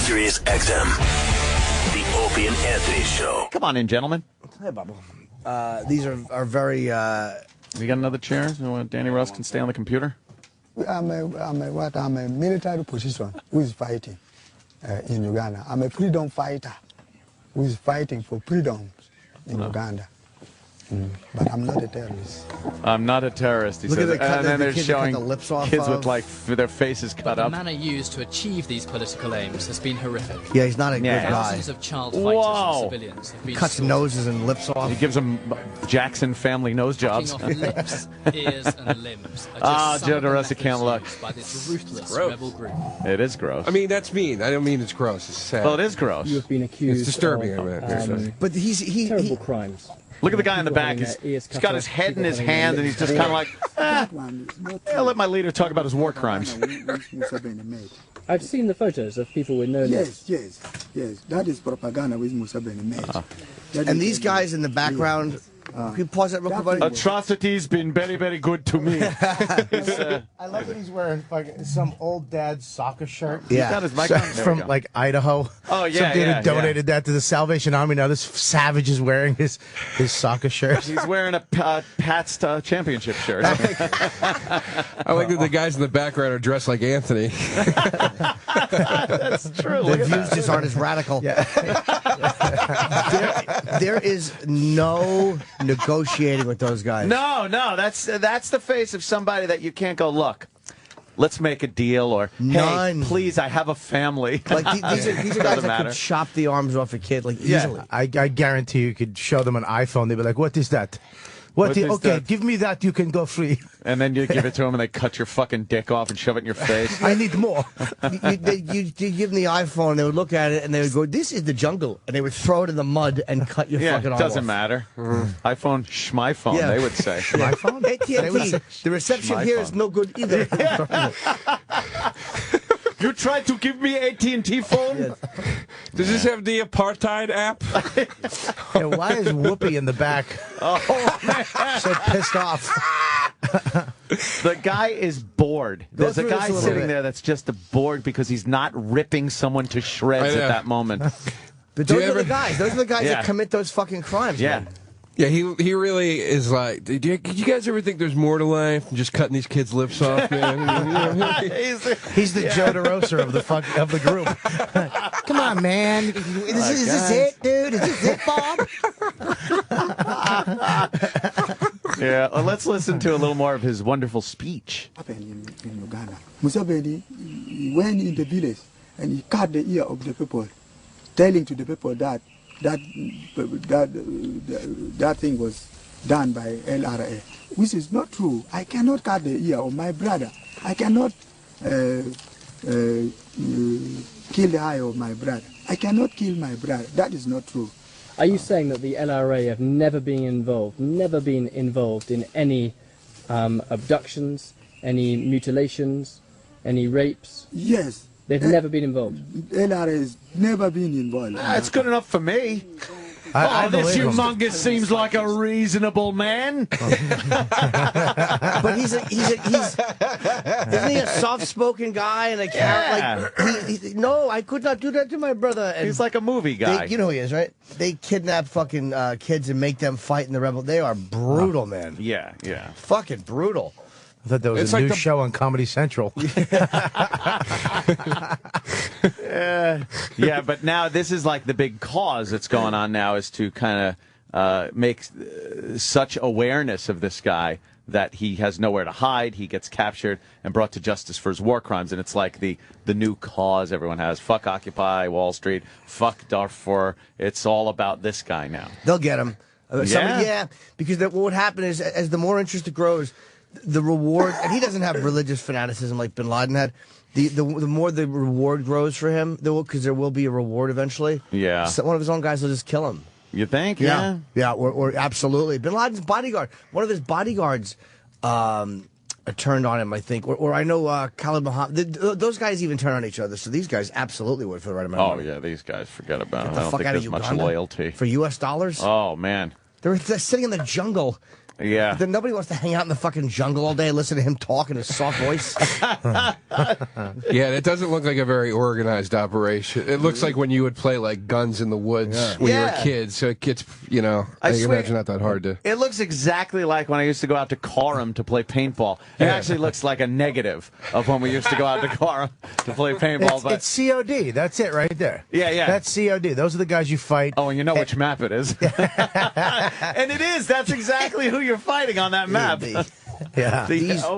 Sirius XM. The Opie and Anthony Show. Come on in, gentlemen. Hey, Bubble. These are very... We got another chair so Danny Ross can stay on the computer? I'm a military position who is fighting in Uganda. I'm a freedom fighter who is fighting for freedom in Uganda. But I'm not a terrorist. I'm not a terrorist, he says. And then they're showing the lips off kids with, like, their faces cut the up. manner used to achieve these political aims has been horrific. Yeah, he's not a good guy. Thousands of child fighters and civilians have been Cuts slaughtered. noses and lips off. He gives them Jackson family nose jobs. Cutting off lips, ears, and limbs. Joe DeRosa can't look. By this ruthless Gross. rebel group. It is gross. I mean, that's mean. I don't mean it's gross. It's sad. Well, it is gross. You have been accused It's disturbing, of I mean. But terrible crimes. Look at the guy in the People back. having their ears He's cut got off, his head in people his having their hand, and he's lips just kind of like, I'll let my leader talk about his war crimes. I've seen the photos of people with no lips. Yes. That is propaganda which Museveni made. And these guys in the background... Can you pause that real quick, buddy? Atrocity's been very, very good to me. I like that he's wearing like some old dad's soccer shirt. He's got his mic on. There we From go. like Idaho. Oh, yeah, Some dude yeah, had donated that to the Salvation Army. Now this savage is wearing his soccer shirt. He's wearing a Pat's championship shirt. I like that the guys in the background are dressed like Anthony. That's true. Their views just aren't as radical. There is no negotiating with those guys. No, that's the face of somebody that you can't go, look, let's make a deal, or, None. hey, please, I have a family. Like these are guys Doesn't that matter. could chop the arms off a kid like easily. I guarantee you could show them an iPhone. They'd be like, "What is that? What is okay, that? give me that. You can go free. And then you give it to them, and they cut your fucking dick off and shove it in your face. I need more." You give them the iPhone, they would look at it, and they would go, "This is the jungle," and they would throw it in the mud and cut your Yeah, fucking arm doesn't off. matter. iPhone, schmy phone, Yeah. they would say. My phone. AT&T, the reception My here phone. is no good either. You tried to give me AT&T phone? Does this have the apartheid app? Yeah, why is Whoopi in the back? Oh, man. So pissed off. The guy is bored. There's a through this guy a little sitting bit. there that's just bored because he's not ripping someone to shreds I know. at that moment. But Do you those are the ever- guys. Those are the guys Yeah. that commit those fucking crimes. Yeah. man. Yeah, he really is like. Did you guys ever think there's more to life than just cutting these kids' lips off, man? He's the Joe DeRosa of the group. Come on, man. Is this it, dude? Is this it, Bob? Yeah, well, let's listen to a little more of his wonderful speech. Happened in Uganda. Museveni went in the village and he cut the ear of the people, telling to the people that thing was done by LRA, which is not true. I cannot cut the ear of my brother. I cannot kill the eye of my brother. I cannot kill my brother. That is not true. Are you saying that the LRA have never been involved in any abductions, any mutilations, any rapes? Yes. They've never been involved. LRA has never been involved. That's good enough for me. I This believe him. humongous seems like a reasonable man. But isn't he a soft-spoken guy and a Yeah. no, I could not do that to my brother. And He's like a movie guy. you know who he is, right? They kidnap fucking kids and make them fight in the rebel. They are brutal, man. Yeah. Fucking brutal. I thought there was It's a like new the- show on Comedy Central. Yeah, but now this is like the big cause that's going on now is to kind of make such awareness of this guy that he has nowhere to hide. He gets captured and brought to justice for his war crimes. And it's like the new cause everyone has. Fuck Occupy Wall Street. Fuck Darfur. It's all about this guy now. They'll get him. Yeah. Because what would happen is, as the more interest it grows, the reward, and he doesn't have religious fanaticism like Bin Laden had. The more the reward grows for him, because there will be a reward eventually. Yeah. So one of his own guys will just kill him. You think? Yeah, or absolutely. Bin Laden's bodyguard, one of his bodyguards, turned on him, I think. Or I know Khalid Muhammad. Those guys even turn on each other. So these guys absolutely would for the right amount of Oh, money. yeah, these guys, forget about it. Get the I don't fuck think out of there's much Uganda loyalty. for U.S. dollars. Oh, man. They're sitting in the jungle Yeah. Then nobody wants to hang out in the fucking jungle all day and listen to him talk in his soft voice. Yeah, it doesn't look like a very organized operation. It looks like when you would play like Guns in the Woods when you were kids. So it gets, I swear, imagine not that hard to. It looks exactly like when I used to go out to Coram to play paintball. It actually looks like a negative of when we used to go out to Coram to play paintball. It's COD. That's it right there. Yeah. That's COD. Those are the guys you fight. Oh, and you know which map it is. And it is. That's exactly who you're fighting on that map. Yeah.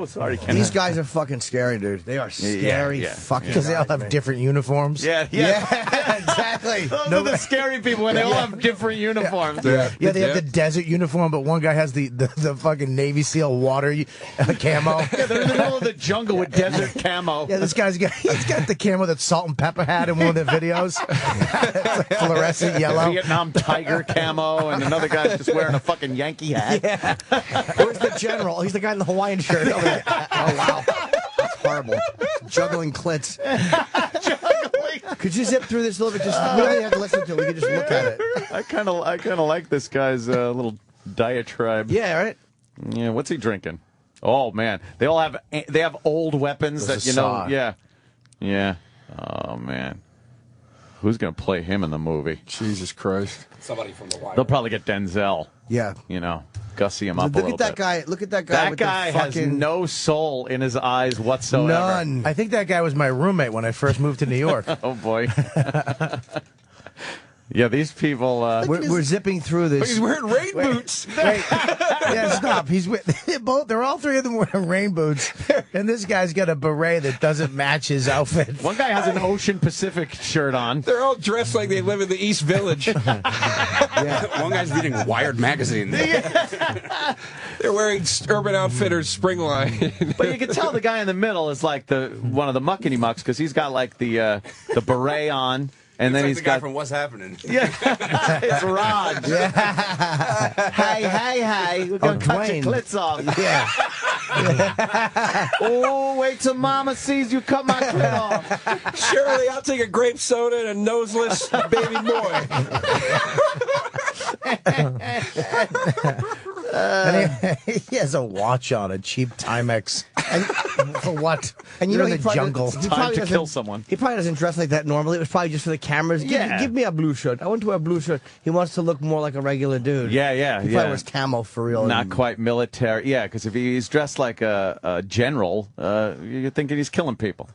Sorry, Ken. These guys are fucking scary, dude. They are scary fucking Because they all have man. different uniforms. Yeah, exactly. Those are the scary people when they all have different uniforms. They have the desert uniform, but one guy has the fucking Navy SEAL water camo. Yeah, they're in the middle of the jungle with desert camo. Yeah, he's got the camo that Salt and Pepper had in one of their videos. It's like fluorescent yellow. Vietnam tiger camo, and another guy's just wearing a fucking Yankee hat. Yeah. Where's the general? He's the guy in the Hawaiian shirt. Oh, wow. That's horrible. Juggling clits. Could you zip through this a little bit? We don't even have to listen to it. We can just look at it. I kind of like this guy's little diatribe. Yeah, right? Yeah, what's he drinking? Oh, man. They have old weapons There's that, a saw. Yeah. Oh, man. Who's going to play him in the movie? Jesus Christ. Somebody from the Wire. They'll probably get Denzel. Yeah. Gussy him up a little Look at that bit. guy. Look at that guy. That with guy the has fucking... no soul in his eyes whatsoever. None. I think that guy was my roommate when I first moved to New York. Oh, boy. Yeah, these people... We're zipping through this. He's wearing rain boots. Wait. Yeah, stop. They're all three of them wearing rain boots, and this guy's got a beret that doesn't match his outfit. One guy has an Ocean Pacific shirt on. They're all dressed like they live in the East Village. One guy's reading Wired magazine. They're wearing Urban Outfitters spring line. But you can tell the guy in the middle is like one of the muckety mucks because he's got like the beret on. And then like he's the guy got from What's Happening. Yeah, it's Raj. Hey, we're gonna cut your clits off. Yeah. Oh, wait till Mama sees you cut my clit off. Shirley, I'll take a grape soda and a noseless baby boy. And he has a watch on, a cheap Timex. For what? And You're know, in the jungle. Time to kill someone. He probably doesn't dress like that normally. It was probably just for the cameras. Give me a blue shirt. I want to wear a blue shirt. He wants to look more like a regular dude. Yeah. He probably wears camo for real. Not quite military. Yeah, because if he's dressed like a general, you're thinking he's killing people.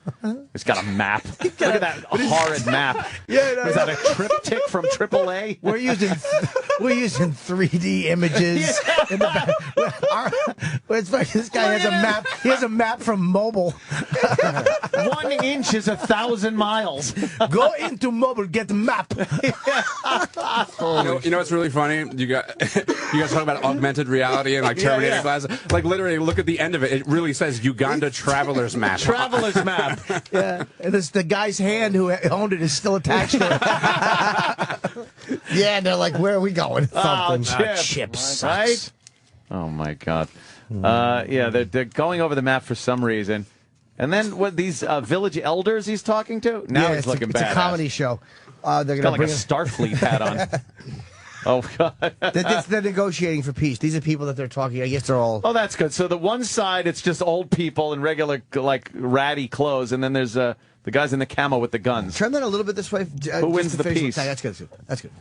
He's got a map. Look at that horrid map. Yeah, Is that a triptych from AAA? We're using 3D images. In the back. It's like this guy has a map. He has a map from mobile. 1 inch is 1,000 miles. Go into mobile, get map. You know what's really funny? You guys talk about augmented reality and like Terminator glasses. Like literally, look at the end of it. It really says Uganda Traveler's Map. Traveler's map. Yeah, and the guy's hand who owned it is still attached to it. Yeah, and they're like, where are we going? Chip sucks. Right? Oh, my God. They're going over the map for some reason. And then what these village elders he's talking to? Now he's looking bad. It's a comedy show. They're He's going got like a Starfleet hat on. Oh, God. They're negotiating for peace. These are people that they're talking. I guess they're all... Oh, that's good. So the one side, it's just old people in regular, like, ratty clothes. And then there's the guys in the camo with the guns. Turn that a little bit this way. Who wins the peace? That's good. That's good.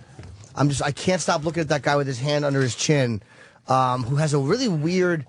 I can't stop looking at that guy with his hand under his chin, who has a really weird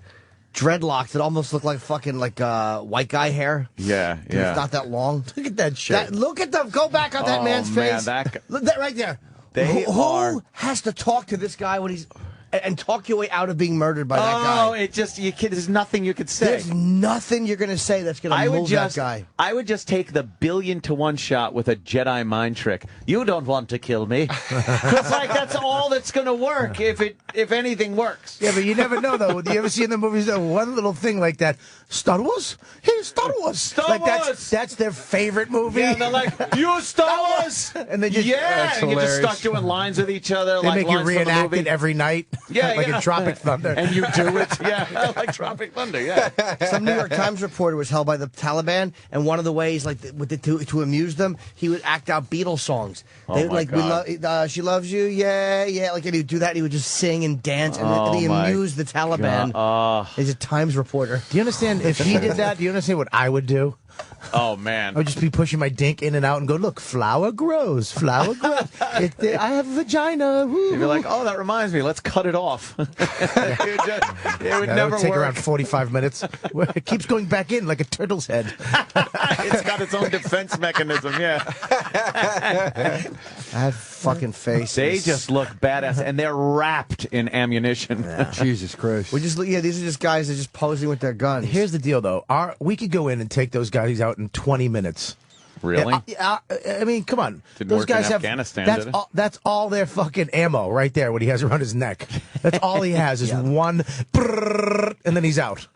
dreadlocks that almost look like fucking white guy hair. Yeah. It's not that long. Look at that shit. Go back on that man's face. Look that right there. Who has to talk to this guy when he's and talk your way out of being murdered by that guy? Oh, there's nothing you could say. There's nothing you're going to say that's going to move that guy. I would just take the 1,000,000,000 shot with a Jedi mind trick. You don't want to kill me. Because, that's all that's going to work if anything works. Yeah, but you never know, though. Do you ever see in the movies that one little thing like that? Star Wars? Hey, Star Wars. Star Wars. That's their favorite movie. Yeah, and they're like, you Star Wars. And they just, you just start doing lines with each other. They like make you lines from the reenact movie. it every night. Yeah, like yeah. in Tropic Thunder. And you do it. Yeah, like Tropic Thunder, yeah. Some New York Times reporter was held by the Taliban, and one of the ways, like, to amuse them, he would act out Beatles songs. Oh, my God. She loves you, yeah, yeah. Like, and he would do that, and he would just sing and dance, and Oh, he my amused the Taliban. He's a Times reporter. Do you understand? If he did that, do you understand what I would do? Oh, man. I would just be pushing my dink in and out and go, look, flower grows, flower grows. I have a vagina. Woo. You'd be like, oh, that reminds me, let's cut it off. it would never would take work. around 45 minutes. It keeps going back in like a turtle's head. It's got its own defense mechanism, yeah. That fucking face. They just look badass, and they're wrapped in ammunition. Yeah. Jesus Christ. These are just guys that are just posing with their guns. Here's the deal, though. We could go in and take those guys out in 20 minutes. Really? I mean, come on. Didn't Those work in guys have Afghanistan, that's did it? all. That's all their fucking ammo right there. What he has around his neck. That's all he has is one, and then he's out.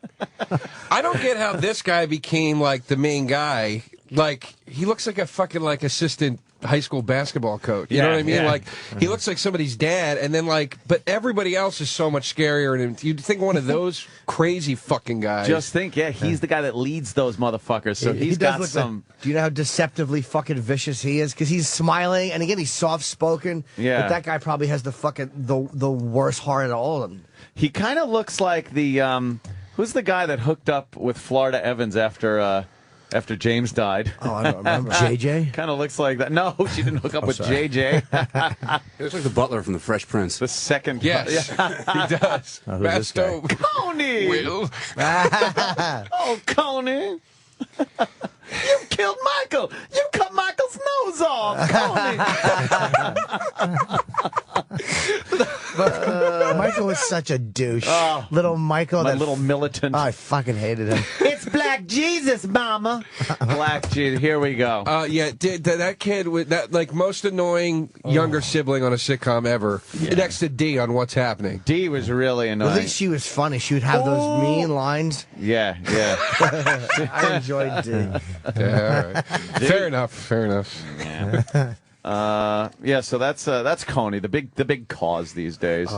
I don't get how this guy became like the main guy. Like he looks like a fucking like assistant high school basketball coach. You know what I mean? Yeah. Like he looks like somebody's dad, and then like, but everybody else is so much scarier. And you'd think one of those crazy fucking guys. Just think, he's the guy that leads those motherfuckers, so he's does got look some... do you know how deceptively fucking vicious he is? Because he's smiling, and again, he's soft-spoken. Yeah. But that guy probably has the worst heart of all of them. He kind of looks like the... who's the guy that hooked up with Florida Evans after James died? Oh, I don't remember. JJ? Kind of looks like that. No, she didn't hook up with sorry. JJ. It looks like the butler from The Fresh Prince. The second... Yes, he does. who's this guy? Coney! Will. Oh, Coney! You killed Michael! You cut Michael's nose off! Coney! Michael is such a douche. Oh, little Michael. My little militant. Oh, I fucking hated him. It's Black Jesus, mama! Black Jesus. Here we go. That kid with that like most annoying younger sibling on a sitcom ever, next to D on What's Happening. D was really annoying. At least she was funny. She would have those mean lines. Yeah. I enjoyed D. Yeah, all right. Fair enough. Yeah. So that's Coney, the big cause these days.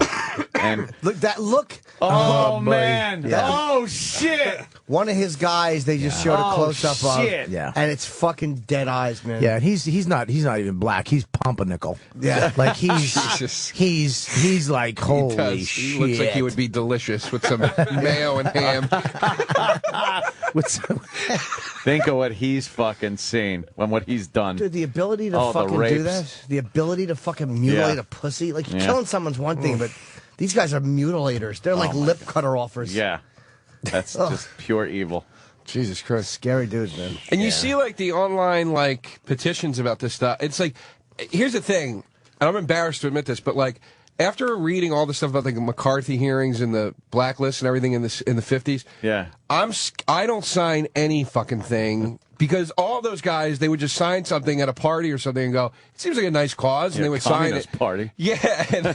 And Look. oh boy. man. Yeah. Oh shit. One of his guys, they just showed a close up of. shit. Yeah. And it's fucking dead eyes, man. Yeah, and he's not even black. He's pumpernickel. Yeah. Like he's Jesus. he's like holy He shit. looks like he would be delicious with some mayo and ham. With some, Think of what he's fucking seen and what he's done. Dude, the ability to Oh, the fucking do rapes. that, the ability to fucking mutilate a pussy, like killing someone's one thing, but these guys are mutilators. They're like lip cutter offers. Yeah. That's just pure evil. Jesus Christ. Scary dudes, man. And you see like the online like petitions about this stuff. It's like, here's the thing, and I'm embarrassed to admit this, but like after reading all the stuff about the McCarthy hearings and the blacklist and everything in the 50s, Yeah. I don't sign any fucking thing. Because all those guys, they would just sign something at a party or something and go, it seems like a nice cause, and they would sign it. Party. Yeah, and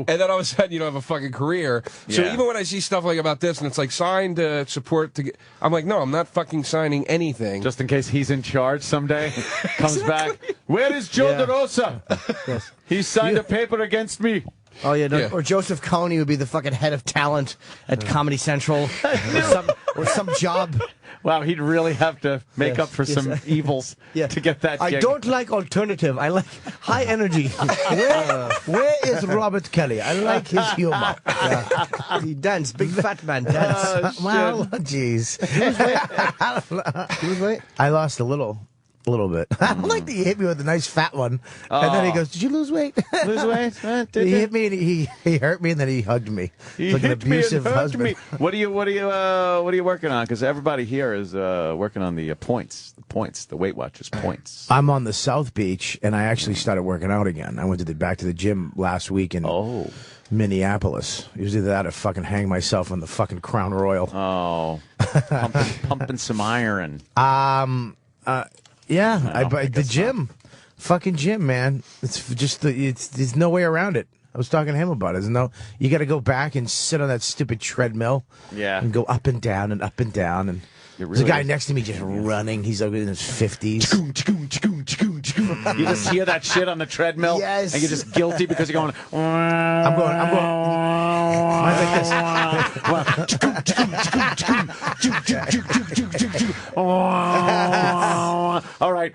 then all of a sudden you don't have a fucking career. So Yeah. even when I see stuff like about this, and it's like sign to support, I'm like, no, I'm not fucking signing anything. Just in case he's in charge someday. Comes back. Where is Joe DeRosa? Yes. He signed a paper against me. Oh yeah, no, Yeah. or Joseph Coney would be the fucking head of talent at Comedy Central, or some job. Wow, he'd really have to make up for some evils to get that I gig. don't like alternative. I like high energy. where is Robert Kelly? I like his humor. He dance, big fat man dance. Well, jeez. Lose weight? I lost a little bit. I don't like that he hit me with a nice fat one, and then he goes, "Did you lose weight?" Lose weight? Did He you? hit me and he hurt me, and then he hugged me. He Like an hit me and abusive hugged husband. me. What are you working on? Because everybody here is working on the points, the Weight Watchers points. I'm on the South Beach, and I actually started working out again. I went back to the gym last week in Minneapolis. Usually that or fucking hang myself on the fucking Crown Royal. Oh, pumping some iron. Yeah, the gym, fucking gym, man. It's just there's no way around it. I was talking to him about it. You got to go back and sit on that stupid treadmill. Yeah. And go up and down and up and down. And there's a guy next to me just running. He's like in his 50s. You just hear that shit on the treadmill, Yes. and you're just guilty because you're going. I'm going. Mine's like this. All right.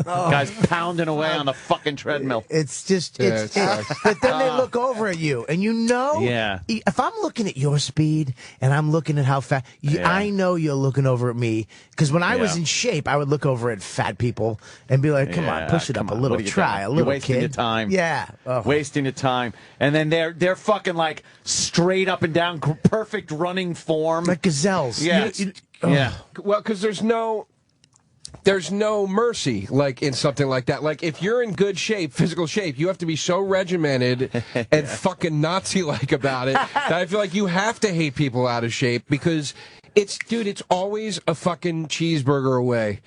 Guys pounding away on the fucking treadmill. It's just, Yeah, but then they look over at you, and you know, Yeah. if I'm looking at your speed and I'm looking at how fast, I know you're looking over at me. Because when I was in shape, I would look over at fat people and be like, "Come on, push it up a little, try a little, You're wasting kid." your time. Yeah, wasting your time. And then they're fucking like straight up and down, perfect running form, like gazelles. Yeah, yeah. Well, because there's no mercy, like, in something like that. Like, if you're in good shape, physical shape, you have to be so regimented and fucking Nazi-like about it that I feel like you have to hate people out of shape because it's always a fucking cheeseburger away.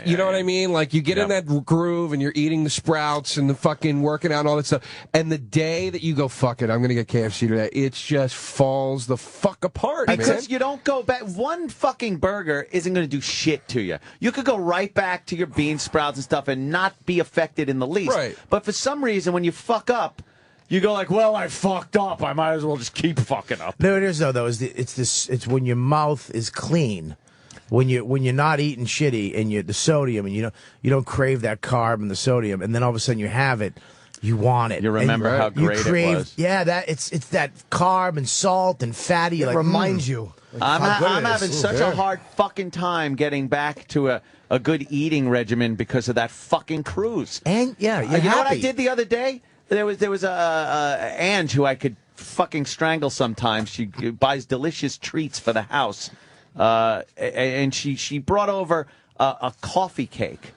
You know what I mean? Like, you get in that groove and you're eating the Sprouts and the fucking working out and all that stuff. And the day that you go, fuck it, I'm going to get KFC today, it just falls the fuck apart, Because man. you don't go back. One fucking burger isn't going to do shit to you. You could go right back to your bean sprouts and stuff and not be affected in the least. Right. But for some reason, when you fuck up, you go like, well, I fucked up. I might as well just keep fucking up. No, it is though. It's when your mouth is clean, when you're not eating shitty and the sodium and you don't crave that carb and the sodium, and then all of a sudden you have it, you want it. You remember how great it was. Yeah, it's that carb and salt and fatty. It like reminds you. I'm having such Yeah. a hard fucking time getting back to a good eating regimen because of that fucking cruise. And you're you know what I happy. did the other day? There was a Ange who I could fucking strangle sometimes. She buys delicious treats for the house, and she brought over a coffee cake.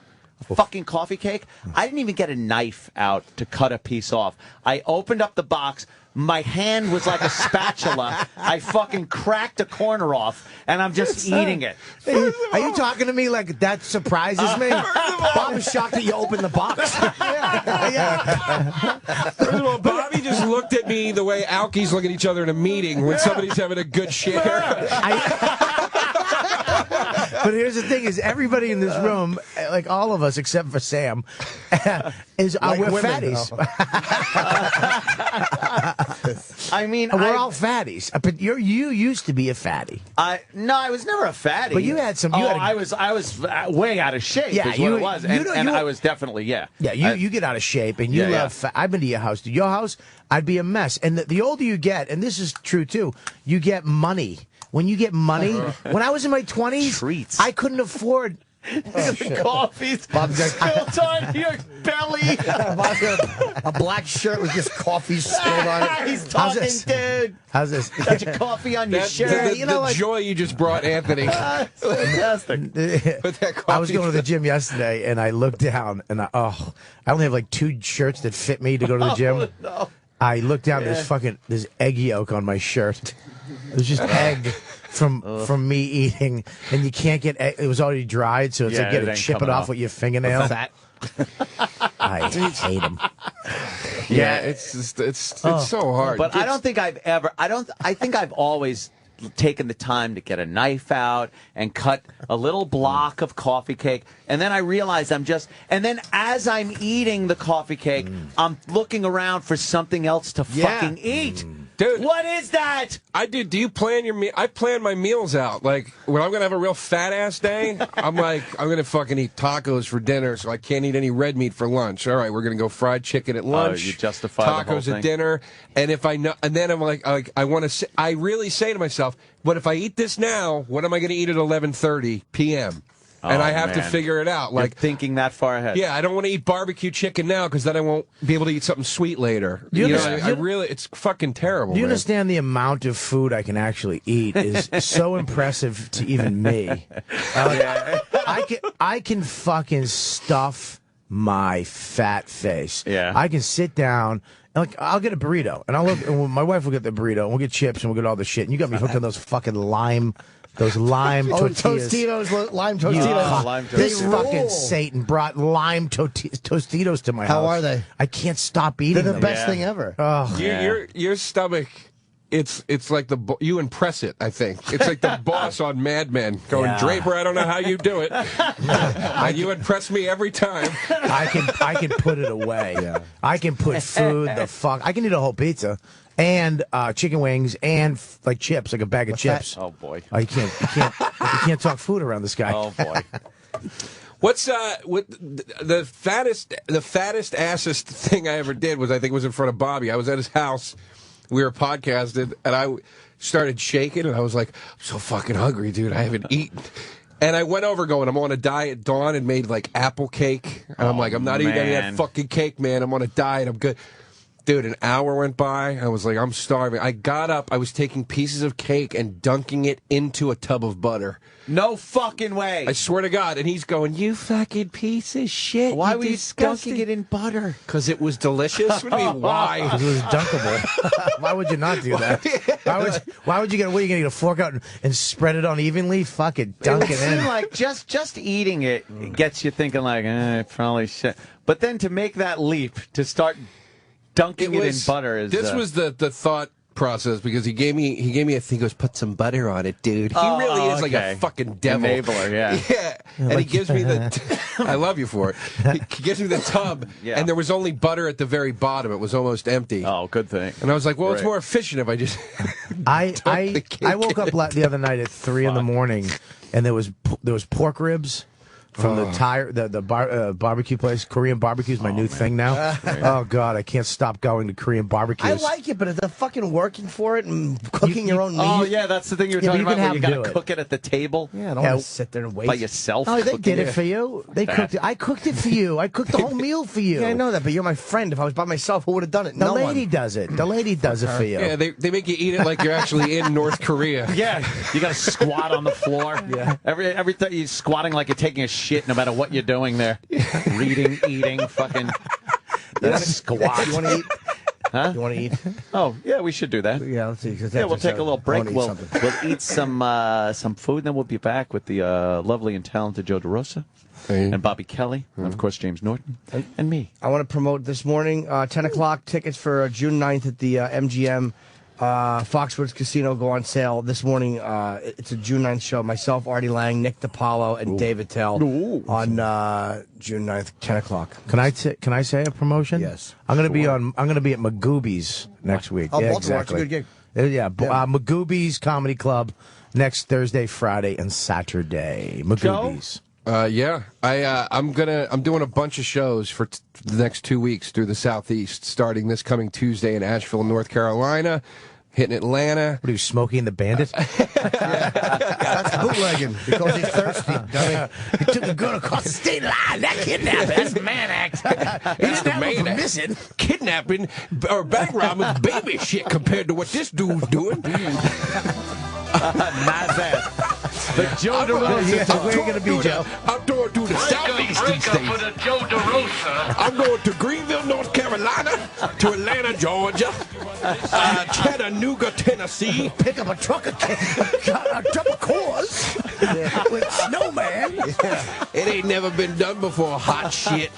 A fucking coffee cake. I didn't even get a knife out to cut a piece off. I opened up the box. My hand was like a spatula. I fucking cracked a corner off, and I'm just eating it. Are you talking to me like that surprises me? Bob is shocked that you opened the box. First of all, Bobby just looked at me the way Alkies look at each other in a meeting when somebody's having a good share. But here's the thing: is everybody in this room, like all of us except for Sam, we're fatties. I mean, we're all fatties. But you used to be a fatty. No, I was never a fatty. But you had some. I was way out of shape. Yeah, is what it was, and I was definitely Yeah, you get out of shape, and you love. I've been to your house. Your house, I'd be a mess. And the older you get, and this is true too, you get money. When you get money, when I was in my 20s, treats. I couldn't afford. Coffee's spilled on your belly. A black shirt with just coffee spilled on it. He's talking, dude. How's this? Got your coffee on your shirt. The joy you just brought Anthony. Fantastic. I was going to the gym yesterday, and I looked down, and I only have like 2 shirts that fit me to go to the gym. No. I looked down. There's egg yolk on my shirt. There's just egg from me eating, and you can't get egg. It was already dried, so it's like you got to chip it off with your fingernail. Fat. I hate them. Yeah, it's so hard. But I don't think I've ever. I think I've always taken the time to get a knife out and cut a little block of coffee cake, and then I realized and then as I'm eating the coffee cake, I'm looking around for something else to fucking eat. Dude, what is that? I do. Do you plan your meal? I plan my meals out. Like, when I'm going to have a real fat-ass day, I'm like, I'm going to fucking eat tacos for dinner, so I can't eat any red meat for lunch. All right, we're going to go fried chicken at lunch. You justify the whole tacos thing. at dinner. And if I know, and then I'm like I want to. I really say to myself, but if I eat this now, what am I going to eat at 11:30 p.m.? And I have to figure it out. You're thinking that far ahead. Yeah, I don't want to eat barbecue chicken now because then I won't be able to eat something sweet later. It's fucking terrible. Do you man. understand the amount of food I can actually eat is so impressive to even me? I can fucking stuff my fat face. Yeah. I can sit down. Like, I'll get a burrito, and my wife will get the burrito, and we'll get chips, and we'll get all the shit. And you got me hooked on those fucking lime tortillas. Lime You Tostitos. Lime This Tostitos. fucking Satan brought lime Tostitos to my house. How are they? I can't stop eating They're the them. best thing ever. Oh, Your stomach it's like you impress it. I think it's like the boss on Mad Men going, Draper, I don't know how you do it. And you impress me every time. I can put it away. I can put food I can eat a whole pizza and chicken wings and like chips, like a bag of chips. Oh boy! You can't talk food around this guy. Oh boy! What's the fattest assest thing I ever did was, I think it was in front of Bobby. I was at his house. We were podcasting, and I started shaking, and I was like, I'm so fucking hungry, dude. I haven't eaten. And I went over going, I'm on a diet. Dawn had made like apple cake. And I'm like, I'm not eating any of that fucking cake, man. I'm on a diet. I'm good. Dude, an hour went by. I was like, I'm starving. I got up. I was taking pieces of cake and dunking it into a tub of butter. No fucking way. I swear to God. And he's going, you fucking piece of shit. Why were you dunking it in butter? Because it was delicious. What do you mean, why? Because it was dunkable. Why would you not do that? Why would you get? What, are you going to get a fork out and spread it unevenly? Fuck it, dunk it in. Like just eating it gets you thinking like, probably shit. But then to make that leap to start dunking it in butter is. This was the thought process, because he gave me I think it was, put some butter on it, dude. He really is like a fucking devil. Enabler, yeah. And he gives me the I love you for it. He gives me the tub, and there was only butter at the very bottom. It was almost empty. Oh, good thing. And I was like, well, it's more efficient if I just I woke up the other night at 3 in the morning, and there was pork ribs from the barbecue place. Korean barbecue is my new thing now. Oh God, I can't stop going to Korean barbecues. I like it, but is the fucking working for it and cooking your own meat? Oh yeah, that's the thing you were talking about. Where you got to cook it at the table. Yeah, I don't want to sit there and wait by yourself. Oh, they did it for you. They cooked it. I cooked it for you. I cooked the whole meal for you. Yeah, I know that, but you're my friend. If I was by myself, who would have done it? The lady does it. The lady does it for you. Yeah, they make you eat it like you're actually in North Korea. Yeah, you got to squat on the floor. Yeah, every time you're squatting like you're taking a shit, no matter what you're doing there. Reading, eating, fucking squat. You want to eat? Huh? You want to eat? Oh, yeah, we should do that. Yeah, let's see. Yeah, we'll take a little break. We'll eat some food, and then we'll be back with the lovely and talented Joe DeRosa. And Bobby Kelly, and of course James Norton, and me. I want to promote this morning, 10 o'clock, tickets for June 9th at the MGM Foxwoods Casino go on sale this morning. It's a June 9th show. Myself, Artie Lang, Nick DiPaolo, and David Tell on June 9th, 10 o'clock. Can I say a promotion? Yes. I'm going to be at Magooby's next week. Oh, yeah, Baltimore, exactly. it's a good gig. Yeah, Magooby's Comedy Club next Thursday, Friday, and Saturday. Magooby's. Yeah, I'm doing a bunch of shows for the next 2 weeks through the Southeast, starting this coming Tuesday in Asheville, North Carolina, hitting Atlanta. What are you, Smokey and the Bandit? That's bootlegging because he's thirsty. He took a gun across the state line. That kidnapping. That's man act. It's the man act. Missing. Kidnapping or bank robbing baby shit compared to what this dude's doing. Not that. The Joe DeRosa. Where are you going to be, Joe? I'm going to the southeastern states. For the Joe DeRosa. I'm going to Greenville, North Carolina, to Atlanta, Georgia, Chattanooga, Tennessee. Pick up a truck of Coors with Snowman. It ain't never been done before, hot shit.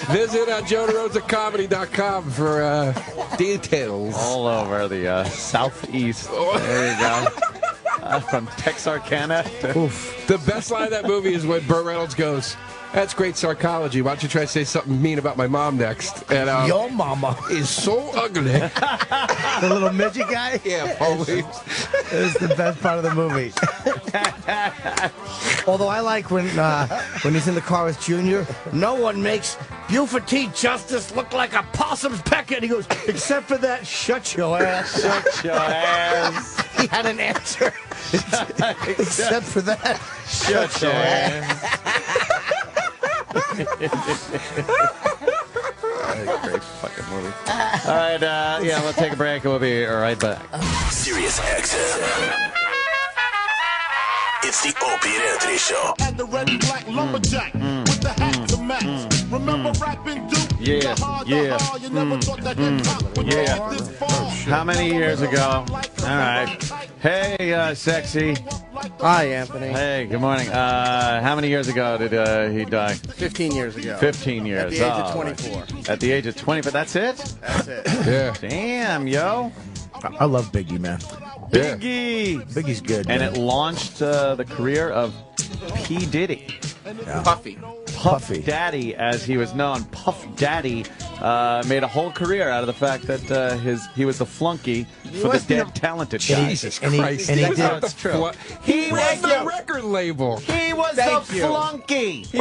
Visit JoeDeRosaComedy.com for details. All over the southeast. There you go. From Texarkana to... Oof. The best line of that movie is when Burt Reynolds goes, that's great psychology. Why don't you try to say something mean about my mom next? And Your mama is so ugly. The little midget guy? Yeah, always. It was the best part of the movie. Although I like when he's in the car with Junior, no one makes Buford T. Justice look like a possum's pecker. And he goes, except for that, shut your ass. Shut your ass. He had an answer. Except for that, Shut your ass. Great fucking movie. All right, yeah, we'll take a break and we'll be right back. Sirius XM. It's the Opie and Anthony Show. At the red and black lumberjack with the hat to match. Remember rapping Duke? Yeah, yeah. You never thought that hip-hop would go this far. How many years ago? All right. Hey, sexy. Hi, Anthony. Hey, good morning. How many years ago did he die? 15 years ago. 15 years. At the age of 24. At the age of 20, but that's it? That's it. Yeah. Damn, yo. I love Biggie, man. Biggie. Biggie's good. And man. it launched the career of P. Diddy. Puffy. Puff Daddy, as he was known. Puff Daddy made a whole career out of the fact that he was the flunky for the dead talented guy. Jesus Christ. and he That's did. not true. He was the record label. He was Thank the you. flunky. He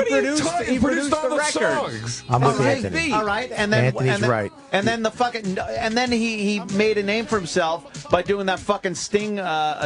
produced all the records. I'm with Anthony. All right, and then Anthony's right. And then he made a name for himself by doing that fucking Sting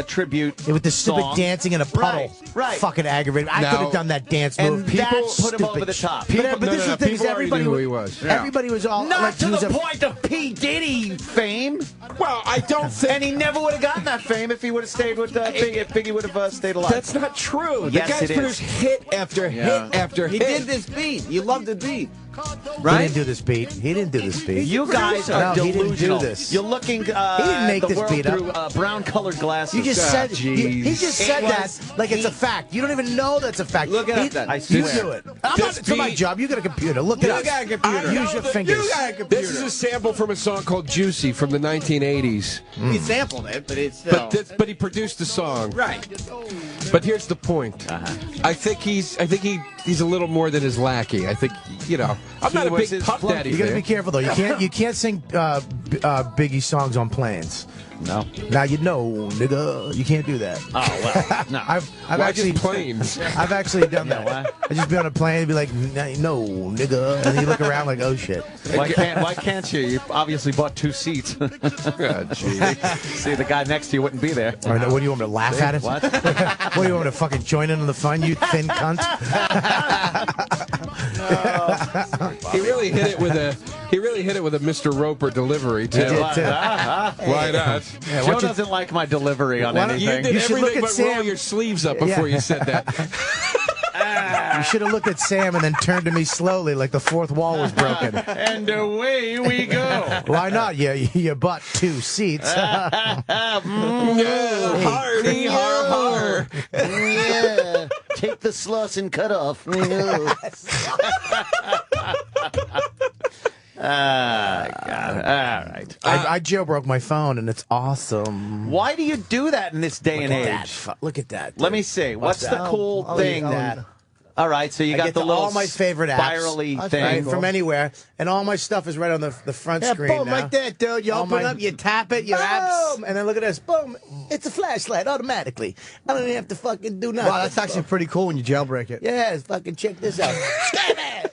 tribute With the stupid song. dancing in a puddle. Right. Fucking aggravating. I Now- could have done that dance And move. that put him Stupid over the top. But, People- but this is the thing. people already Everybody knew who he was. Everybody was all Not like, to he was the a- point of P. Diddy fame. Well, I don't think. And he never would have gotten that fame if he would have stayed with Biggie. If Biggie would have stayed alive. That's not true. Yes, the guy's it is. produced hit after hit after He hit. did this beat. You love the beat. He Right? didn't do this beat. He didn't do this beat. You guys are No, he didn't do delusional. this. You're looking He didn't make the this world beat up. through brown-colored glasses. You just said he just It said that was- like it's a fact. You don't even know that's a fact. Look it He- up then. I You swear. do it. I'm not. It's not my beat- job. You got a computer. Look it You up. got a computer. Use your fingers. This is a sample from a song called "Juicy" from the 1980s. He sampled it, but it's still. But he produced the song. Right. But here's the point. I think he's a little more than his lackey. I think I'm not a was big his Puff flunky. Daddy You got to fan. be careful though. You can't sing Biggie songs on planes. No. Now you know, nigga, you can't do that. Oh, well, no. I've Why actually just planes? I've actually done that. why? I just be on a plane and be like, no, nigga, and then you look around like, oh shit. Why can't you? You obviously bought 2 seats. See, the guy next to you wouldn't be there. Or, what do you want me to laugh at it? What? What do you want me to fucking join in on the fun, you thin cunt? He really hit it with a Mr. Roper delivery too. He did, too. Why not? Yeah, Joe doesn't like my delivery on Why don't You anything. did should look everything at but roll Sam. your sleeves up before you said that. You should have looked at Sam and then turned to me slowly like the fourth wall was broken. And away we go. Why not? You bought 2 seats. Hardy, har, har. Yeah. Take the slush and cut off. God. All right. I jailbroke my phone and it's awesome. Why do you do that in this day and Look at age? that. Look at that. Let me see. What's the that? cool I'll thing? use that. All right, so you I got get the to little all my favorite apps. spirally That's thing. right, from anywhere, and all my stuff is right on the front Yeah, screen boom, now. like that, dude. You All open my- up, you tap it, your Boom! apps. And then look at this. Boom. It's a flashlight automatically. I don't even have to fucking do nothing. Wow, that's actually pretty cool when you jailbreak it. Yes, fucking check this out.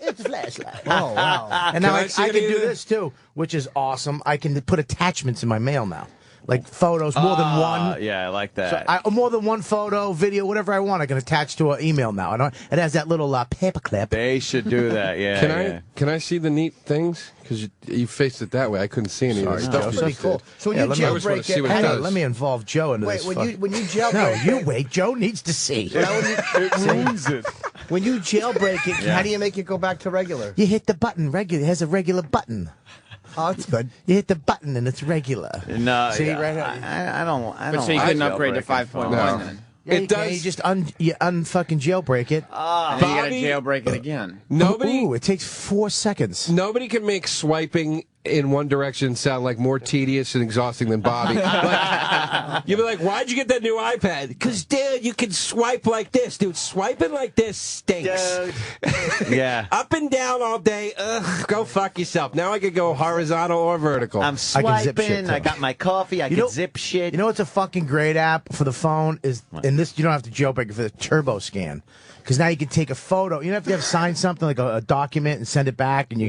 It's a flashlight. Oh, wow. And now Can I I see can any do of this too, which is awesome. I can put attachments in my mail now. Like photos, more than one. Yeah, I like that. So more than one photo, video, whatever I want, I can attach to an email now. And it has that little paperclip. They should do that. Yeah. Can I see the neat things? Because you faced it that way. I couldn't see any of the stuff. Joseph. you Pretty cool. did. So when Yeah, you let me- I always wanna jailbreak see it, what it Hang does. on, let me involve Joe into wait, this. when you No, jailbreak you wait. Joe needs to see. when you jailbreak it, how do you make it go back to regular? You hit the button regular. It has a regular button. Oh, that's good. You hit the button and it's regular. No, See, yeah, right here. I don't. But so you couldn't upgrade to jailbreak 5.1 No. then. Yeah, It you can. does- You just unfucking jailbreak it. And then you Bobby- gotta jailbreak it again. Nobody, Ooh, it takes 4 seconds. nobody can make swiping in one direction sound like more tedious and exhausting than Bobby. Like, you'd be like, "Why'd you get that new iPad?" Because, dude, you can swipe like this, dude. Swiping like this stinks. Yeah. Up and down all day. Ugh, go fuck yourself. Now I could go horizontal or vertical. I'm I can zip shit, swiping. too. I got my coffee. I You can know- zip shit. You know what's a fucking great app for the phone is, and this you don't have to jailbreak it for the turbo scan. Because now you can take a photo. You don't have to sign something like a document and send it back, and you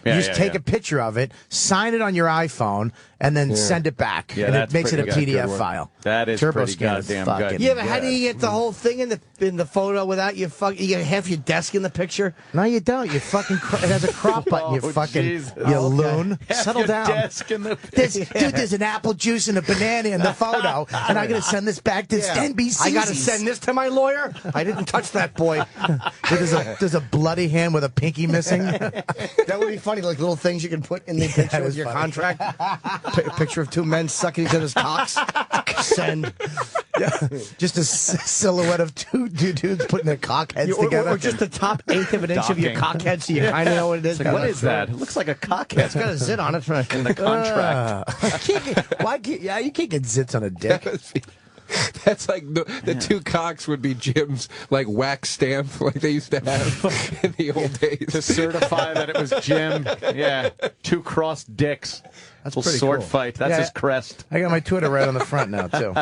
just take a picture of it, sign it on your iPhone, and then send it back. Yeah, and it that's makes it a pretty good. PDF Good one. file. That is turbo pretty scan is goddamn fucking good. Yeah, but how do you get the whole thing in the photo without you get half your desk in the picture? No, you don't. You fucking. It has a crop button. You Oh, fucking. Jesus. You loon. Half Settle your down. desk in the There's an apple juice and a banana in the photo, and I gotta send this back to NBC. I gotta send this to my lawyer. I didn't touch that boy. There's a bloody hand with a pinky missing. That would be funny, like little things you can put in the that picture is with your funny. contract. Picture of 2 men sucking each other's cocks. Send. Just a silhouette of two dudes putting their cock heads together. Or just the top eighth of an inch of your cock head, so you kind of know what it is. What is that? It looks like a cock head. It's got a zit on it. In the contract. You can't get zits on a dick. That's like the two cocks would be Jim's like wax stamp, like they used to have in the old days to certify that it was Jim. Yeah, two crossed dicks. That's little pretty sword cool. fight. That's his crest. I got my Twitter right on the front now too.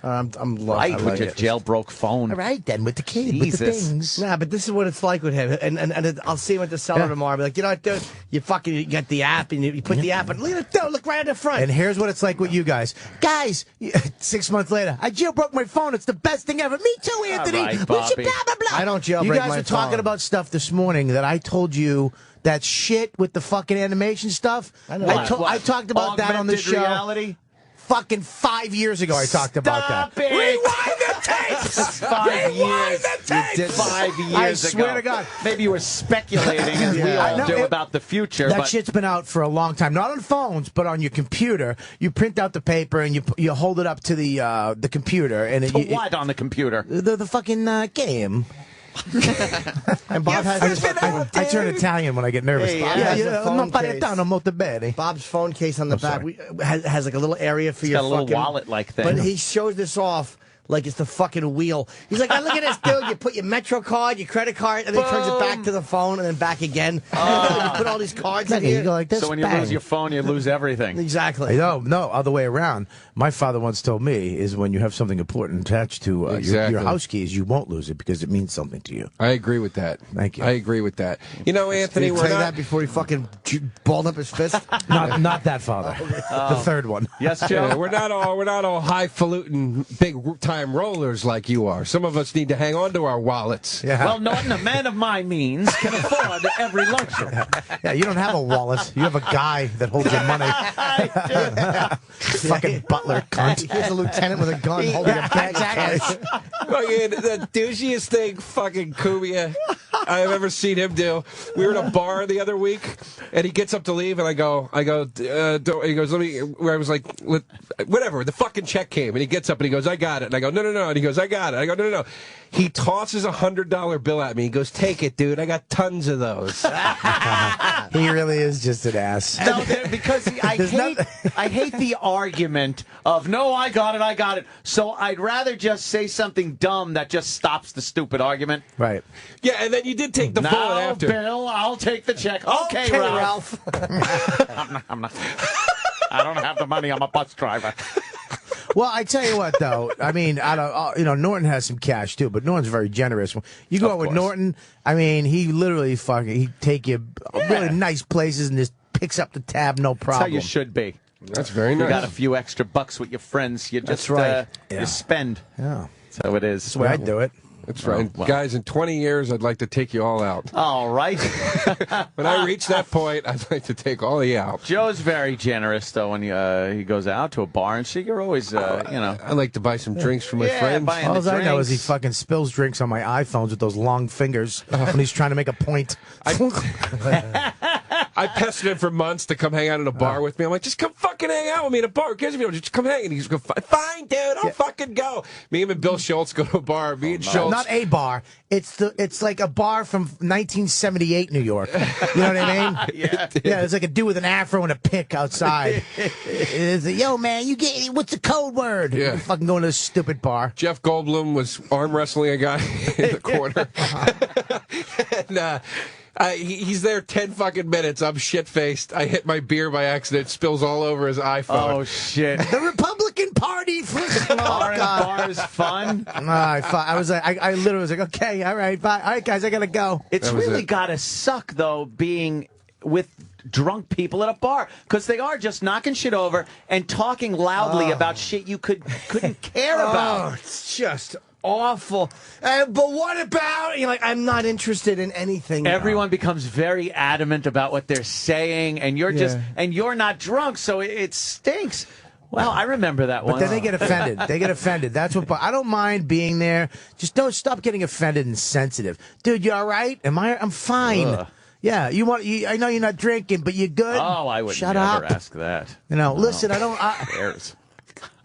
I'm right with your jailbroke phone. All right, then with the key, with the things. Nah, but this is what it's like with him, and I'll see him at the cellar tomorrow. I'll be like, you know what, dude? You get the app and you put the app, and look right at the front. And here's what it's like with you guys. 6 months later, I jailbroke my phone. It's the best thing ever. Me too, Anthony. All right, We should Bobby. blah blah blah. I don't jailbreak You guys my were talking phone. about stuff this morning that I told you. That shit with the fucking animation stuff. I know. I talked about that on the Augmented show. reality? Fucking 5 years ago, I talked about that. Stop it. Rewind the tapes. 5 years. the tapes. You did 5 years I ago. swear to God. Maybe you were speculating, as we I all know, do, about the future. That but shit's been out for a long time. Not on phones, but on your computer. You print out the paper and you hold it up to the computer. And to what on the computer? The fucking game. And Bob has I turn Italian when I get nervous. Hey, yeah, non paletano molto bene. Bob's phone case on the back has like a little area for It's your got a little fucking wallet-like thing. But he shows this off like it's the fucking wheel. He's like, look at this, dude. You put your Metro card, your credit card, and then turns it back to the phone, and then back again. You put all these cards in here. You go like this. So when you bang. lose your phone, you lose everything. Exactly. No, other way around. My father once told me is when you have something important attached to your house keys, you won't lose it because it means something to you. I agree with that. Thank you. I agree with that. You know, Anthony, Did he we're tell you not. that before he fucking balled up his fist? Not that father. The third one. Yes, Joe? Yeah, we're not all highfalutin, big time rollers like you are. Some of us need to hang on to our wallets. Yeah. Well, Norton, a man of my means can afford every luxury. Yeah, you don't have a wallet. You have a guy that holds your money. Fucking butler cunt. Here's a lieutenant with a gun holding a bag of cash. Fucking the douchiest thing, fucking Kubia, I've ever seen him do. We were at a bar the other week, and he gets up to leave, and I go, he goes, let me. Where I was like, whatever. The fucking check came, and he gets up and he goes, I got it, and I go, no, and he goes, I got it. I go, no. He tosses $100 bill at me. He goes, take it, dude. I got tons of those. He really is just an ass. No, because I hate the argument of, no, I got it. So I'd rather just say something dumb that just stops the stupid argument. Right. Yeah, and then you did take the bullet after. Bill, I'll take the check. Okay, Ralph. I'm not. I don't have the money. I'm a bus driver. Well, I tell you what, though. I mean, Norton has some cash too, but Norton's very generous. You go out with Norton. I mean, he literally he take you really nice places and just picks up the tab, no problem. That's how you should be. That's very nice. You got a few extra bucks with your friends. You just you spend. Yeah, so it is. that's the way I do it. That's right. Well. Guys, in 20 years, I'd like to take you all out. All right. When I reach that point, I'd like to take all of you out. Joe's very generous, though, when he goes out to a bar and shit. You're always, I like to buy some drinks for my friends. buying All the I know is he drinks. fucking spills drinks on my iPhones with those long fingers when he's trying to make a point. I pestered him for months to come hang out at a bar with me. I'm like, just come fucking hang out with me at a bar. Who cares if you don't? Just come hang. And he's going, fine, dude, I'll fucking go. Me and Bill Schultz go to a bar. Me and Schultz. Not a bar. It's like a bar from 1978 New York. You know what I mean? Yeah. Yeah, it's like a dude with an afro and a pick outside. It's like, yo, man, what's the code word? Yeah. You fucking going to this stupid bar. Jeff Goldblum was arm wrestling a guy in the corner. And he's there 10 fucking minutes. I'm shit-faced. I hit my beer by accident. It spills all over his iPhone. Oh, shit. The Republican Party for Bars fun. I was like, I literally was like, okay, all right, bye. All right, guys, I gotta go. It's really got to suck, though, being with drunk people at a bar, because they are just knocking shit over and talking loudly about shit you couldn't care about. It's just awful. But what about? You're like, I'm not interested in anything. Everyone becomes very adamant about what they're saying, and you're you're not drunk, so it stinks. Well, I remember that one. But then they get offended. They get offended. That's what. I don't mind being there. Just don't stop getting offended and sensitive, dude. You all right? I'm fine. Ugh. Yeah, I know you're not drinking, but you good. Oh, I would Shut never up. ask that. Listen, I don't. Cares.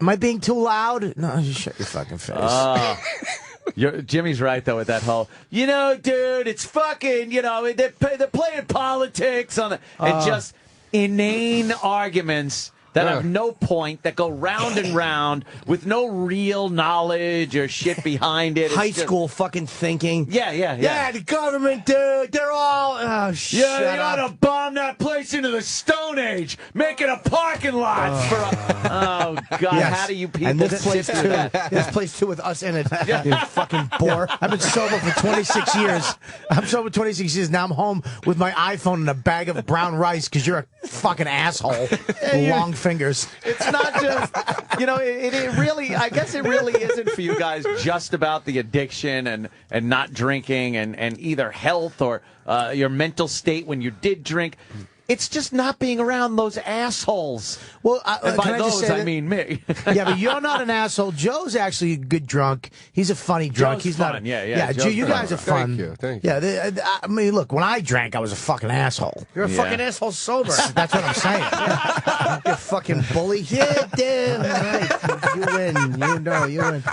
Am I being too loud? No, just shut your fucking face. Jimmy's right, though, with that whole, dude, it's fucking, they're playing politics on and just inane arguments that have no point, that go round and round with no real knowledge or shit behind it. High school fucking thinking. Yeah, the government, dude, they're all... Oh, you ought to bomb that place into the Stone Age, make it a parking lot for a... Oh, God, how do you people... And this place, too. This place, too, with us in it. You fucking bore. I've been sober for 26 years. I'm sober 26 years. Now I'm home with my iPhone and a bag of brown rice because you're a fucking asshole. Long fingers. It's not just, it really, I guess it really isn't for you guys just about the addiction and not drinking and either health or your mental state when you did drink. It's just not being around those assholes. Well, and by those, I mean me. Yeah, but you're not an asshole. Joe's actually a good drunk. He's a funny drunk. He's fun. Not. Yeah. Yeah, Joe, you guys are fun. Thank you. Yeah, I mean, look, when I drank, I was a fucking asshole. You're a fucking asshole sober. That's what I'm saying. You fucking bully. Yeah, damn right. You win. You win.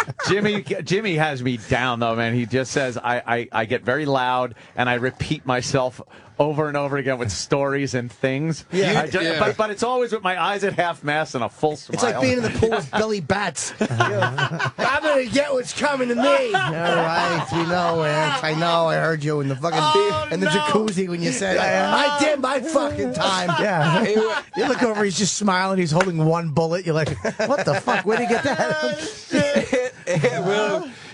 Jimmy has me down, though, man. He just says, I get very loud, and I repeat myself over and over again with stories and things. Yeah. But it's always with my eyes at half mast and a full smile. It's like being in the pool with Billy Bats. I'm going to get what's coming to me. All right. We know, Eric. I know. I heard you in the fucking in the jacuzzi when you said, I did my fucking time. Yeah. You look over, he's just smiling. He's holding one bullet. You're like, what the fuck? Where'd he get that?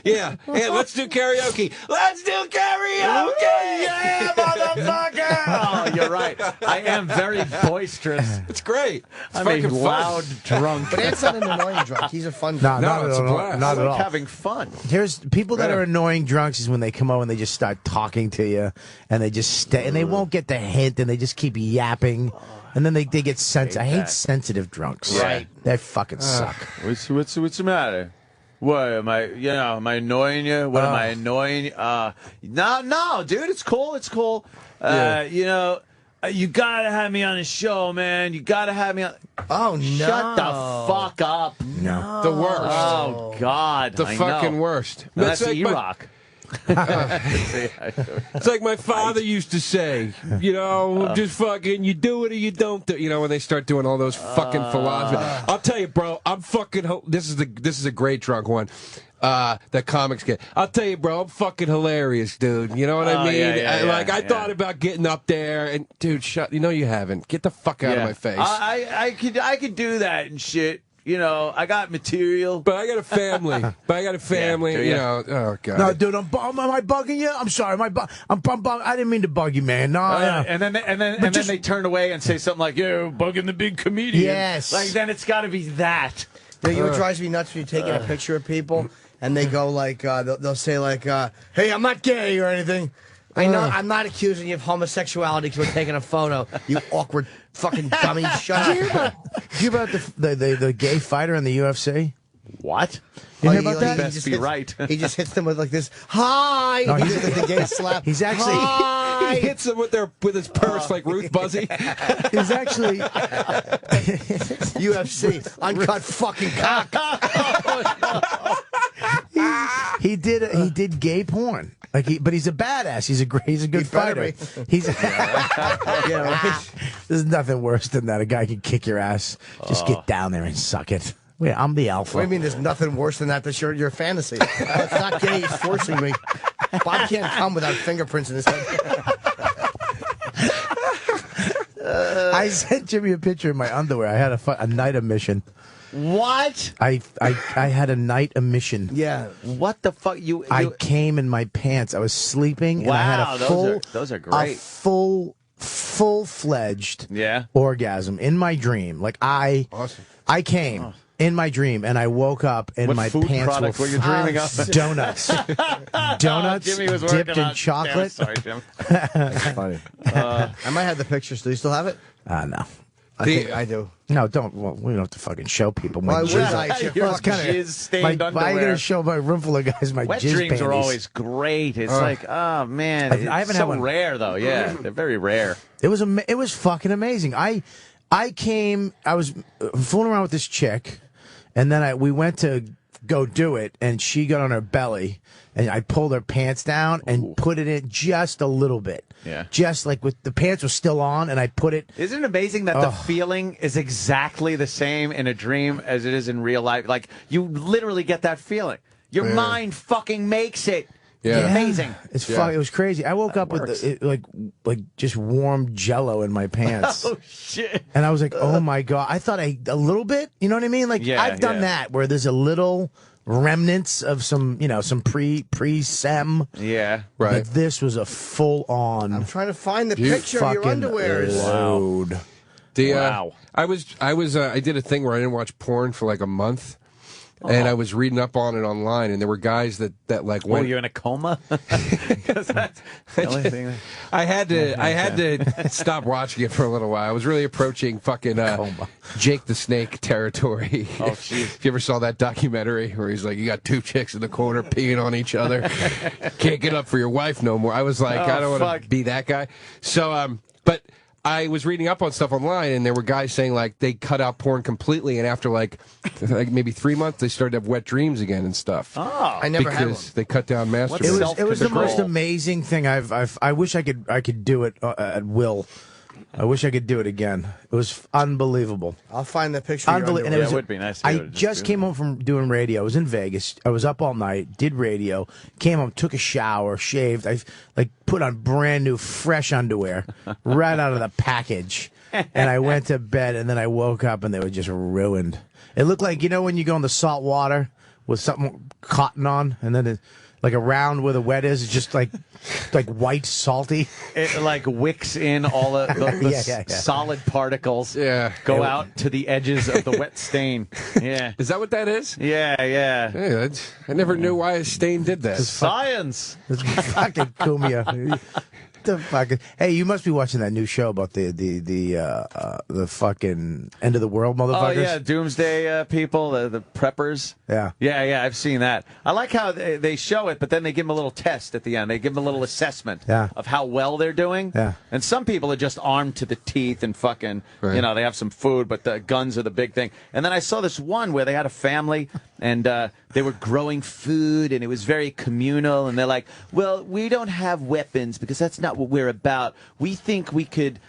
Yeah, let's do karaoke. Let's do karaoke! Yeah, motherfucker! Oh, you're right. I am very boisterous. It's great. I'm a loud drunk. But Ed's not an annoying drunk. He's a fun No, drunk. not it's at a all. blast. Not at all. Having fun. There's people that are annoying drunks is when they come over and they just start talking to you and they just stay and they won't get the hint and they just keep yapping and then they get sensitive. I hate sensitive drunks. Right. They fucking suck. What's the matter? What am I? Am I annoying you? What am I annoying? No, dude, it's cool. It's cool. You gotta have me on the show, man. You gotta have me on. Oh no! Shut the fuck up. No. The worst. Oh God. The fucking worst. And that's like E-Rock. It's like my father used to say, just fucking, you do it or you don't do it. When they start doing all those fucking philosophy. I'll tell you, bro, I'm fucking, this is a great drunk one. That comics get. I'll tell you, bro, I'm fucking hilarious, dude. You know what I mean? I thought about getting up there and, dude, you haven't. Get the fuck out of my face. I could do that and shit. I got material. But I got a family. Oh, God. No, dude, am I bugging you? I'm sorry. I didn't mean to bug you, man. No, And then they turn away and say something like, "Yo, bugging the big comedian." Yes. Like then it's got to be that. You know what drives me nuts when you're taking a picture of people and they go like, they'll say like, "Hey, I'm not gay or anything." I know I'm not accusing you of homosexuality because we're taking a photo. You awkward fucking dummy. Shut up. Did you hear about the gay fighter in the UFC? What? You hear about that? Best be right. He just hits them with like this. Hi. No, he does like the gay slap. He's actually. He hits them with his purse like Ruth Buzzy. He's actually UFC uncut fucking cock. He did gay porn. But he's a badass. He's a good fighter. He's There's nothing worse than that. A guy can kick your ass. Just get down there and suck it. Wait, I'm the alpha. What do you mean? There's nothing worse than that. That's your fantasy. It's not gay. He's forcing me. Bob can't come without fingerprints in his head. I sent Jimmy a picture of my underwear. I had a night emission. What? I had a night emission. Yeah. What the fuck? I came in my pants. I was sleeping. Wow, and I had a full, those are great. A full-fledged orgasm in my dream. Awesome. I came in my dream and I woke up and what my food pants product were you dreaming of? Donuts. Donuts Jimmy was dipped in on. chocolate. Damn, sorry, Jim. That's funny. I might have the pictures. Do you still have it? No. I think I do. No, don't. Well, we don't have to fucking show people my Why would jizz. I? It's your Your fucking jizz-stained Why are you underwear. going to show my room full of guys my Wet jizz dreams panties? are always great. It's like, oh man, I haven't it's had so one. rare though. Yeah, they're very rare. It was fucking amazing. I was fooling around with this chick, And then we went to go do it, and she got on her belly, and I pulled her pants down and put it in just a little bit. Yeah. Just like with the pants were still on, and I put it. Isn't it amazing that the feeling is exactly the same in a dream as it is in real life? Like, you literally get that feeling. Your mind fucking makes it. Yeah. It's amazing. It was crazy. I woke up with like just warm Jello in my pants. Oh shit! And I was like, oh my God. I thought a little bit. You know what I mean? Like I've done that where there's a little remnants of some pre-sem. Yeah, right. But this was a full on. I'm trying to find the picture of your underwear. Load. Wow. I did a thing where I didn't watch porn for like a month. And I was reading up on it online, and there were guys that like went. Oh, you're in a coma? That's the only thing. I had to stop watching it for a little while. I was really approaching fucking Jake the Snake territory. Oh, jeez. If you ever saw that documentary where he's like, you got two chicks in the corner peeing on each other, can't get up for your wife no more. I was like, I don't want to be that guy. So, but I was reading up on stuff online, and there were guys saying like they cut out porn completely, and after like maybe 3 months, they started to have wet dreams again and stuff. Oh, I never had one. Because they cut down masturbation. It was the most amazing thing I wish I could do it at will. I wish I could do it again. It was unbelievable. I'll find the picture. Unbelievable. It would be nice. I just came home from doing radio. I was in Vegas. I was up all night, did radio, came home, took a shower, shaved. I put on brand new, fresh underwear right out of the package. And I went to bed, and then I woke up, and they were just ruined. It looked like, when you go in the salt water with something cotton on, and then like around where the wet is, it's just like white, salty. It like wicks in all of the solid particles. Yeah. Go out to the edges of the wet stain. Yeah. Is that what that is? Yeah. Hey, I never knew why a stain did that. Science. It's fucking Kumia. The fucking, hey, you must be watching that new show about the fucking end of the world motherfuckers. Oh yeah, doomsday people, the preppers. Yeah, I've seen that. I like how they show it, but then they give them a little test at the end. They give them a little assessment of how well they're doing. Yeah. And some people are just armed to the teeth and fucking, they have some food, but the guns are the big thing. And then I saw this one where they had a family and they were growing food, and it was very communal. And they're like, well, we don't have weapons because that's not what we're about. We think we could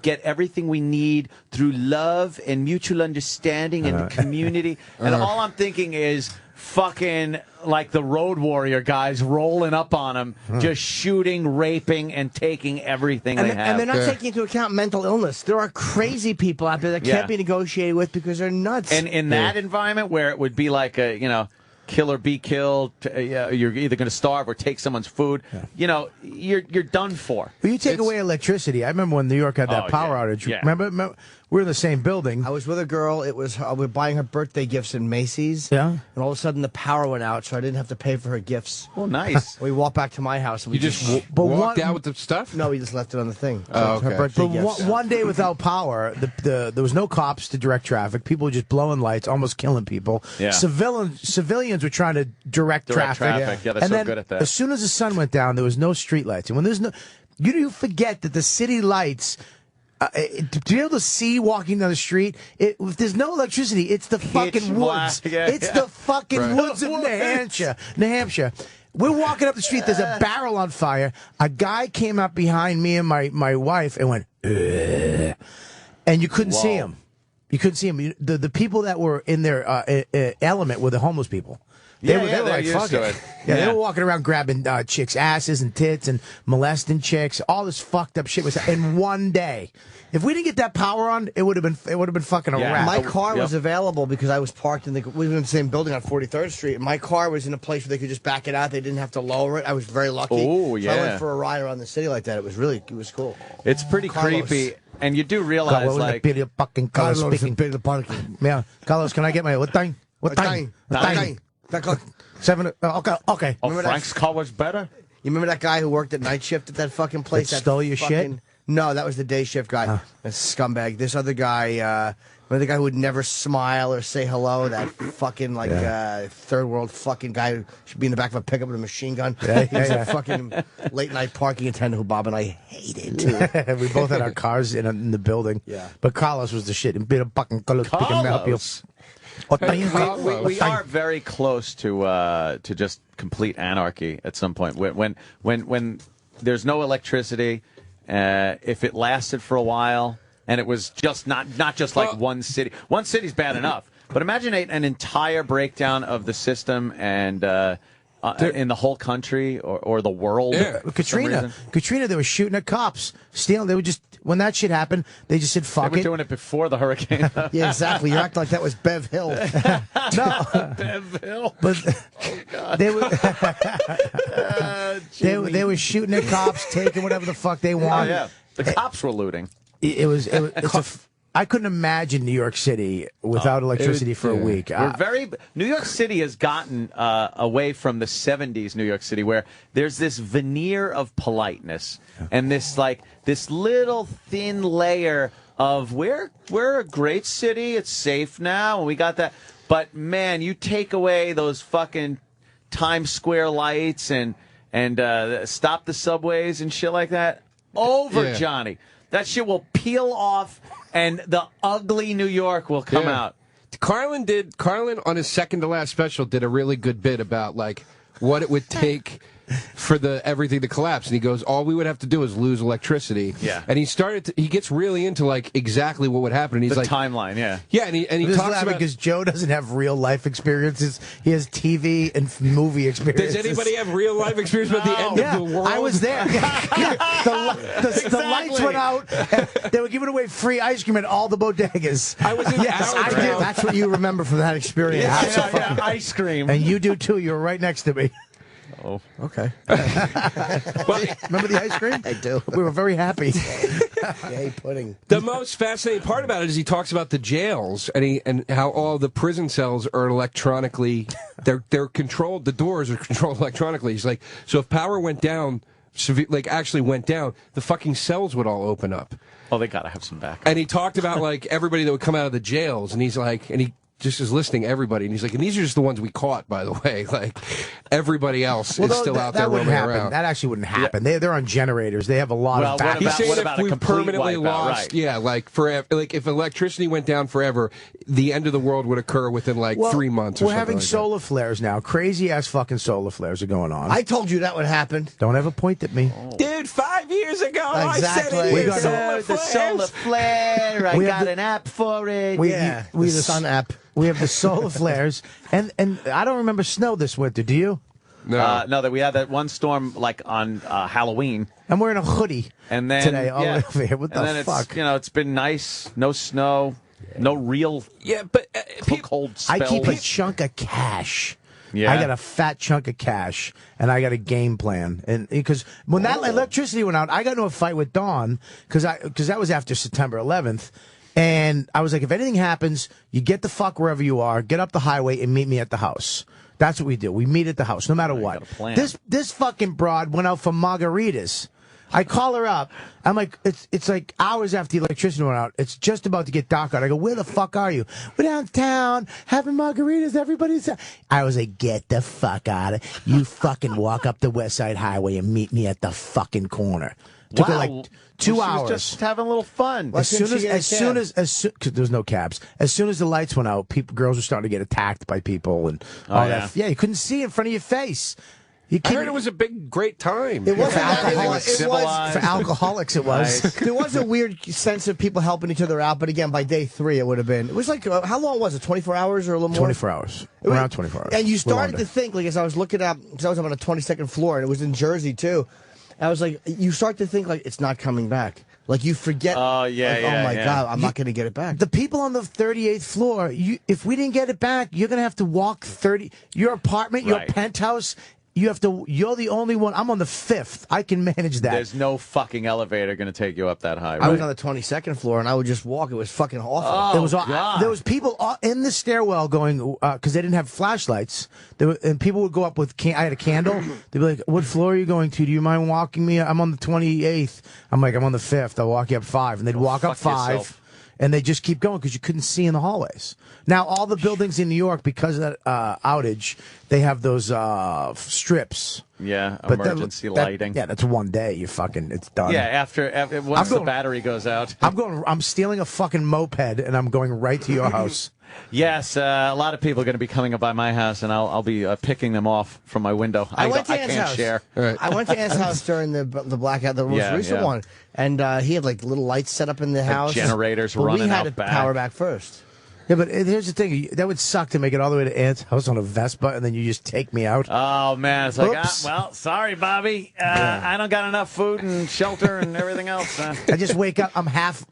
get everything we need through love and mutual understanding and community. And all I'm thinking is fucking like the Road Warrior guys rolling up on them, just shooting, raping, and taking everything they have. And they're not taking into account mental illness. There are crazy people out there that can't be negotiated with because they're nuts. And in that environment where it would be like a, kill or be killed, you're either going to starve or take someone's food, you're done for. Well, you take away electricity. I remember when New York had that power outage. Yeah. Remember? We were in the same building. I was with a girl. We were buying her birthday gifts in Macy's. Yeah. And all of a sudden the power went out, so I didn't have to pay for her gifts. Oh, nice. We walked back to my house. And You just walked out with the stuff? No, we just left it on the thing. Oh, okay. Her birthday But gifts. one day without power, there was no cops to direct traffic. People were just blowing lights, almost killing people. Yeah. Civilians were trying to direct traffic. Yeah, they're and so then, good at that. As soon as the sun went down, there was no street lights. And when there's no, you forget that the city lights. To be able to see walking down the street, if there's no electricity, it's the fucking woods. It's the fucking woods of New Hampshire. We're walking up the street. There's a barrel on fire. A guy came up behind me and my wife and went, and you couldn't see him. You couldn't see him. The people that were in their element were the homeless people. They were like, fuck it. They were walking around grabbing chicks' asses and tits and molesting chicks. All this fucked up shit was in one day. If we didn't get that power on, it would have been fucking a wrap. My car was available because I was parked we were in the same building on 43rd Street. And my car was in a place where they could just back it out. They didn't have to lower it. I was very lucky. Oh, yeah. So I went for a ride around the city like that. It was cool. It's pretty creepy. And you do realize, Carlos speaking. Yeah, Carlos, can I get my what time? What time? Seven. Okay. Oh, Frank's car was better. You remember that guy who worked at night shift at that fucking place? That stole your shit? No, that was the day shift guy. A scumbag. This other guy, remember the guy who would never smile or say hello? That fucking third world fucking guy who should be in the back of a pickup with a machine gun. He was a fucking late night parking attendant who Bob and I hated. We both had our cars in the building. Yeah. But Carlos was the shit. And bit of fucking Carlos. We are very close to just complete anarchy at some point. When there's no electricity, if it lasted for a while, and it was just not just like one city. One city's bad enough, but imagine an entire breakdown of the system and in the whole country or the world. Yeah. Katrina, they were shooting at cops, stealing. They were just when that shit happened, they just said fuck it. They were doing it before the hurricane. Yeah, exactly. You act like that was Bev Hill. No, Bev Hill. but they were Jimmy. they were shooting at cops, taking whatever the fuck they wanted. Yeah, the cops were looting. I couldn't imagine New York City without electricity for a week. New York City has gotten away from the 70s New York City, where there's this veneer of politeness and this little thin layer of we're a great city, it's safe now, and we got that. But man, you take away those fucking Times Square lights and stop the subways and shit like that. Johnny. That shit will peel off, and the ugly New York will come out. Carlin on his second to last special did a really good bit about like what it would take for everything to collapse, and he goes, all we would have to do is lose electricity. Yeah. And he gets really into like exactly what would happen, and he's the like timeline. and he talks about, because Joe doesn't have real life experiences. He has TV and movie experiences. does anybody have real life experience about the end of the world? I was there. The lights went out. And they were giving away free ice cream at all the bodegas. I was in Yes, I do. That's what you remember from that experience. Ice cream. And you do too. You were right next to me. Oh, okay. Remember the ice cream? I do. We were very happy. Yay, pudding. The most fascinating part about it is he talks about the jails and how all the prison cells are electronically they're controlled. The doors are controlled electronically. He's like, so if power went down, actually went down, the fucking cells would all open up. Oh, they gotta have some backup. And he talked about like everybody that would come out of the jails, and he's like, and he just is listing everybody, and he's like, and these are just the ones we caught, by the way. Like, everybody else is still out there roaming around. That actually wouldn't happen. Yeah. They're on generators. They have a lot of backup. He's saying if we permanently right. lost, like forever, like if electricity went down forever, the end of the world would occur within 3 months. We're having solar flares now. Crazy ass fucking solar flares are going on. I told you that would happen. Don't ever point at me, dude. 5 years ago, exactly. I said it. We got the solar flare. I got an app for it. We the sun app. We have the solar flares, and I don't remember snow this winter. Do you? No, that we had that one storm like on Halloween. I'm wearing a hoodie and then today all over here. What the fuck? It's been nice. No snow. No real. Yeah, but cold spells. I keep a chunk of cash. Yeah. I got a fat chunk of cash, and I got a game plan. And because when that electricity went out, I got into a fight with Dawn because that was after September 11th. And I was like, if anything happens, you get the fuck wherever you are, get up the highway, and meet me at the house. That's what we do. We meet at the house, no matter what. This fucking broad went out for margaritas. I call her up. I'm like, it's like hours after the electricity went out. It's just about to get dark out. I go, where the fuck are you? We're downtown having margaritas. Everybody's. I was like, get the fuck out of. You fucking walk up the West Side Highway and meet me at the fucking corner. Took her like 2 hours. She was just having a little fun. As soon as cause there's no cabs. As soon as the lights went out, girls were starting to get attacked by people and all that. Yeah, you couldn't see in front of your face. I heard it was a great time. It was for alcoholics. It was. There was a weird sense of people helping each other out, but again, by day 3, it would have been. It was like, how long was it? 24 hours or a little more? 24 hours. Around 24 hours. And you started to think, like, as I was looking up, because I was up on a 22nd floor, and it was in Jersey too. I was like, you start to think, like, it's not coming back. Like, you forget. Oh, yeah, like, oh, my God, I'm not going to get it back. The people on the 38th floor, if we didn't get it back, you're going to have to walk 30. Your apartment, your penthouse, you're the only one. I'm on the 5th. I can manage that. There's no fucking elevator going to take you up that high. I was on the 22nd floor, and I would just walk. It was fucking awful. It was. There was people in the stairwell going, because they didn't have flashlights. And people would go up with, I had a candle. They'd be like, what floor are you going to? Do you mind walking me? I'm on the 28th. I'm like, I'm on the 5th. I'll walk you up 5. And they'd walk up 5. Yourself. And they just keep going because you couldn't see in the hallways. Now, all the buildings in New York, because of that outage, they have those strips Yeah, But emergency lighting. Yeah, that's one day. You fucking, it's done. Yeah, after once the battery goes out. I'm stealing a fucking moped and I'm going right to your house. Yes, a lot of people are going to be coming up by my house, and I'll be picking them off from my window. I went to Ant's can't house. share. I went to Ant's house during the blackout, the most recent one, and he had like little lights set up in the house, generators but running we had out to back. power back first. Yeah, but here's the thing. That would suck to make it all the way to Ant's house on a Vespa, and then you just take me out. Oh, man. It's like, Oops. well, sorry, Bobby. I don't got enough food and shelter and everything else. I just wake up. I'm half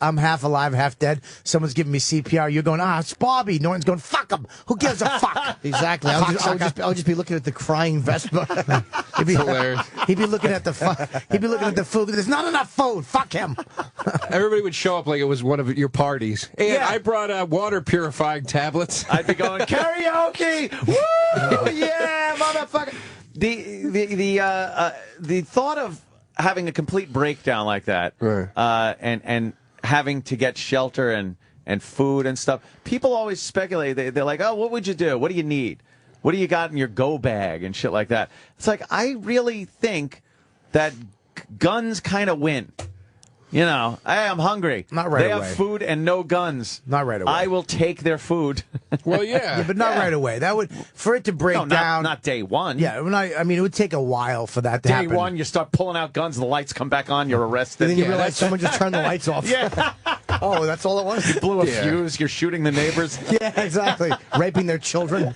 alive, half dead. Someone's giving me CPR. You're going, it's Bobby. Norton's going, fuck him. Who gives a fuck? Exactly. I'll just be looking at the crying Vespa. He'd be hilarious. He'd be looking at the food. There's not enough food. Fuck him. Everybody would show up like it was one of your parties. And I brought water purifying tablets. I'd be going, karaoke! Woo! Yeah, motherfucker! The thought of having a complete breakdown like that, and having to get shelter and food and stuff, people always speculate. They're like, oh, what would you do? What do you need? What do you got in your go bag and shit like that? It's like, I really think that guns kind of win. You know, hey, I'm hungry. Not right away. They away. have food and no guns. Not right away. I will take their food. Well, yeah. But not right away. That would, for it to break down. Not day one. Yeah, I mean, it would take a while for that to Day happen. one, you start pulling out guns, the lights come back on, you're arrested. And then you realize someone just turned the lights off. Yeah. Oh, that's all it was? You blew a fuse, you're shooting the neighbors. Yeah, exactly. Raping their children.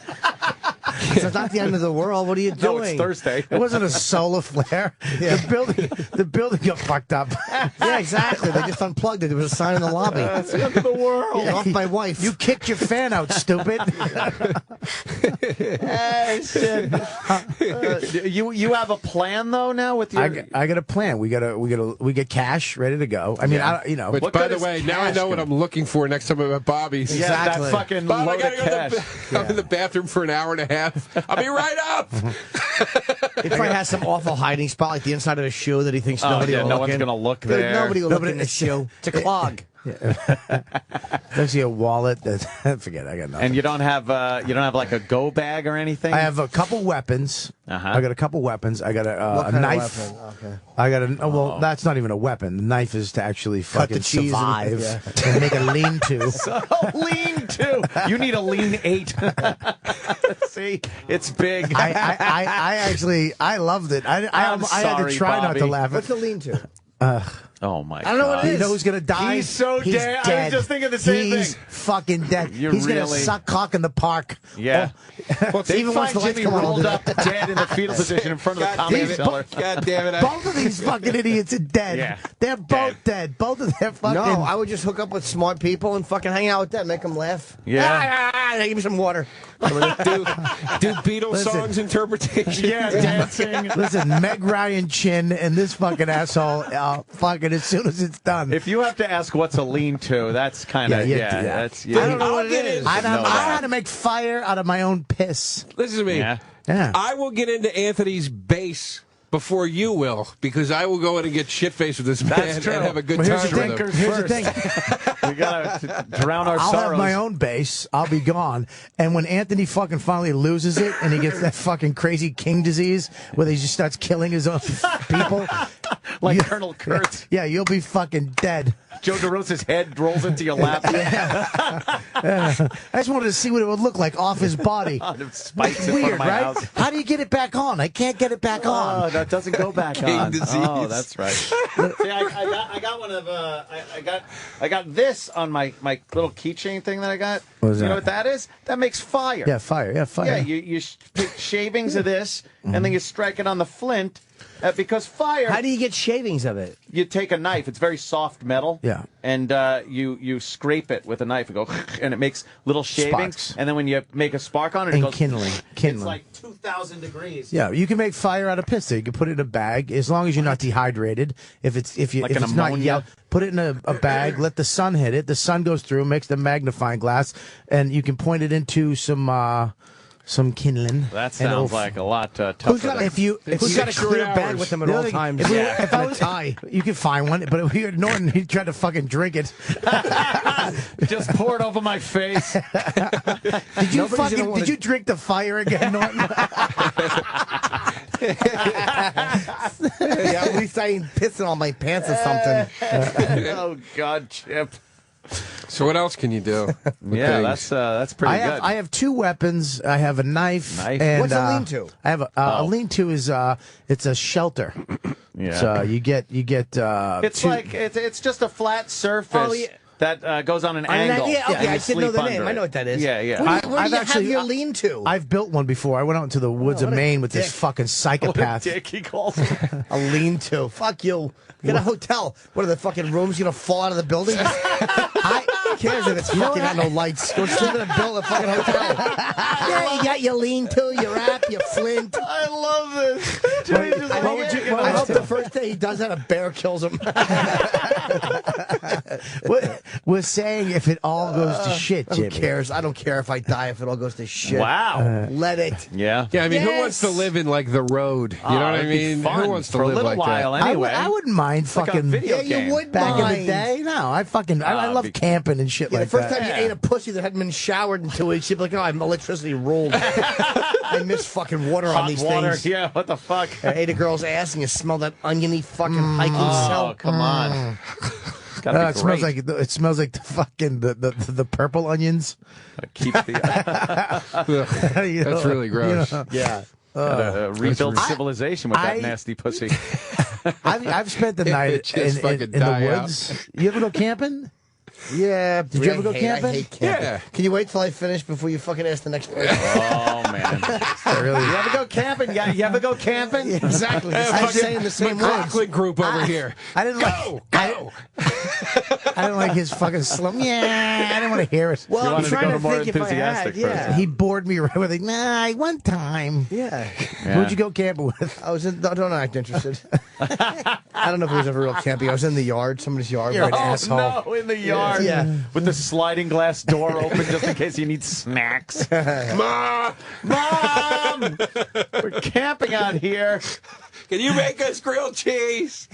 It's not the end of the world. What are you doing? No, it's Thursday. It wasn't a solar flare. Yeah. The building got fucked up. Yeah, exactly. They just unplugged it. There was a sign in the lobby. It's the end of the world. Off my wife. You kicked your fan out, stupid. You have a plan though now with your. I got a plan. We get cash ready to go. I mean, Which, What by good the is way, now I cash know what I'm looking for next time I'm at Bobby's. Yeah, Exactly. that fucking Bob, I load gotta of go to cash. I'm in the bathroom for an hour and a half. I'll be right up. He probably has some awful hiding spot, like the inside of a shoe that he thinks nobody will no look one's in. gonna look Dude, there. Nobody will look in the shoe. It's a clog. There's a wallet. Forget it, I got nothing. And you don't have like a go bag or anything. I have a couple weapons. I got a couple weapons. I got a knife. Okay. I got a well. That's not even a weapon. The knife is to actually Cut the fucking cheese survive and make a lean-to. Lean-to. You need a lean 8. See, it's big. I actually loved it. I had to sorry, try not to Bobby. laugh. What's the lean-to? Oh my! I don't know what it You is. know who's gonna die? He's so He's dead. dead. I was just thinking the same He's thing. fucking dead. You're He's gonna really- suck cock in the park. Yeah. Oh. They even once find the lights Jimmy come on, rolled they'll up dead in the fetal position in front of the comedy cellar. God damn it. Both of these fucking idiots are dead. Yeah. They're both dead. Both of them fucking. No, I would just hook up with smart people and fucking hang out with them, make them laugh. Yeah. Give me some water. do Beatles Listen. songs interpretation. Yeah, dancing. Listen, Meg Ryan Chin and this fucking asshole. Fucking as soon as it's done. If you have to ask what's a lean-to, that's kind of Yeah, That's I don't know what it is. I know that. had to make fire out of my own piss. Listen to me. Yeah. Yeah. I will get into Anthony's bass before you will, because I will go in and get shit-faced with this man true. and have a good Well, time with him. Here's the thing. We gotta drown our I'll sorrows. have my own base. I'll be gone. And when Anthony fucking finally loses it and he gets that fucking crazy king disease where he just starts killing his own people. like Colonel Kurtz. Yeah, you'll be fucking dead. Joe DeRosa's head rolls into your lap. I just wanted to see what it would look like off his body. Spikes in front Weird, of my right? house. How do you get it back on? I can't get it back Oh, on. that doesn't go back King on. disease. Oh, that's right. See, I got one of I got this on my little keychain thing that I got. What is You that? know what that is? That makes fire. Yeah, fire. Yeah, fire. Yeah, you pick shavings of this, and then you strike it on the flint, because fire. How do you get shavings of it? You take a knife. It's very soft metal. Yeah. And you scrape it with a knife and go, and it makes little shavings. Sparks. And then when you make a spark on it, it And goes. kindling. It's like 2,000 degrees. Yeah, you can make fire out of piss. You can put it in a bag as long as you're not dehydrated. If it's Like if an it's not ammonia? yellow, put it in a bag. Let the sun hit it. The sun goes through, makes the magnifying glass, and you can point it into some kindling. That and sounds it'll- like a lot tougher. Who's got a, than- If you who's got a clear bag with them at The all other thing, times? if I And a was tie. you can find one. But if you're Norton, he tried to fucking drink it. Just pour it over my face. Did you Nobody's gonna wanna- Did you drink the fire again, Norton? Yeah, at least I ain't pissing on my pants or something. Oh God, Chip. So what else can you do? Yeah, things? that's pretty good. I have two weapons. I have a knife. And, What's a lean-to? I have a lean-to is it's a shelter. Yeah. So you get It's like it's just a flat surface that goes on an angle. Yeah, okay, and I you didn't know sleep the under name. it. I know what that is. Yeah, yeah. Where do you I've have actually- your lean-to? I've built one before. I went out into the woods of what a Maine with this dick. fucking psychopath. Dick, he calls it. A lean-to. Fuck you. Get a hotel. What are the fucking rooms gonna fall out of the building? Who cares if it's fucking got no lights? Go sleep in a fucking hotel. Yeah, you got your lean-to, your wrap, your flint. I love this. I hope the first day he does that, a bear kills him. We're saying if it all goes to shit, Who Jimmy. cares? I don't care if I die if it all goes to shit. Wow. Let it. Yeah. Yeah, I mean, who Yes. wants to live in like the road? You know what I it'd be mean? fun Who wants to for a live little like while that? anyway. I wouldn't mind Like a fucking video Yeah, game. you would back in mind. the day. No, I love camping and shit Yeah, like the first that. time you ate a pussy that hadn't been showered in 2 weeks, you'd be like, oh, I'm electricity ruled. I miss fucking water on Hot these water. things. Yeah, what the fuck? I ate a girl's ass and you smell that oniony fucking hiking Oh, smell. come on. It's gotta be It smells great. like the fucking the purple onions. Keep the You know, That's really gross. Yeah. rebuild civilization with that I- nasty pussy. I've spent the night just in fucking the die out. woods. You ever go camping? Yeah. Did you ever go I camping? hate camping. Yeah. Can you wait till I finish before you fucking ask the next person? Oh man. Really? You ever go camping? Yeah, you ever go camping? Exactly. I'm saying the same words. McLaughlin group over here. I didn't like. I didn't like his fucking slum. Yeah, I didn't want to hear it. Well, You I'm wanted to trying go to to more think if I had. enthusiastic Yeah. person. He bored me right with it. Nah, one time. Yeah. Who'd you go camping with? I was in. Don't act interested. I don't know if it was ever real camping. I was in the yard, somebody's yard. You're an Oh asshole. no, in the yard. Yeah. With the sliding glass door open just in case you need snacks. Mom! We're camping out here. Can you make us grilled cheese?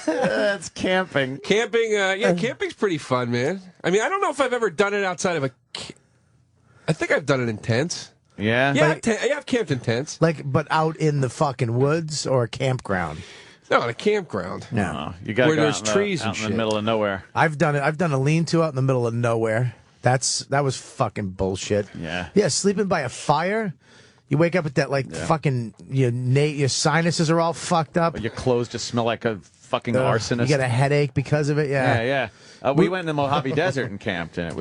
That's camping. Camping, camping's pretty fun, man. I mean, I don't know if I've ever done it outside of I think I've done it in tents. Yeah? Yeah, I've camped in tents. Like, but out in the fucking woods or a campground? No, at a campground. No. You gotta Where go there's out in the- trees and out in shit. the middle of nowhere. I've done it. I've done a lean-to out in the middle of nowhere. That was fucking bullshit. Yeah. Yeah, sleeping by a fire. You wake up with that fucking your sinuses are all fucked up. Your clothes just smell like a fucking arsonist. You get a headache because of it. Yeah, yeah. We went in the Mojave Desert and camped, and it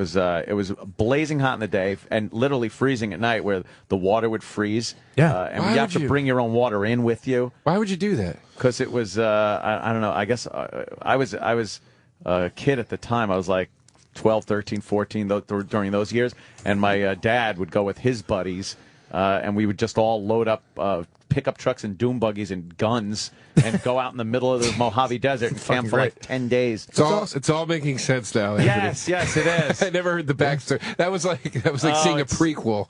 was blazing hot in the day and literally freezing at night, where the water would freeze. Yeah. And Why you have would to you? bring your own water in with you Why would you do that? because it was I don't know. I guess I was a kid at the time. I was like 12, 13, 14 during those years, and my dad would go with his buddies. And we would just all load up pickup trucks and doom buggies and guns and go out in the middle of the Mojave Desert and camp for like 10 days. It's all making sense now. Anthony. Yes, it is. I never heard the backstory. That was like seeing a prequel.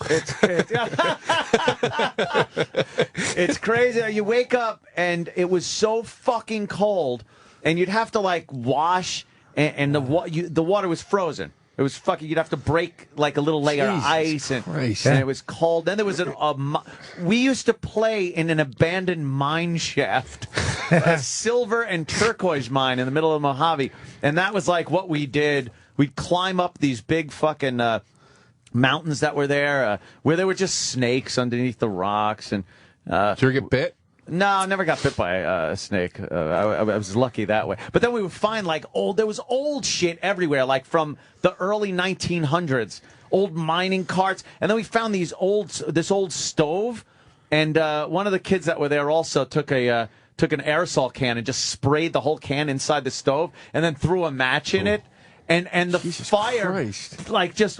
It's crazy. You wake up and it was so fucking cold, and you'd have to like wash, and the water was frozen. It was fucking. You'd have to break like a little layer of ice, and it was cold. Then there was we used to play in an abandoned mine shaft, a silver and turquoise mine in the middle of Mojave, and that was like what we did. We'd climb up these big fucking mountains that were there, where there were just snakes underneath the rocks, and Did you ever get bit? no, I never got bit by a snake. I was lucky that way. But then we would find there was old shit everywhere, like from the early 1900s, old mining carts. And then we found this old stove. And one of the kids that were there also took an aerosol can and just sprayed the whole can inside the stove and then threw a match in it. And the fire like just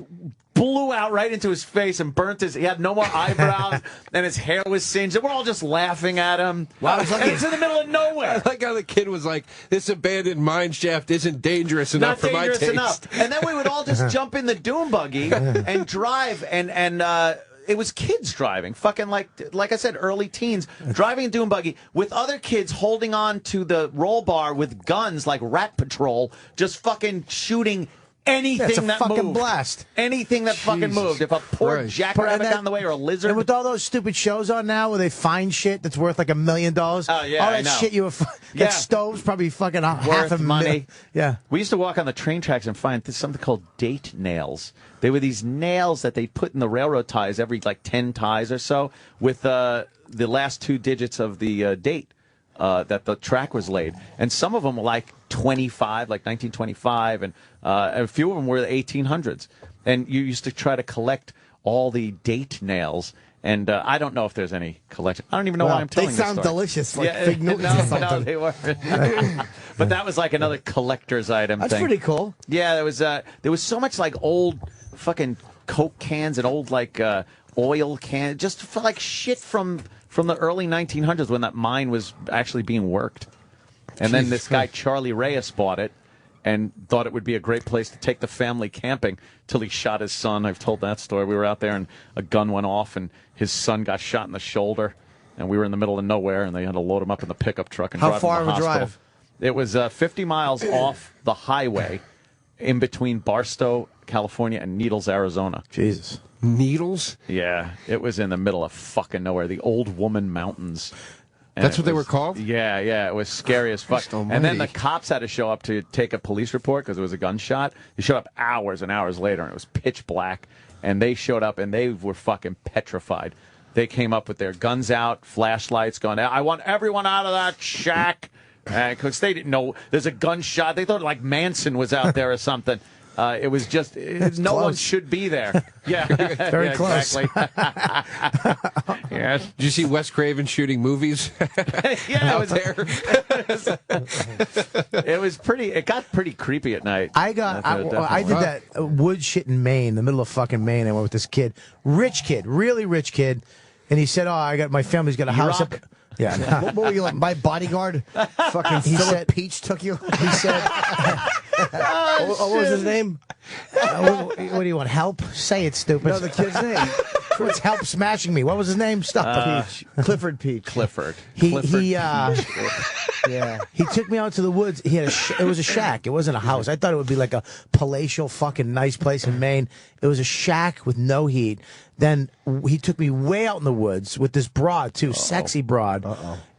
blew out right into his face and burnt he had no more eyebrows and his hair was singed. And we're all just laughing at him. Wow, And it's in the middle of nowhere. I like how the kid was like, "This abandoned mine shaft isn't dangerous enough for my taste." enough. And then we would all just jump in the dune buggy and drive, and it was kids driving, fucking like I said, early teens driving a dune buggy with other kids holding on to the roll bar with guns like Rat Patrol, just fucking shooting anything It's a that fucking moved. blast. Anything that fucking moved. If a poor Christ. jackrabbit got in the way or a lizard. And with all those stupid shows on now where they find shit that's worth like $1 million. Oh, yeah, all I that know. shit Yeah. that stove's probably fucking half worth a money. million. Yeah. We used to walk on the train tracks and find something called date nails. They were these nails that they put in the railroad ties every like 10 ties or so with the last 2 digits of the date that the track was laid. And some of them were like 25, like 1925, and a few of them were the 1800s. And you used to try to collect all the date nails. And I don't know if there's any collection. I don't even know why I'm telling They this sound story. delicious, like fig Newtons or No, something. they weren't. But that was like another collector's item That's thing. pretty cool. Yeah, there was so much like old fucking Coke cans and old like oil cans, just for like shit from the early 1900s when that mine was actually being worked. And then this guy Charlie Reyes bought it and thought it would be a great place to take the family camping till he shot his son. I've told that story. We were out there and a gun went off and his son got shot in the shoulder. And we were in the middle of nowhere and they had to load him up in the pickup truck and How drive far him to of the a hospital. drive? It was 50 miles off the highway in between Barstow, California and Needles, Arizona. Jesus. Needles? Yeah, it was in the middle of fucking nowhere. The Old Woman Mountains. And That's it what they was- were called? Yeah, it was scary as fuck. Christ And then the almighty. cops had to show up to take a police report because it was a gunshot. They showed up hours and hours later, and it was pitch black. And they showed up, and they were fucking petrified. They came up with their guns out, flashlights, going, I want everyone out of that shack. Because they didn't know there's a gunshot. They thought like Manson was out there or something. It was just, no one should be there. Yeah. Very close. Exactly. Yes. Did you see Wes Craven shooting movies? Yeah, out there. It got pretty creepy at night. I did that wood shit in Maine, the middle of fucking Maine. I went with this kid, rich kid, really rich kid, and he said, my family's got a house up. Yeah. What were you like? My bodyguard? Fucking He Philip said- Peach took you? He said, What was his name? what do you want, help? Say it, stupid. No, the kid's name. What's help smashing me? What was his name? Stop. Peach. Clifford Peach. Clifford. Yeah. He took me out to the woods. He had it was a shack. It wasn't a house. I thought it would be like a palatial fucking nice place in Maine. It was a shack with no heat. Then he took me way out in the woods with this broad too, sexy broad.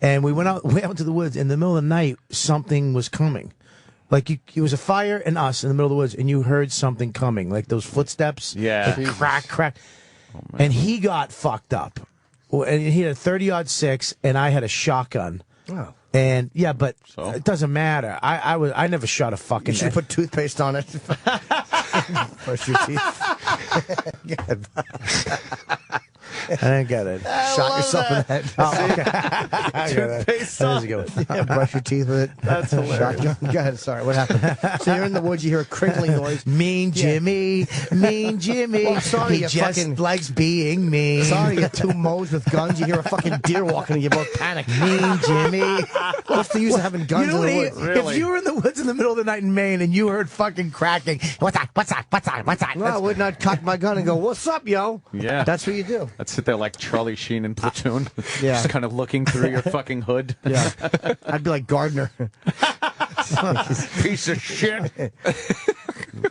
And we went out way out into the woods. In the middle of the night, something was coming. Like it was a fire and us in the middle of the woods, and you heard something coming, like those footsteps. Yeah. Like crack, crack. And he got fucked up. Well, and he had a 30-06, and I had a shotgun. Oh. And yeah, but it doesn't matter. I never shot a fucking. You should put toothpaste on it. Brush your teeth. I didn't get it. Shot yourself in the head. Oh, okay. I got it. Toothpaste That is a good one. Yeah, brush your teeth with it. That's hilarious. Shotgun. Go ahead. Sorry, what happened? So you're in the woods, you hear a crinkling noise. Mean Jimmy, mean Jimmy. Oh, sorry, he you just fucking- likes being mean. Sorry, you two moles with guns. You hear a fucking deer walking and you both panic. Mean Jimmy. What's the use of having guns You know in the what? woods? If you were in the woods in the middle of the night in Maine and you heard fucking cracking, what's that? What's that? What's that? What's that? No, I would not cock my gun and go, "What's up, yo?" Yeah. That's what you do. I'd sit there like Charlie Sheen in Platoon. Yeah. Just kind of looking through your fucking hood. Yeah, I'd be like Gardner. Piece of shit.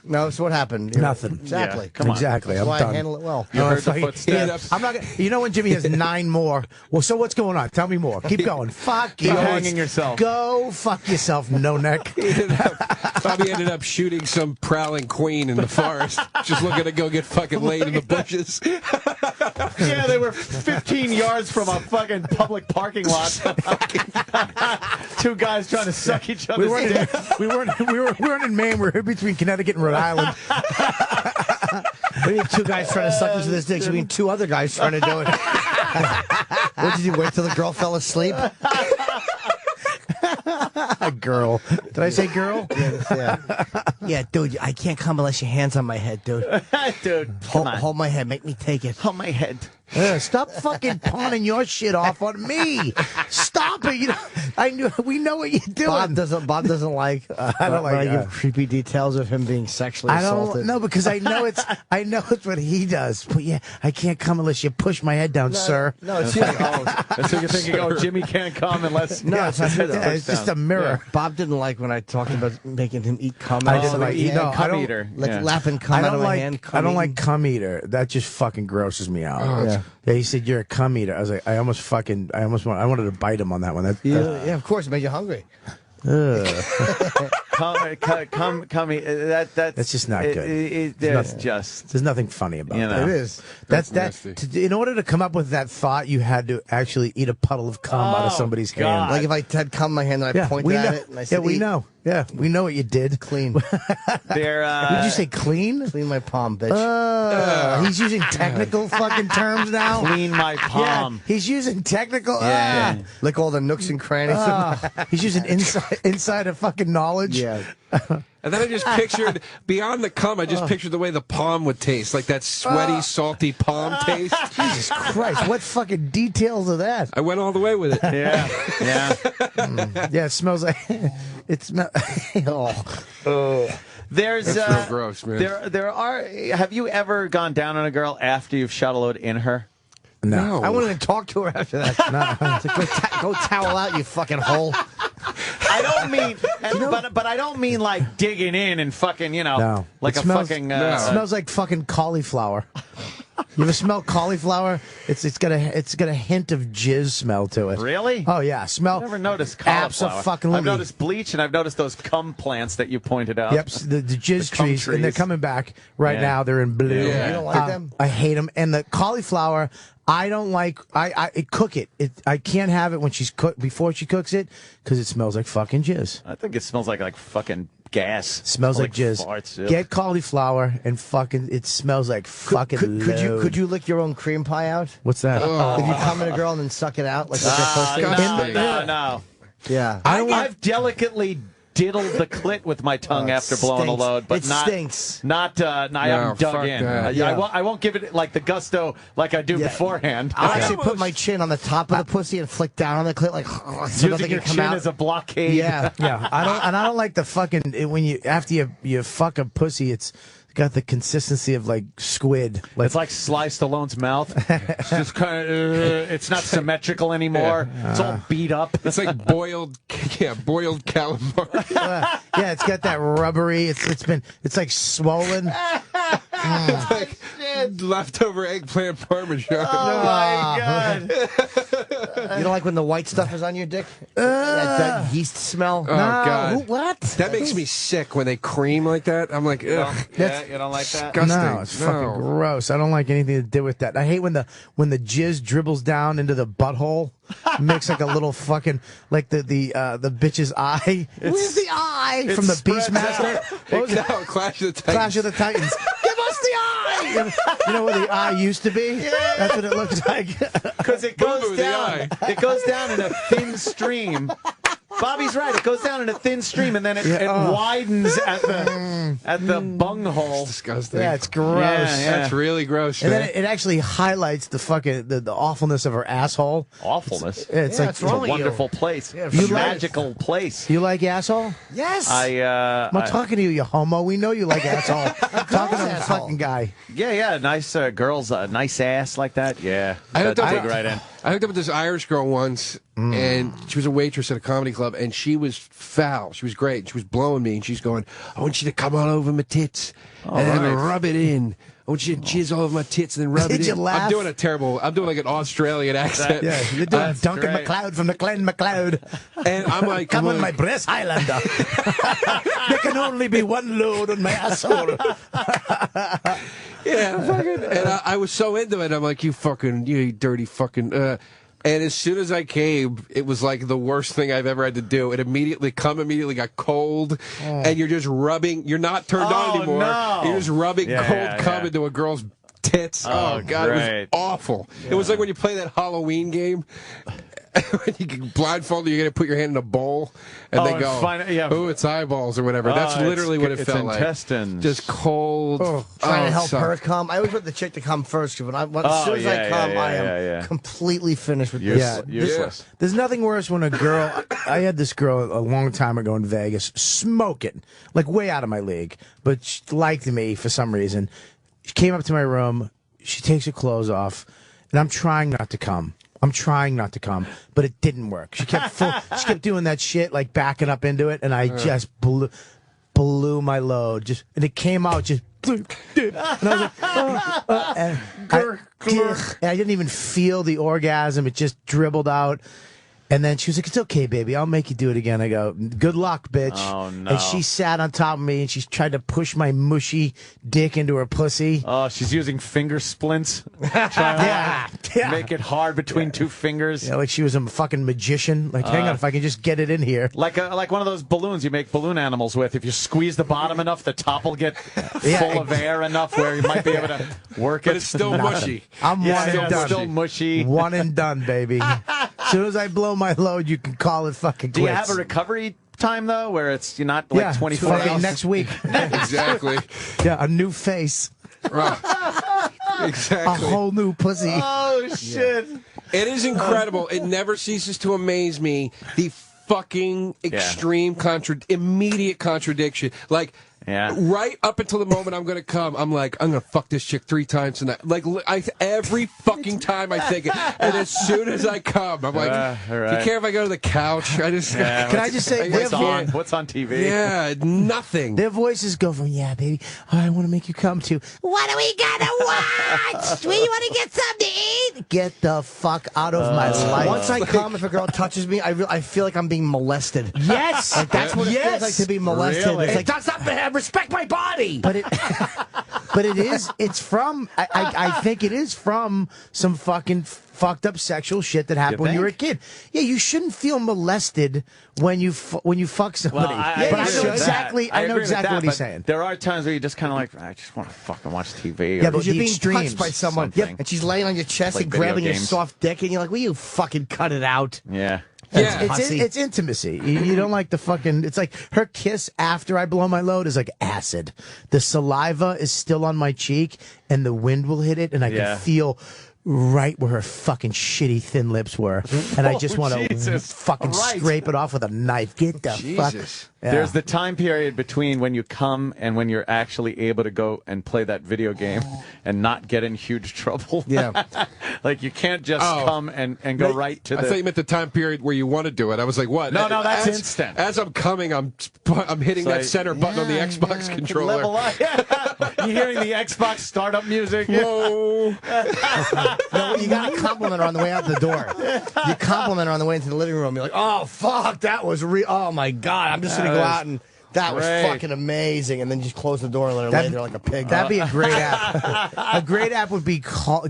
No, so what happened? Nothing. Exactly. Yeah, come on. Exactly. That's I'm why done. I handle it well. You heard the Fucking- footsteps. I'm not gonna, you know when Jimmy has 9 more? Well, so what's going on? Tell me more. Keep going. Fuck you. Keep hanging yourself. Go fuck yourself, no neck. Bobby ended up shooting some prowling queen in the forest, just looking to go get fucking laid in the bushes. Yeah, they were 15 yards from a fucking public parking lot. Two guys trying to suck each other's dick. We weren't in Maine. We were between Connecticut and Rhode Island. We need 2 guys trying to suck into this dick. So we need 2 other guys trying to do it. What did you wait till the girl fell asleep? A girl. Did I say girl? Yeah, dude. I can't come unless your hands on my head, dude. Dude, Hold my head. Make me take it. on my head. Stop fucking pawning your shit off on me. Stop stop it. You know, we know what you're doing. Bob doesn't like. I don't like. when I give creepy details of him being sexually assaulted. No, because I know it's what he does. But yeah, I can't come unless you push my head down, sir. No, it's just, That's what you're thinking. Oh, Jimmy can't come unless. no, it's not true, though. Yeah, it's just a mirror. Bob didn't like when I talked about making him eat cum. I didn't like. eat No, I cum don't. eater. Like Yeah. lapping cum out of my hand. I don't like cum eater. That just fucking grosses me out. Yeah. Yeah, he said you're a cum eater. I was like, I wanted to bite him on that one. Yeah, of course, it made you hungry. That's just not good. There's nothing funny about that. It is. That's nasty. In order to come up with that thought, you had to actually eat a puddle of cum out of somebody's hand. Like if I had cum in my hand and I pointed at it and I said, we "Eat." know. Yeah, we know what you did. Clean. Did you say clean? Clean my palm, bitch. He's using technical fucking terms now. Clean my palm. Yeah, he's using technical. Yeah. Lick all the nooks and crannies. He's using inside of fucking knowledge. Yeah. And then I just pictured, beyond the cum, I just pictured the way the palm would taste. Like that sweaty, salty palm taste. Jesus Christ, what fucking details of that? I went all the way with it. Yeah. Yeah, it smells like... It smells... There's That's real gross, man. there are. Have you ever gone down on a girl after you've shot a load in her? No. I wouldn't even talk to her after that. It's like, go towel out, you fucking hole. I don't mean, but I don't mean like digging in and fucking, No. like It a smells- fucking. It smells like fucking cauliflower. You ever smell cauliflower? It's got a hint of jizz smell to it. Really? Oh yeah, smell. I've never noticed cauliflower. Abso-fucking-lutely. I've noticed bleach and I've noticed those cum plants that you pointed out. Yep, the jizz The cum trees, and they're trees. coming back right Yeah. now. They're in blue. Yeah. You don't like them? I hate them. And the cauliflower, I don't like. I cook it. I can't have it when she's cooked before she cooks it because it smells like fucking jizz. I think it smells like fucking gas. Smells like jizz. Farts, Get cauliflower and fucking. It smells like fucking. Could you lick your own cream pie out? What's that? If you come in a girl and then suck it out like what you're supposed to? disgusting. No. Yeah. I've delicately diddled the clit with my tongue Oh, it after blowing a stinks. load, but It not. stinks. Not. I haven't dug fuck in. that. I won't give it like the gusto like I do Yeah. beforehand. I'll actually put my chin on the top of the pussy and flick down on the clit like so Using nothing your can come chin out. as a blockade. Yeah. Yeah, I don't like the fucking when you after you fuck a pussy, it's got the consistency of like squid. It's like Sly Stallone's mouth. It's just kind of. It's not symmetrical anymore. It's all beat up. It's like boiled calamari. yeah, it's got that rubbery. It's like swollen. It's like leftover eggplant parmesan. Oh my god! You don't like when the white stuff is on your dick? That yeast smell? Oh, God. What? That makes me sick when they cream like that. I'm like, ugh. Yeah, you don't like that. Disgusting. No, it's fucking gross. I don't like anything to do with that. I hate when the jizz dribbles down into the butthole, makes like a little fucking like the bitch's eye. Where's the eye from the Beastmaster? What was it? No, Clash of the Titans. Clash of the Titans. Give us the eye. You know where the eye used to be? Yeah. That's what it looks like. Because it goes Boo-boo, the down. eye. It goes down in a thin stream. Bobby's right. It goes down in a thin stream and then it widens at the bunghole. Disgusting. Yeah, it's gross. Yeah. That's really gross. And then man. it actually highlights the fucking the awfulness of her asshole. Awfulness. It's like It's a wonderful place. Yeah, It's you a like- magical place. you like asshole? Yes. I'm not talking to you, you homo. We know you like asshole. I'm talking to the asshole. fucking guy. Yeah. Nice girls, nice ass like that. Yeah. I hooked That'd up dig with- right in. I hooked up with this Irish girl once, and she was a waitress at a comedy club, and she was foul. She was great. She was blowing me, and she's going, I want you to come all over my tits and then rub it in. I want you to jizz all over my tits and then rub Did it you in. laugh? I'm doing like an Australian accent. Yeah, you're doing That's Duncan great. MacLeod from the Glen MacLeod. And I'm like, Come on, my breast, Highlander. There can only be one load on my asshole. yeah, fucking. And I was so into it. I'm like, you dirty fucking. And as soon as I came, it was like the worst thing I've ever had to do. It immediately got cold, and you're just rubbing. You're not turned on anymore. No. You're just rubbing Yeah, cold cum yeah. into a girl's tits. Oh, God, it great. was awful. It was like when you play that Halloween game. You can blindfold you, you're going to put your hand in a bowl, and they go, "Ooh, it's eyeballs" or whatever. That's literally what it felt like. Intestines. Just cold. Trying to help her come. I always want the chick to come first. But as soon as I come, I am completely finished with this. Useless. There's nothing worse when a girl. I had this girl a long time ago in Vegas, smoking, like way out of my league, but she liked me for some reason. She came up to my room. She takes her clothes off, and I'm trying not to come. But it didn't work. She kept doing that shit, like backing up into it, and I just blew my load. And it came out just. And I was like, and I didn't even feel the orgasm. It just dribbled out. And then she was like, "It's okay, baby. I'll make you do it again." I go, "Good luck, bitch." Oh, no. And she sat on top of me, and she tried to push my mushy dick into her pussy. Oh, she's using finger splints. Trying to make it hard between two fingers. Yeah, like she was a fucking magician. Like, hang on, if I can just get it in here. Like one of those balloons you make balloon animals with. If you squeeze the bottom enough, the top will get full of air enough where you might be able to work it. But it's still mushy. I'm one and done. Still mushy. One and done, baby. As soon as I blow my load, you can call it fucking quits. Do you have a recovery time, though, where you're not like 24 hours? Next week. Exactly. Yeah, a new face. Exactly. A whole new pussy. Oh, shit. It is incredible. It never ceases to amaze me, the fucking extreme immediate contradiction. Like, right up until the moment I'm going to come, I'm like, I'm going to fuck this chick 3 times tonight. Like, every fucking time I think it. And as soon as I come, I'm like, do you care if I go to the couch? I just Can I just say, what's on TV? Yeah, nothing. Their voices go from, "Yeah, baby, I want to make you come," to, "What are we going to watch? We want to get something to eat." Get the fuck out of my life. Once I come, if a girl touches me, I feel like I'm being molested. Yes. Like, that's what it feels like to be molested. Really? It's like, That's not respect my body. But it is. It's from. I think it is from some fucking fucked up sexual shit that happened when you were a kid. Yeah, you shouldn't feel molested when you fuck somebody. Well, I know exactly. I know exactly what he's saying. There are times where you just kind of like, I just want to fucking watch TV. Yeah, but you're the being extremes, touched by someone, something. and she's laying on your chest Like and grabbing video your games. soft dick, and you're like, "Will you fucking cut it out?" Yeah. It's intimacy. You don't like the fucking. It's like her kiss after I blow my load is like acid. The saliva is still on my cheek, and the wind will hit it, and I can feel right where her fucking shitty thin lips were, and I just want to fucking scrape it off with a knife. Get the fuck. Yeah. There's the time period between when you come and when you're actually able to go and play that video game and not get in huge trouble. Yeah. Like you can't just come and go right to the... I thought you meant the time period where you want to do it. I was like, what? No, that's instant. As I'm coming, I'm hitting that center button on the Xbox controller. Level up. You're hearing the Xbox startup music. Whoa. No, you got to compliment her on the way out the door. You compliment her on the way into the living room. You're like, "Oh, fuck, that was real. Oh, my God. I'm just going to go out and that was fucking amazing." And then just close the door and let her lay there like a pig. That'd be a great app. A great app would be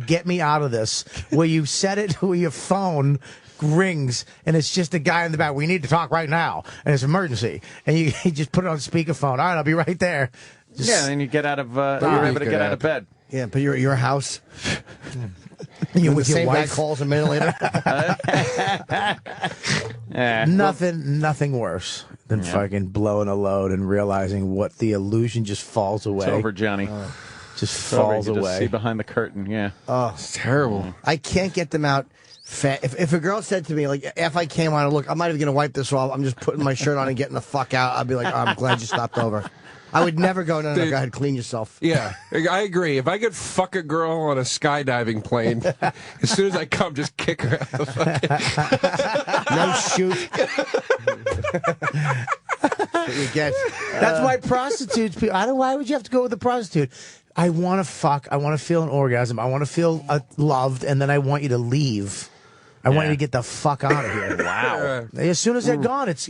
Get Me Out of This, where you set it where your phone rings and it's just a guy in the back. "We need to talk right now, and it's an emergency." And you just put it on speakerphone. "All right, I'll be right there." And then you get out of, you're able to get out of bed. Yeah, but you're at your house. You with the same guy calls a minute later. Nothing worse than fucking blowing a load and realizing what the illusion just falls away. It's over, Johnny. Just falls you away. Just see behind the curtain. Yeah. Oh, it's terrible. I can't get them out. If a girl said to me, like, if I came on and look, I'm not even going to wipe this off. I'm just putting my shirt on and getting the fuck out. I'd be like, "I'm glad you stopped over." I would never go, "No, go ahead, clean yourself." Yeah, I agree. If I could fuck a girl on a skydiving plane, as soon as I come, just kick her out the fucking... No shoot. You get. That's why prostitutes. Why would you have to go with a prostitute? I want to fuck. I want to feel an orgasm. I want to feel loved, and then I want you to leave. I want you to get the fuck out of here. Wow. As soon as they're gone, it's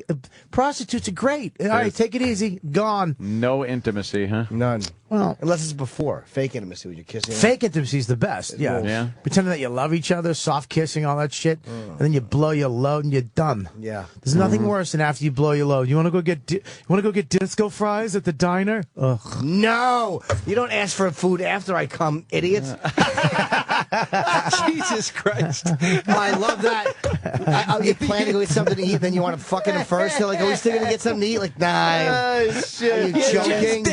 prostitutes are great. All right, take it easy. Gone. No intimacy, huh? None. Well, unless it's before fake intimacy when you're kissing. Fake intimacy is the best. Yeah. Pretending that you love each other, soft kissing, all that shit, and then you blow your load and you're done. Yeah. There's nothing worse than after you blow your load. You want to go get disco fries at the diner? Ugh. No, you don't ask for food after I come, idiots. Jesus Christ. Oh, I love that. You plan to go get something to eat, then you want to fucking him first. They're like, are we still going to get something to eat? Like, nah. Oh, shit. Are you joking?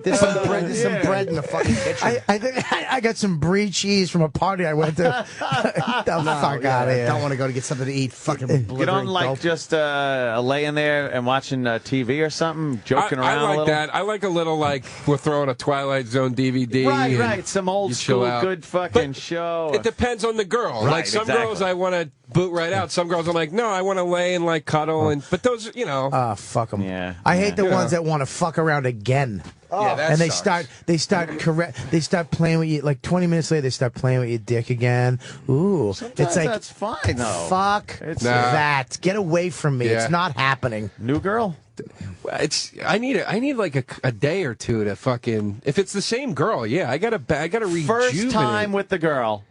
There's some bread in the fucking kitchen. I think I got some brie cheese from a party I went to. The fuck out of here. Don't want to go to get something to eat. Fucking You don't like just laying there and watching TV or something, joking around I like a little? that. I like a little, like, we're throwing a Twilight Zone DVD. Right, and right. Some old you chill school out. good fucking show. It depends on the girl. Right, like, some exactly. girls I want to boot right out. Some girls I'm like, no, I want to lay and, like, cuddle. But those, you know. Ah, fuck them. Yeah. I hate the ones that want to fuck around again. Yeah, that and they sucks. start playing with you. Like 20 minutes later, they start playing with your dick again. Ooh, Sometimes it's like that's fine though. fuck that. Get away from me. Yeah. It's not happening. New girl. I need like a day or two to fucking. If it's the same girl, yeah, I gotta rejuvenate. First time with the girl,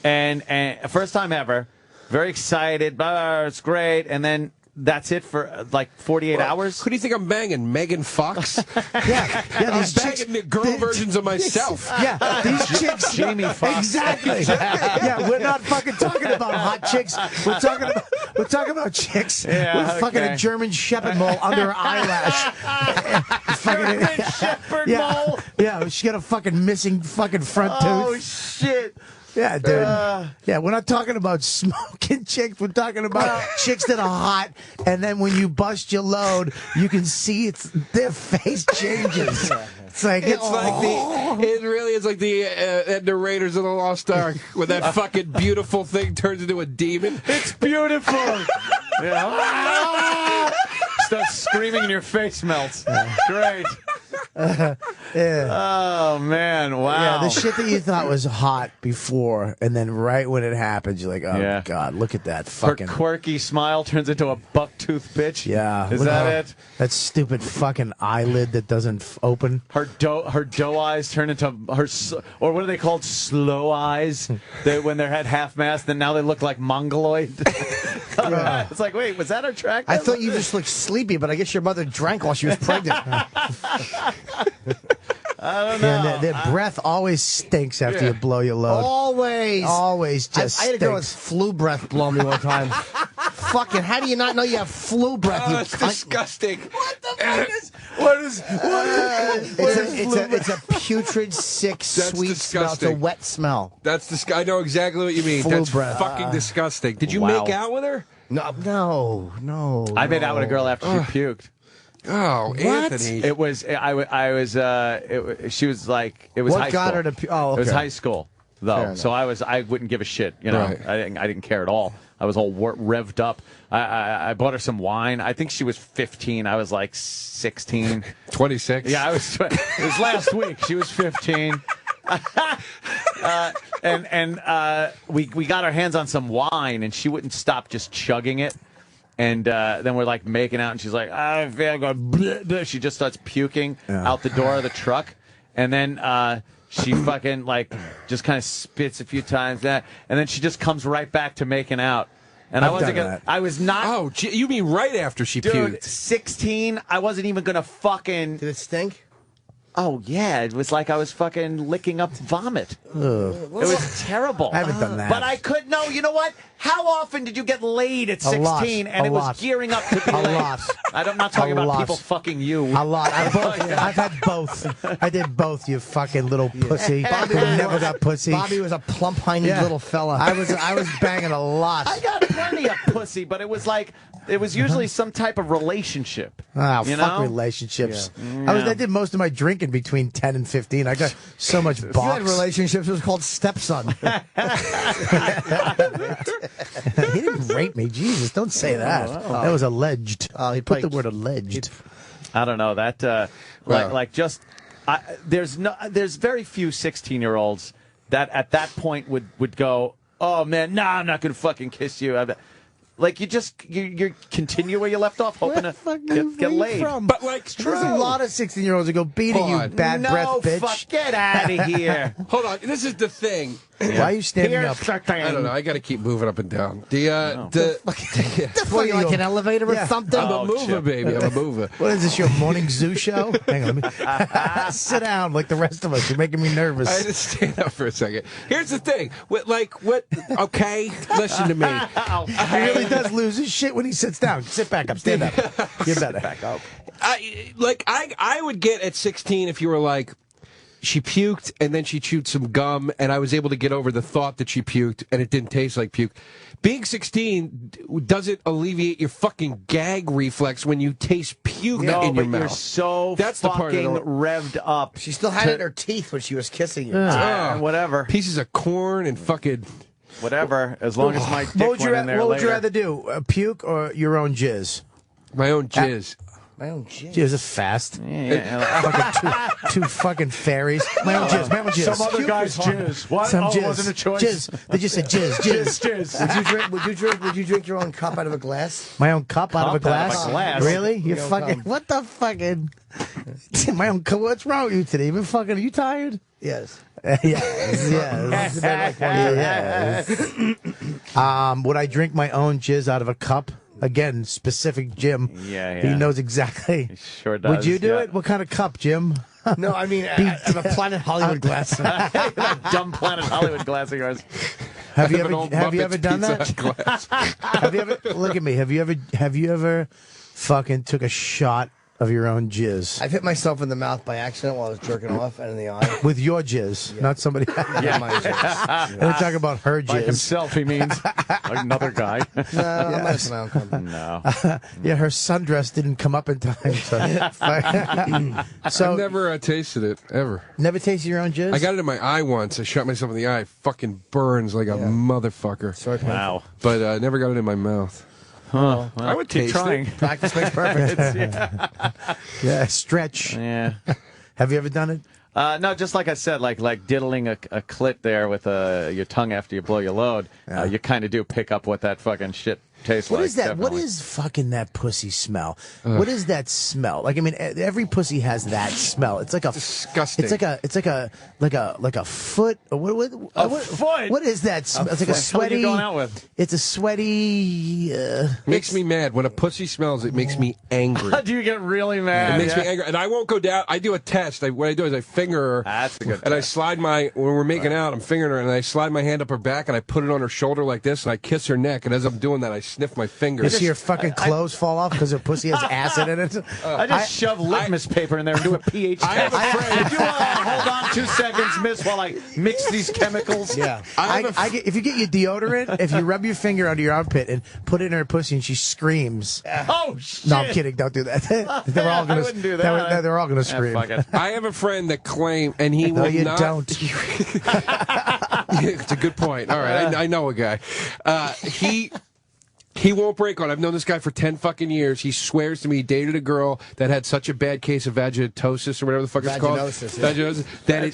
and first time ever. Very excited. It's great, and then. That's it for like 48 hours? Who do you think I'm banging? Megan Fox? Yeah, I'm these chicks, banging the girl versions of myself. Yeah, these chicks. Jamie Foxx. Exactly. Yeah, we're not fucking talking about hot chicks. We're talking about chicks with fucking a German Shepherd mole under her eyelash. German Shepherd mole. Yeah, she got a fucking missing fucking front Oh tooth. shit. Yeah, dude. Yeah, we're not talking about smoking chicks. We're talking about chicks that are hot, and then when you bust your load, you can see their face changes. It's like it really is like the Raiders of the Lost Ark when that fucking beautiful thing turns into a demon. It's beautiful. Yeah. Starts screaming and your face melts. Great. Oh man! Wow. Yeah, the shit that you thought was hot before, and then right when it happens, you're like, oh god, look at that fucking. Her quirky smile turns into a buck-tooth bitch. Yeah, Is look that at it? That stupid fucking eyelid that doesn't open. Her doe eyes turn into or what are they called? Slow eyes. When they're at half mast, then now they look like mongoloid. It's like, wait, was that attractive? I thought you just looked sleepy, but I guess your mother drank while she was pregnant. I don't know. Yeah, their breath always stinks after you blow your load. Always just I had a girl with stinks. flu breath blow me one time. Fucking, how do you not know you have flu breath? Oh, you that's cunt? disgusting. What the fuck is? What is? It's a putrid, sick, sweet smell. It's a wet smell. That's I know exactly what you mean. Flu That's breath. fucking disgusting. Did you Wow. make out with her? No. I made out with a girl after she puked. Oh, Anthony. It was. She was like. It was What high got school. her to? Oh, okay. It was high school though, so I wouldn't give a shit. You know, Right. I didn't care at all. I was all revved up. I bought her some wine. I think she was 15. I was like 16. 26. Yeah, I was. It was last week. She was 15. We got our hands on some wine, and she wouldn't stop just chugging it. And then we're like making out, and she's like, I feel good. Bleh, bleh. She just starts puking out the door of the truck, and then she fucking like just kind of spits a few times and then she just comes right back to making out. And I wasn't gonna. I was not. Oh, you mean right after she dude, puked? 16. I wasn't even gonna fucking. Did it stink? Oh yeah, it was like I was fucking licking up vomit. It was terrible. I haven't done that. But I could. No, you know what? How often did you get laid at 16 and it was gearing up to be A laid? lot. I'm not talking A about lot. people fucking you. A lot. I've had both. I did both, you fucking little pussy. Bobby never got pussy. Bobby was a plump-hined little fella. I was banging a lot. I got plenty of pussy, but it was like it was usually some type of relationship. Oh, you fuck know? relationships. Yeah. I did most of my drinking between 10 and 15. I got so much You had box. relationships. It was called stepson. He didn't rape me. Jesus, don't say that. That was alleged. He Put the word alleged. I don't know that. There's very few 16-year-olds that at that point would go, oh man, nah, I'm not gonna fucking kiss you. Like you continue where you left off, hoping to get laid. But like, There's a lot of 16-year-olds who go, beat it, you bad breath bitch. Fuck, get out of here. Hold on, this is the thing. Why are you standing up? I don't know. I got to keep moving up and down. What are you, like an elevator or something? I'm a mover, baby. I'm a mover. What is this, your morning zoo show? Hang on, let me sit down like the rest of us. You're making me nervous. I had to stand up for a second. Here's the thing. Okay, listen to me. He really does lose his shit when he sits down. Sit back up. Stand up. Get better. Back up. I would get at 16 if you were like, she puked and then she chewed some gum and I was able to get over the thought that she puked and it didn't taste like puke. Being 16 doesn't alleviate your fucking gag reflex when you taste puke in your mouth. You're so That's the part fucking revved up. She still had it in her teeth when she was kissing you. Whatever. Pieces of corn and fucking... Whatever, as long as my dick went in there What would you later. rather do, puke or your own jizz? My own jizz. My own jizz. Jizz is fast. Yeah. Fucking two fucking fairies. My own jizz. My own jizz. Some other guy's jizz. What? Some jizz. Wasn't a choice. Jizz. They just said jizz. Jizz. Would you drink your own cup out of a glass? My own cup out of a glass? glass? Really? You're Your fucking. cup. What the fucking? My own cup. What's wrong with you today? You fucking. Are you tired? Yes. Yes. Would I drink my own jizz out of a cup? Again, specific Jim. Yeah. He knows exactly. He sure does. Would you do it? What kind of cup, Jim? No, I mean, out of a Planet Hollywood glass. That dumb Planet Hollywood glass of yours. Have you An old ever Muppets done Pizza that? Hut glass. Have you ever look at me? Have you ever fucking took a shot of your own jizz I've hit myself in the mouth by accident while I was jerking off and in the eye. with your jizz, not somebody? Yeah, my jizz. We're talking about her By jizz. himself, he means. Another guy. No, I'm not my own company. No. Yeah, her sundress didn't come up in time. So, I've never tasted it, ever. never tasted your own jizz? I got it in my eye once. I shot myself in the eye. It fucking burns like a motherfucker. Sorry, Wow. But I never got it in my mouth. Huh. Well, I would keep taste trying. it. Practice makes perfect. Yeah, stretch. Yeah. Have you ever done it? No, just like I said, like diddling a clit there with your tongue after you blow your load. You kind of do pick up what that fucking shit tastes What like. is that? What definitely. is fucking that pussy smell? What is that smell? Like, I mean, every pussy has that smell. It's like a Disgusting. It's like a foot. Or what foot? What is that smell? It's like a What the hell are sweaty. you going out with? It's a sweaty. Makes me mad. When a pussy smells, it makes me angry. Do you get really It mad? makes me angry, and I won't go down. I do a test. What I do is I finger her, That's a good and I test. slide when we're making out, I'm fingering her, and I slide my hand up her back, and I put it on her shoulder like this, and I kiss her neck, and as I'm doing that, I sniff my You fingers. see her fucking clothes fall off because her pussy has acid in it. I just shove litmus paper in there and do a pH test. I have a friend- Would you hold on 2 seconds, miss, while I mix these chemicals? Yeah, if you get your deodorant, if you rub your finger under your armpit and put it in her pussy and she screams. Oh, shit. No, I'm kidding. Don't do that. They're all gonna. I wouldn't do that. They're all gonna scream. Fuck it. I have a friend that claimed, and he No, will you not. don't. It's a good point. All right, I know a guy. He won't break on. I've known this guy for 10 fucking years. He swears to me he dated a girl that had such a bad case of vaginosis or whatever the fuck it's called. Vaginosis, that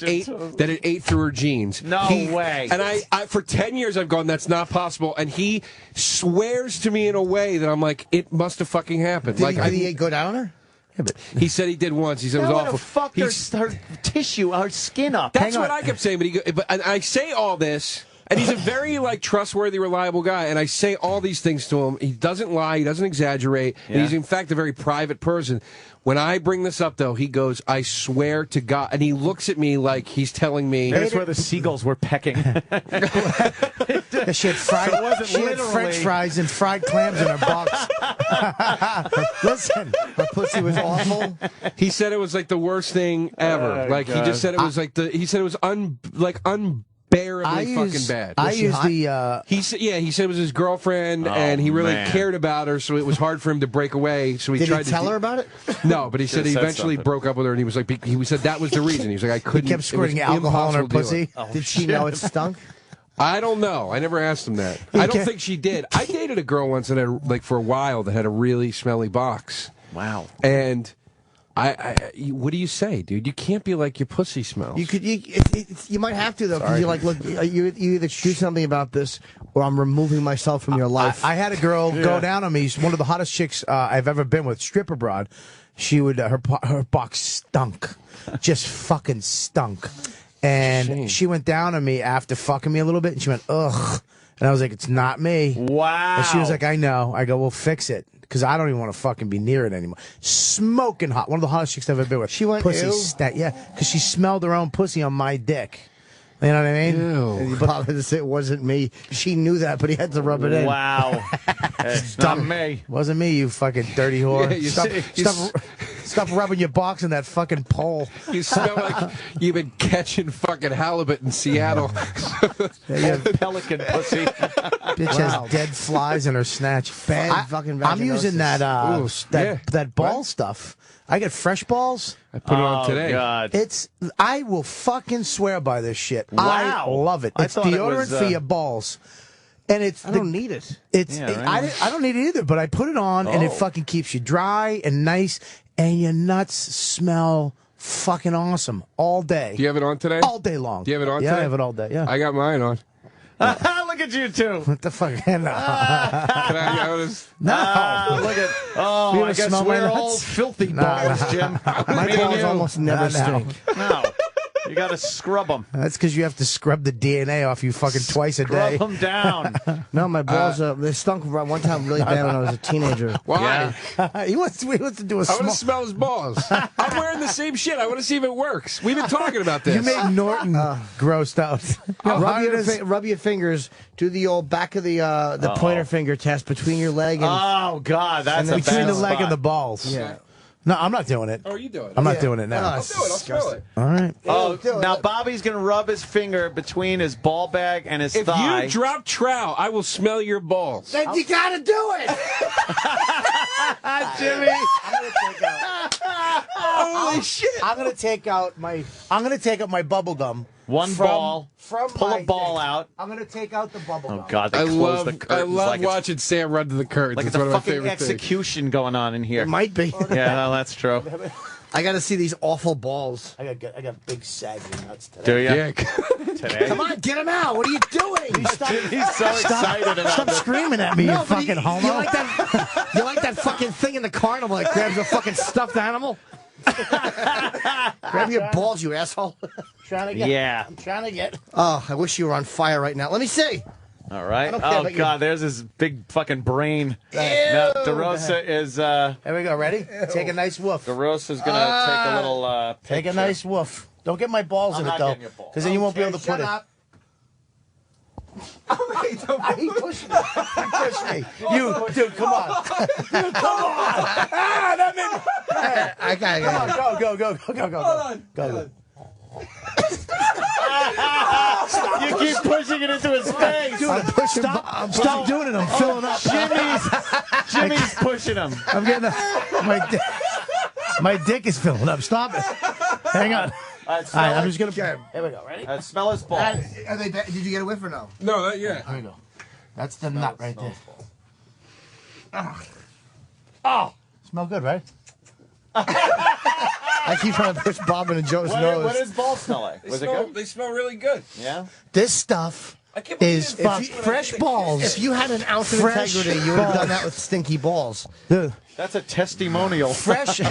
it ate through her jeans. No way. And I for 10 years I've gone, that's not possible. And he swears to me in a way that I'm like, it must have fucking happened. Did he go down on her? Yeah, but He said he did once. He said it That was would awful. have fucked her tissue, her skin up. That's what I kept saying. But and I say all this, and he's a very trustworthy, reliable guy. And I say all these things to him. He doesn't lie. He doesn't exaggerate. Yeah. He's in fact a very private person. When I bring this up, though, he goes, "I swear to God," and he looks at me like he's telling me. There's where the seagulls were pecking. she had French fries and fried clams in her box. Listen, Her pussy was awful. He said it was like the worst thing ever. Oh, He just said it was he said it was unbearably fucking bad. I use the. He said it was his girlfriend, and he really cared about her, so it was hard for him to break away. So he Did tried he to tell her about it? No, but he said he said eventually something. broke up with her, and he was like, he said that was the reason. He was like, I couldn't. He kept squirting it was alcohol in her impossible to deal pussy. with. Did she know it stunk? I don't know. I never asked him that. I don't think she did. I dated a girl once that had for a while that had a really smelly box. Wow. And what do you say, dude? You can't be like your pussy smells. You might have to though, because you're like, look, you either do something about this, or I'm removing myself from your life. I had a girl go down on me. She's one of the hottest chicks I've ever been with. Stripper broad. She would her box stunk, just fucking stunk. And she went down on me after fucking me a little bit, and she went, ugh. And I was like, it's not me. Wow. And she was like, I know. I go, well, fix it. Because I don't even want to fucking be near it anymore. Smoking hot. One of the hottest chicks I've ever been with. She went, pussy ew? Yeah, because she smelled her own pussy on my dick. You know what I mean? And you bothered to it wasn't me. She knew that, but he had to rub it in. Wow. It's not me. Wasn't me, you fucking dirty whore. Stop rubbing your box in that fucking pole. You smell like you've been catching fucking halibut in Seattle. Pelican pussy. Bitch has dead flies in her snatch. Bad fucking vaginosis. I'm using that ball stuff. I get fresh balls. I put it on today. God. I will fucking swear by this shit. Wow. I love it. I It's thought it deodorant was, for your balls. And I don't need it. I don't need it either, but I put it on and it fucking keeps you dry and nice, and your nuts smell fucking awesome all day. Do you have it on today? All day long. Do you have it on Yeah, today? I have it all day. Yeah. I got mine on. Look at you two. What the fuck? No. Can I notice? No. Look at. Oh, You I guess smell my we're nuts? all filthy No, balls, no. Jim. My Me and balls you. almost never stink. No. You got to scrub them. That's because you have to scrub the DNA off you fucking twice a day. Scrub them down. No, my balls they stunk one time really bad when I was a teenager. Why? He wants to do a I small. want to smell his balls. I'm wearing the same shit. I want to see if it works. We've been talking about this. You made Norton grossed out. Rub your fingers. Do the old back of the pointer finger test between your leg and Oh, God. That's a between bad the leg spot. and the balls. yeah. No, I'm not doing it. Oh, are you doing it? I'm not doing it now. I'll do it. I'll smell it. All right. Oh, do it. now Bobby's going to rub his finger between his ball bag and his If thigh. you drop trout, I will smell your balls. Then you gotta do it. Jimmy. Holy shit! I'm gonna take out my bubble gum. One ball. Pull my a ball dick. out. I'm gonna take out the bubble gum. Oh, God. They I close the love curtains like it's, watching Sam run to the curtains. like it's It's a one of my fucking favorite things. execution going on in here. It might be. Yeah, no, that's true. I gotta see these awful balls. I got big saggy nuts today. Do you? Yeah. Today? Come on, get them out. What are you doing? He's so excited about Stop this. screaming at me, you but fucking homo. You like that? You like that fucking thing in the carnival that grabs a fucking stuffed animal? Grab your balls, you asshole. Yeah. I'm trying to get. Oh, I wish you were on fire right now. Let me see. All right. don't care Oh, about God, there's his big fucking brain. Ew. Now, DeRosa is, Here we go. Ready? Take a nice woof. DeRosa's going to take a little, Take a picture. nice woof. Don't get my balls in I'm it not though, getting your balls. because then you won't be able to put it. He pushed me. He pushed me. You, dude, come on. Come on. Ah, that made. I got Go. You keep pushing it into his face. Dude, stop doing it. I'm filling up. Jimmy's pushing him. I'm getting my dick is filling up. Stop it. Hang on. All All right, I'm just gonna. Here we go. Ready? smell his balls. Did you get a whiff or no? No, not yet. Here we go. That's the nut right there. Oh, smell good, right? I keep trying to push Bob into Joe's nose. What does balls smell like? Was it good? They smell really good. Yeah. This stuff is fresh balls. If you had an ounce of Fresh integrity, you would have balls. done that with stinky balls. Dude, That's a testimonial. fresh. Yeah,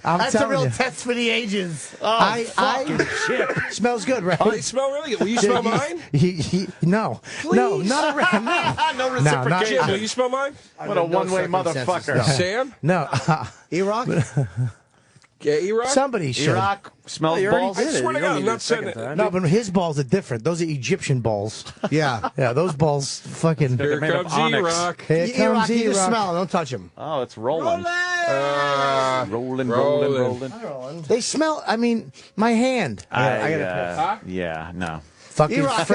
I'm that's a telling real you. test for the ages. I smells good, right? Oh, they smell really good. Will you smell mine? No, not around. No No, not- reciprocation. Jim, will you smell mine? What a one-way motherfucker. Sam? No, E-Rock? Yeah, E-Rock? somebody should. Iraq smells you already balls. did I it. swear to You God, don't I'm need not a second saying time. No, but his balls are different. Those are Egyptian balls. Yeah. Yeah, those balls fucking. Here made of comes onyx. E-Rock. Here E-Rock, comes you just E-Rock. smell him. Don't touch him. Oh, it's rolling. Rolling. Rolling. They smell. I mean, my hand. I gotta Yeah, no. Fucking E-Rock,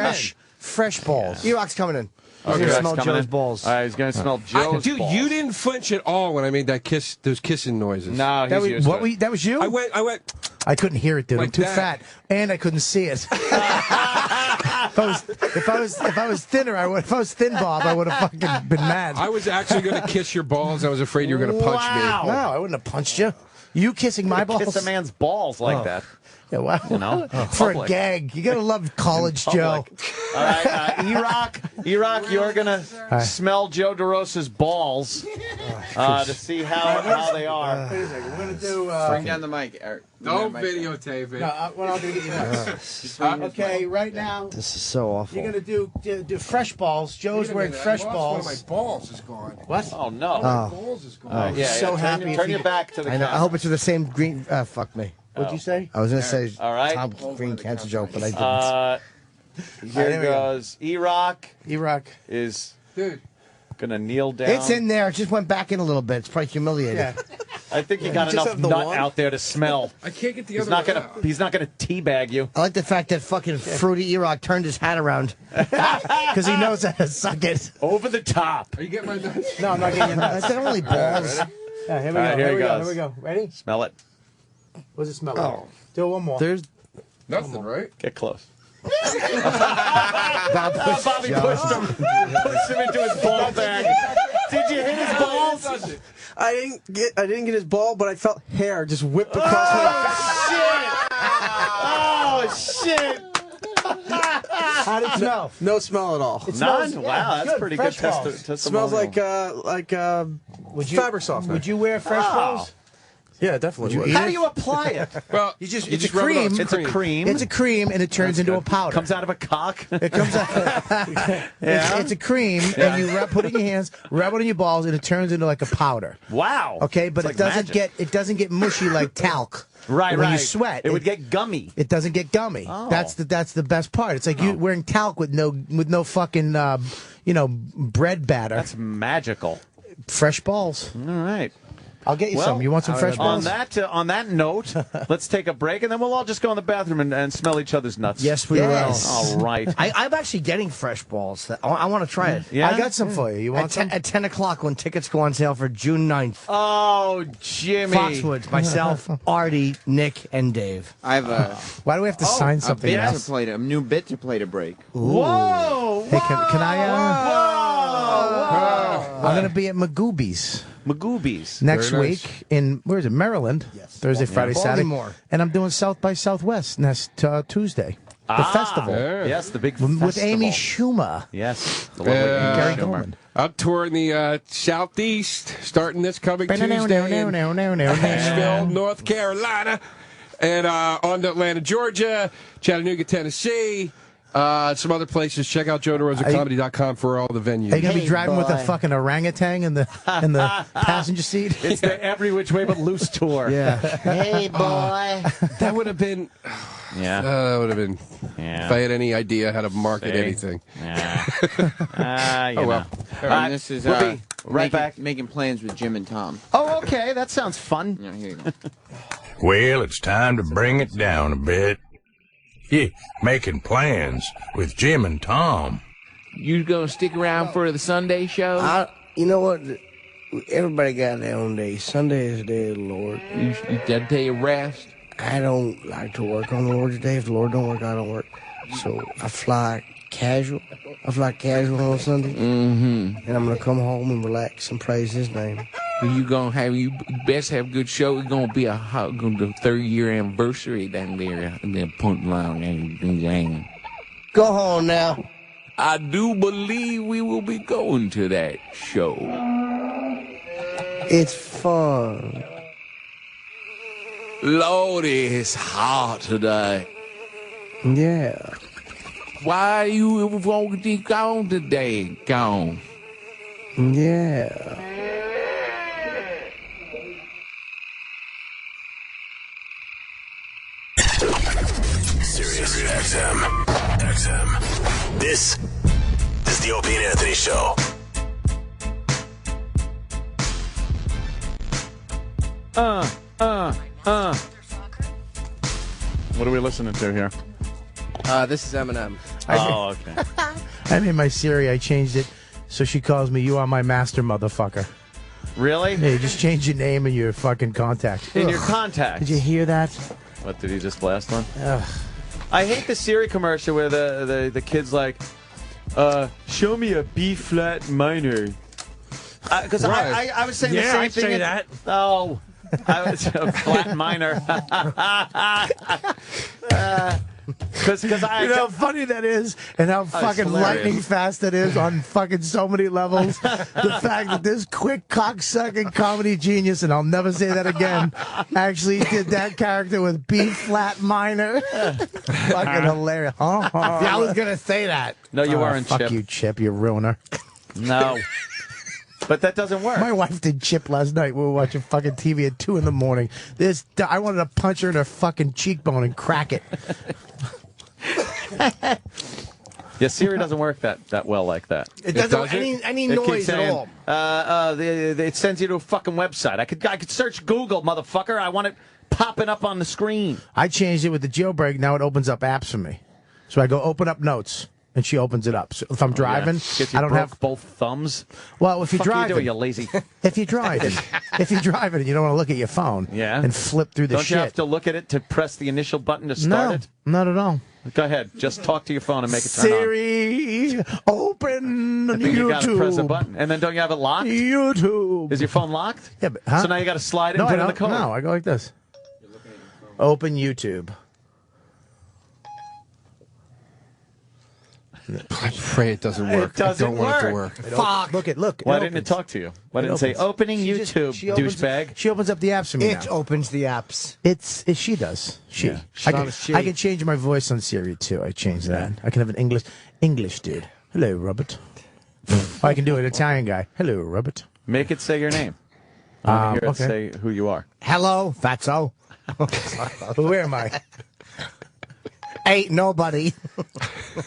fresh balls. E-Rock's coming in. He's Okay, gonna smell that's coming Joe's in. balls. All right, he's going to smell Joe's Dude, balls. you didn't flinch at all when I made those kissing noises. No, That he's was, used to it. that was you? I went. I couldn't hear it, dude. I'm Like too that. fat, and I couldn't see it. if I was thinner, if I was thin, Bob, I would have fucking been mad. I was actually going to kiss your balls. I was afraid you were going to punch Wow. me. No, I wouldn't have punched you. You kissing my balls? Kiss a man's balls like that. Yeah, wow. You know, For a public. gag. You gotta love college Joe. All right, E-Rock, you're going to smell Joe DeRosa's balls. to see how they are. Wait a second. We're going to do... Bring down the mic, Eric. Don't videotape it. No, what I'll do is... okay, right now... This is so awful. You're going to do fresh balls. Joe's wearing fresh balls. One of my balls is gone. What? Oh, no. My balls is gone. Yeah, so happy. Turn your back to the I know. I camera. hope it's with the same green... fuck me. What'd you say? I was going to say All right. Tom Green cancer joke, but I didn't. Here goes E-Rock. E-Rock. Is Dude. going to kneel down. It's in there. It just went back in a little bit. It's probably humiliating. Yeah. I think you got Just enough have the nut one? out there to smell. I can't get the He's other not one gonna. out. He's not gonna teabag you. I like the fact that fucking fruity E-Rock turned his hat around. Because he knows how to suck it. Over the top. Are you getting my nuts? No, I'm not getting your nuts. They're only balls. Yeah, here we All go. right, Here here we it go. goes. Here we go. Ready? Smell it. What does it smell like? Do it one more. There's Nothing, right? Get close. Bob Bobby pushed him. Pushed him into his ball bag. Did you hit his balls? I didn't get his ball, but I felt hair just whipped across my Oh shit! How did it smell? No smell at all. It None. smells- Wow, yeah, that's pretty good fresh balls. Smells like Would you, fabric softener. Would you wear fresh balls? Yeah, definitely. would. How do you apply it? Well, You just, you it's a rub it on cream. It's a cream. It's a cream, and it turns into a powder. Comes out of a cock. It comes out. It's a cream, and you put it in your hands, rub it on your balls, and it turns into like a powder. Wow. Okay, but It's it like doesn't magic. get mushy like talc. Right, when right. you sweat, it would get gummy. It doesn't get gummy. Oh. That's the best part. It's like you wearing talc with no fucking bread batter. That's magical. Fresh balls. All right. I'll get you some. You want some fresh balls? On that note, let's take a break, and then we'll all just go in the bathroom and smell each other's nuts. Yes, we will. All right. I'm actually getting fresh balls. I want to try it. Yeah? I got some for you. You want some? At 10 o'clock when tickets go on sale for June 9th. Oh, Jimmy. Foxwoods, myself, Artie, Nick, and Dave. I have a, Why do we have to sign something bit to else? play a new bit to play to break. Whoa! Hey, can I? Whoa! I'm gonna be at Magoobies Magoobies. next Very nice. week in where is it? Maryland. Yes. Thursday, Friday, Saturday, Baltimore. and I'm doing South by Southwest next Tuesday. The festival Yeah. Yes, the big with festival. Amy Schumer. Yes. The lovely Yeah. Amy Gary Schumer. Coleman. I'm touring the Southeast, starting this coming Tuesday in Asheville, North Carolina, and on to Atlanta, Georgia, Chattanooga, Tennessee, some other places. Check out JoeDeRosaComedy.com for all the venues. Are you gonna be Hey, driving with a boy. fucking orangutan in the passenger seat? It's the Every Which Way But Loose tour. Yeah. Hey, boy. That would have been. Yeah. That would have been. Yeah. If I had any idea how to market See? anything. Yeah. You Oh, well. know. And this is we'll be right back. making plans with Jim and Tom. Oh, okay. That sounds fun. Yeah, here you go. Well, it's time to bring it down a bit. Yeah, making plans with Jim and Tom. You gonna stick around for the Sunday show? You know what? Everybody got their own day. Sunday is the day of the Lord. You gotta take a rest. I don't like to work on the Lord's day. If the Lord don't work, I don't work. So I fly casual. I fly casual on Sunday. Mm-hmm. And I'm going to come home and relax and praise His name. You best have a good show. It's gonna be the 3rd year anniversary down there in the Point Line. Go home now. I do believe we will be going to that show. It's fun. Lord, it's hot today. Yeah. Why you won't be gone today? Gone. Yeah. Sirius XM. This is the Opie and Anthony Show. What are we listening to here? This is Eminem. Oh, okay. I made my Siri. I changed it so she calls me. You are my master, motherfucker. Really? Yeah, you just change your name and your fucking contact. In your Ugh. contacts. Did you hear that? What, did he just blast one? Ugh. I hate the Siri commercial where the kid's like, show me a B flat minor. Because Right. I was saying Yeah, the same I'd thing. say that. Oh, I was a flat minor. Because I, You know how funny that is, and how fucking hilarious. lightning fast that is on fucking so many levels. The fact that this quick cocksucking comedy genius, and I'll never say that again, actually did that character with B flat minor. Fucking hilarious. Yeah, I was gonna say that. No, you weren't, Fuck Chip. you, Chip. You ruiner. No. But that doesn't work. My wife did Chip last night. We were watching fucking TV at 2 in the morning. I wanted to punch her in her fucking cheekbone and crack it. Yeah, Siri doesn't work that well like that. It doesn't any It keeps noise at saying, all. It sends you to a fucking website. I could search Google, motherfucker. I want it popping up on the screen. I changed it with the jailbreak. Now it opens up apps for me. So I go open up notes, and she opens it up. So if I'm driving, Gets you I don't have both thumbs. Well, if you're Fuck driving, you doing, you lazy. if you're driving and you don't want to look at your phone, and flip through the Don't shit. you have to look at it to press the initial button to start No, it? not at all. Go ahead. Just talk to your phone and make it turn on. Siri, open And then you got to press a YouTube. button. And then don't you have it locked? YouTube. Is your phone locked? Yeah, but, huh? So now you got to slide it No, and I put in the don't. code. No, I go like this. Open YouTube. I pray it doesn't work. I don't want it to work. Fuck. Look. Why didn't it talk to you? Why didn't it say opening YouTube, douchebag? She opens up the apps for me It now. opens the apps. She does. She. Yeah. I Not can, a she. I can change my voice on Siri too. I changed that. I can have an English dude. Hello, Robert. Or I can do an Italian guy. Hello, Robert. Make it say your name. I want to hear it say who you are. Hello, Fatso. Who am I? Ain't nobody.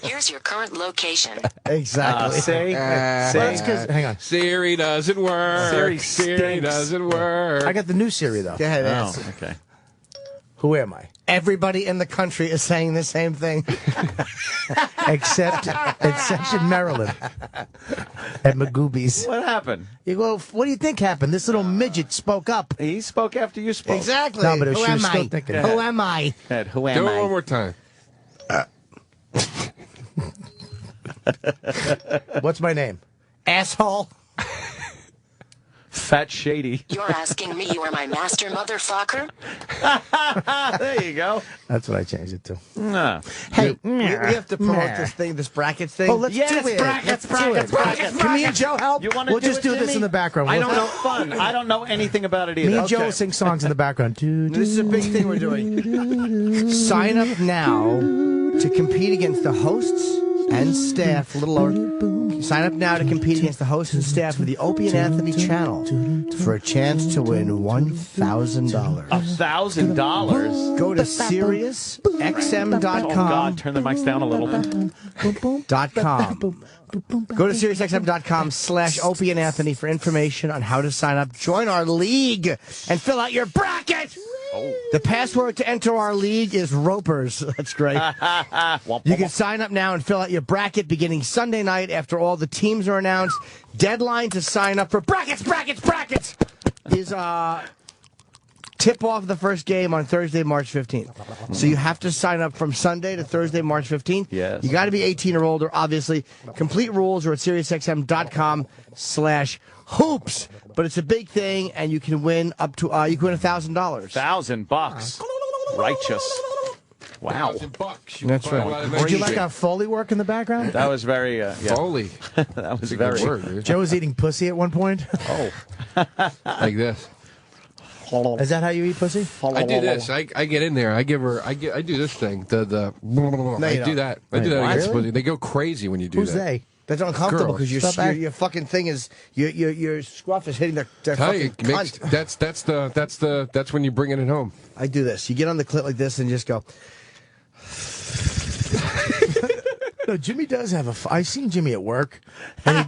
Here's your current location. Exactly. Hang on. Siri doesn't work. Siri Siri doesn't work. I got the new Siri though. Go ahead, Oh, ask. okay. Who am I? Everybody in the country is saying the same thing. Except in Maryland. At Magoobies. What happened? You go, what do you think happened? This little midget spoke up. He spoke after you spoke. Exactly. No, but Who she was am still I? thinking. Who am I? Go ahead. Who am Do I? it one more time. What's my name? Asshole. Fat Shady. You're asking me you are my master motherfucker? There you go. That's what I changed it to. Nah. Hey, we have to promote this thing, this brackets thing. Oh, let's do it. Let's do it. Can me and Joe help? You want to We'll just do this in the background. I We'll- don't know. Fun. I don't know anything about it either. Me and Joe Okay. will sing songs in the background. This is a big thing we're doing. Sign up now to compete against the hosts and staff. A little lower. Sign up now to compete against the hosts and staff of the Opie and Anthony channel for a chance to win $1,000. $1,000. Go to SiriusXM.com. Oh God! Turn the mics down a little. .com. Go to SiriusXM.com/Opie and Anthony for information on how to sign up. Join our league and fill out your bracket. The password to enter our league is Ropers. That's great. You can sign up now and fill out your bracket beginning Sunday night after all the teams are announced. Deadline to sign up for brackets is tip off the first game on Thursday, March 15th. So you have to sign up from Sunday to Thursday, March 15th. Yes. You got to be 18 or older, obviously. Complete rules are at SiriusXM.com/hoops. But it's a big thing, and you can win up to you can win $1,000. $1,000. Righteous. Wow. $1,000. That's right. Would you like our Foley work in the background? That was very yeah. Foley. That was That's a very. good word, dude. Joe was eating pussy at one point. Oh. Like this. Is that how you eat pussy? I do this. I get in there. I do this thing. I you do that. I do that What? against Really? pussy. They go crazy when you do Who's that. they? That's uncomfortable Girls. because Stop your fucking thing is your scruff is hitting their Tell you, fucking cunt. that's when you bring it home. I do this. You get on the clit like this and just go. No, Jimmy does have I've seen Jimmy at work, and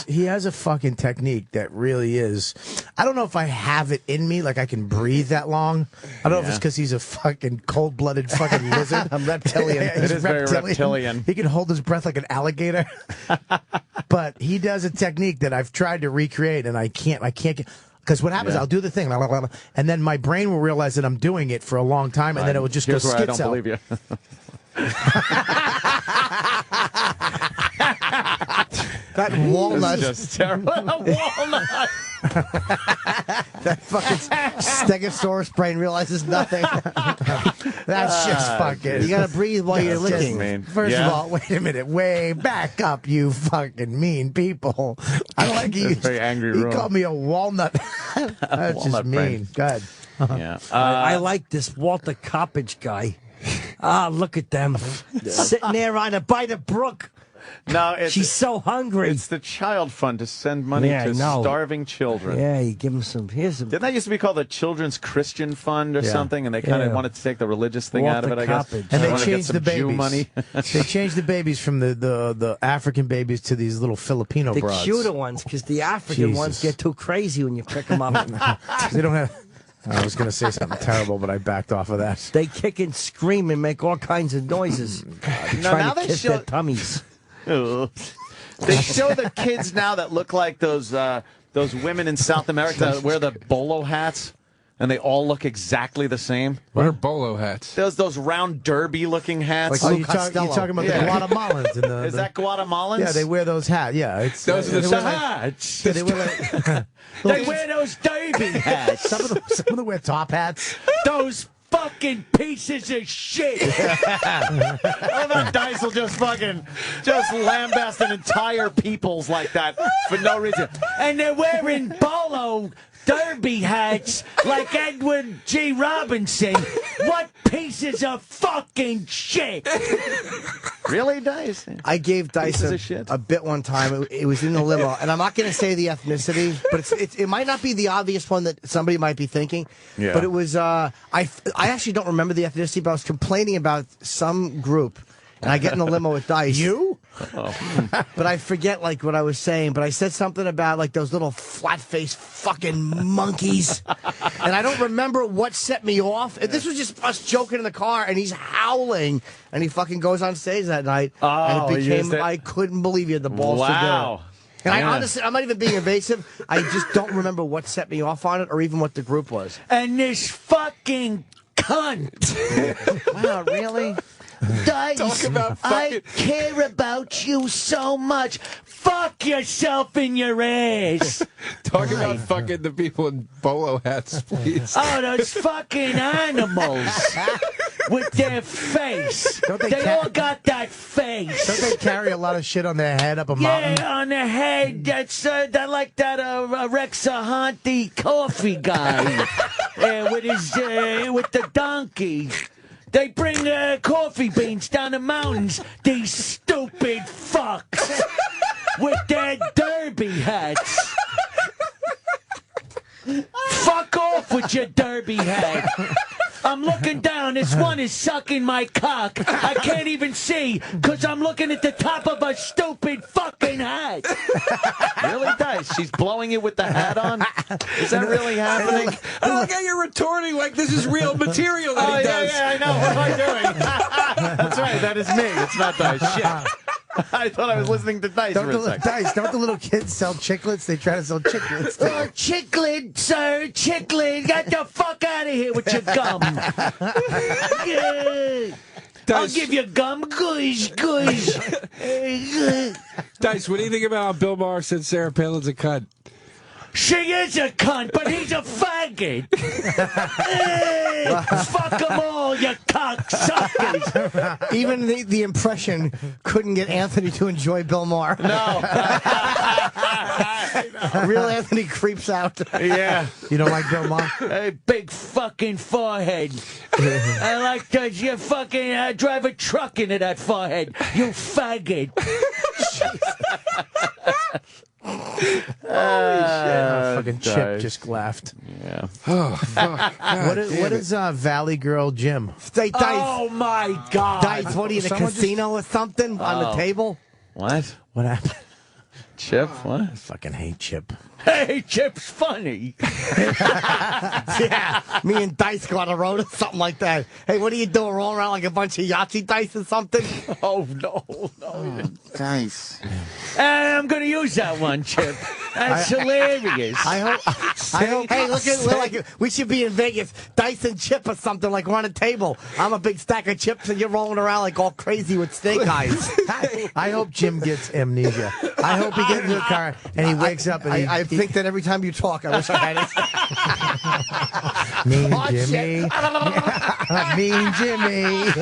he has a fucking technique that really is. I don't know if I have it in me, like I can breathe that long. I don't know if it's because he's a fucking cold-blooded fucking lizard. I'm reptilian. He's It is very reptilian. He can hold his breath like an alligator. But he does a technique that I've tried to recreate, and I can't get. Because what happens, I'll do the thing, and then my brain will realize that I'm doing it for a long time, and then it will just Here's go where I don't schizo. believe you. That walnut. This is just terrible. Walnut. That fucking Stegosaurus brain realizes nothing. That's just fucking. You gotta breathe while you're That's just licking. mean. First Yeah. of all, wait a minute. Way back up, you fucking mean people. I don't like you. That's very angry He room. called me a walnut. That's just Walnut mean. brain. Go ahead. Yeah. I like this Walter Coppage guy. Look at them sitting there by the brook. No, She's so hungry. It's the child fund to send money Yeah, I to know. starving children. Yeah, you give them some. Here's some. Didn't that used to be called the Children's Christian Fund or Yeah. something? And they kind of Yeah. wanted to take the religious thing out of it, Walter I guess. Coppage. And they wanted to get changed some the Jew babies. money. They changed the babies from the African babies to these little Filipino The broads. cuter ones, because the African ones Jesus. get too crazy when you pick them up. They don't have. I was going to say something terrible, but I backed off of that. They kick and scream and make all kinds of noises. Now Trying to they kiss show- their tummies. They show the kids now that look like those women in South America that wear the bolo hats, and they all look exactly the same. What are bolo hats? Those round derby-looking hats. You're talking about the Guatemalans. And Is that Guatemalans? Yeah, they wear those hats. Yeah, it's Those are the they wear hats. Yeah, they wear like, They wear those derby hats. some of them wear top hats. Those fucking pieces of shit. I love Dice will just lambast an entire peoples like that for no reason. And they're wearing bolo derby hats like Edward G. Robinson. What pieces of fucking shit? Really, Dice? I gave Dice a bit one time. It was in the limo, and I'm not going to say the ethnicity, but it might not be the obvious one that somebody might be thinking. Yeah. But it was. I actually don't remember the ethnicity, but I was complaining about some group, and I get in the limo with Dice. You? But I forget like what I was saying. But I said something about like those little flat-faced fucking monkeys, and I don't remember what set me off. This was just us joking in the car, and he's howling, and he fucking goes on stage that night, and Oh, it he became. used it? I couldn't believe he had the balls to do Wow. it. And I Yeah. honestly, I'm not even being evasive. I just don't remember what set me off on it, or even what the group was. And this fucking cunt. Wow, really? Dice, Talk about I care about you so much. Fuck yourself in your ass. Talk about fucking the people in bolo hats, please. Oh, those fucking animals with their face. Don't they They all got that face. Don't they carry a lot of shit on their head up a mountain? Yeah, on the head. That's that like that Rex Ahanti coffee guy with the donkey. They bring coffee beans down the mountains. These stupid fucks with their derby hats. Fuck off with your derby hat. I'm looking down. This one is sucking my cock. I can't even see because I'm looking at the top of a stupid fucking hat. Really, Dice? She's blowing you with the hat on? Is that really happening? I like how you're retorting like this is real material that Oh, he does. yeah, I know. What am I doing? That's right. That is me. It's not Dice. Shit. I thought I was listening to Dice for a second. Dice, don't the little kids sell chiclets? They try to sell chiclets. Oh, chiclet, sir, chiclet. Get the fuck out of here with your gum. I'll give you gum. Gush, gush. Dice, what do you think about how Bill Maher said Sarah Palin's a cunt? She is a cunt, but he's a faggot. Fuck them all, you cocksuckers. Even the impression couldn't get Anthony to enjoy Bill Maher. No. Real Anthony creeps out. Yeah. You don't like Bill Maher? A big fucking forehead. I like that you fucking drive a truck into that forehead. You faggot. Fucking Chip just laughed. Yeah. Oh, fuck. What is Valley Girl Jim? Oh, my God. Dice, what are you, in a Someone casino or something on the table? What? What happened? Chip, what? I fucking hate Chip. Hey, Chip's funny. Yeah, me and Dice go on a road or something like that. Hey, what are you doing? Rolling around like a bunch of Yahtzee dice or something? Oh, no. Dice. And I'm going to use that one, Chip. That's hilarious. I hope. Hey, look at we should be in Vegas, dice and chip or something. Like we're on a table. I'm a big stack of chips, and you're rolling around like all crazy with snake eyes. I hope Jim gets amnesia. I hope he gets into the car and he wakes up and I think that every time you talk, I wish I had it. Mean Jimmy. Mean Jimmy.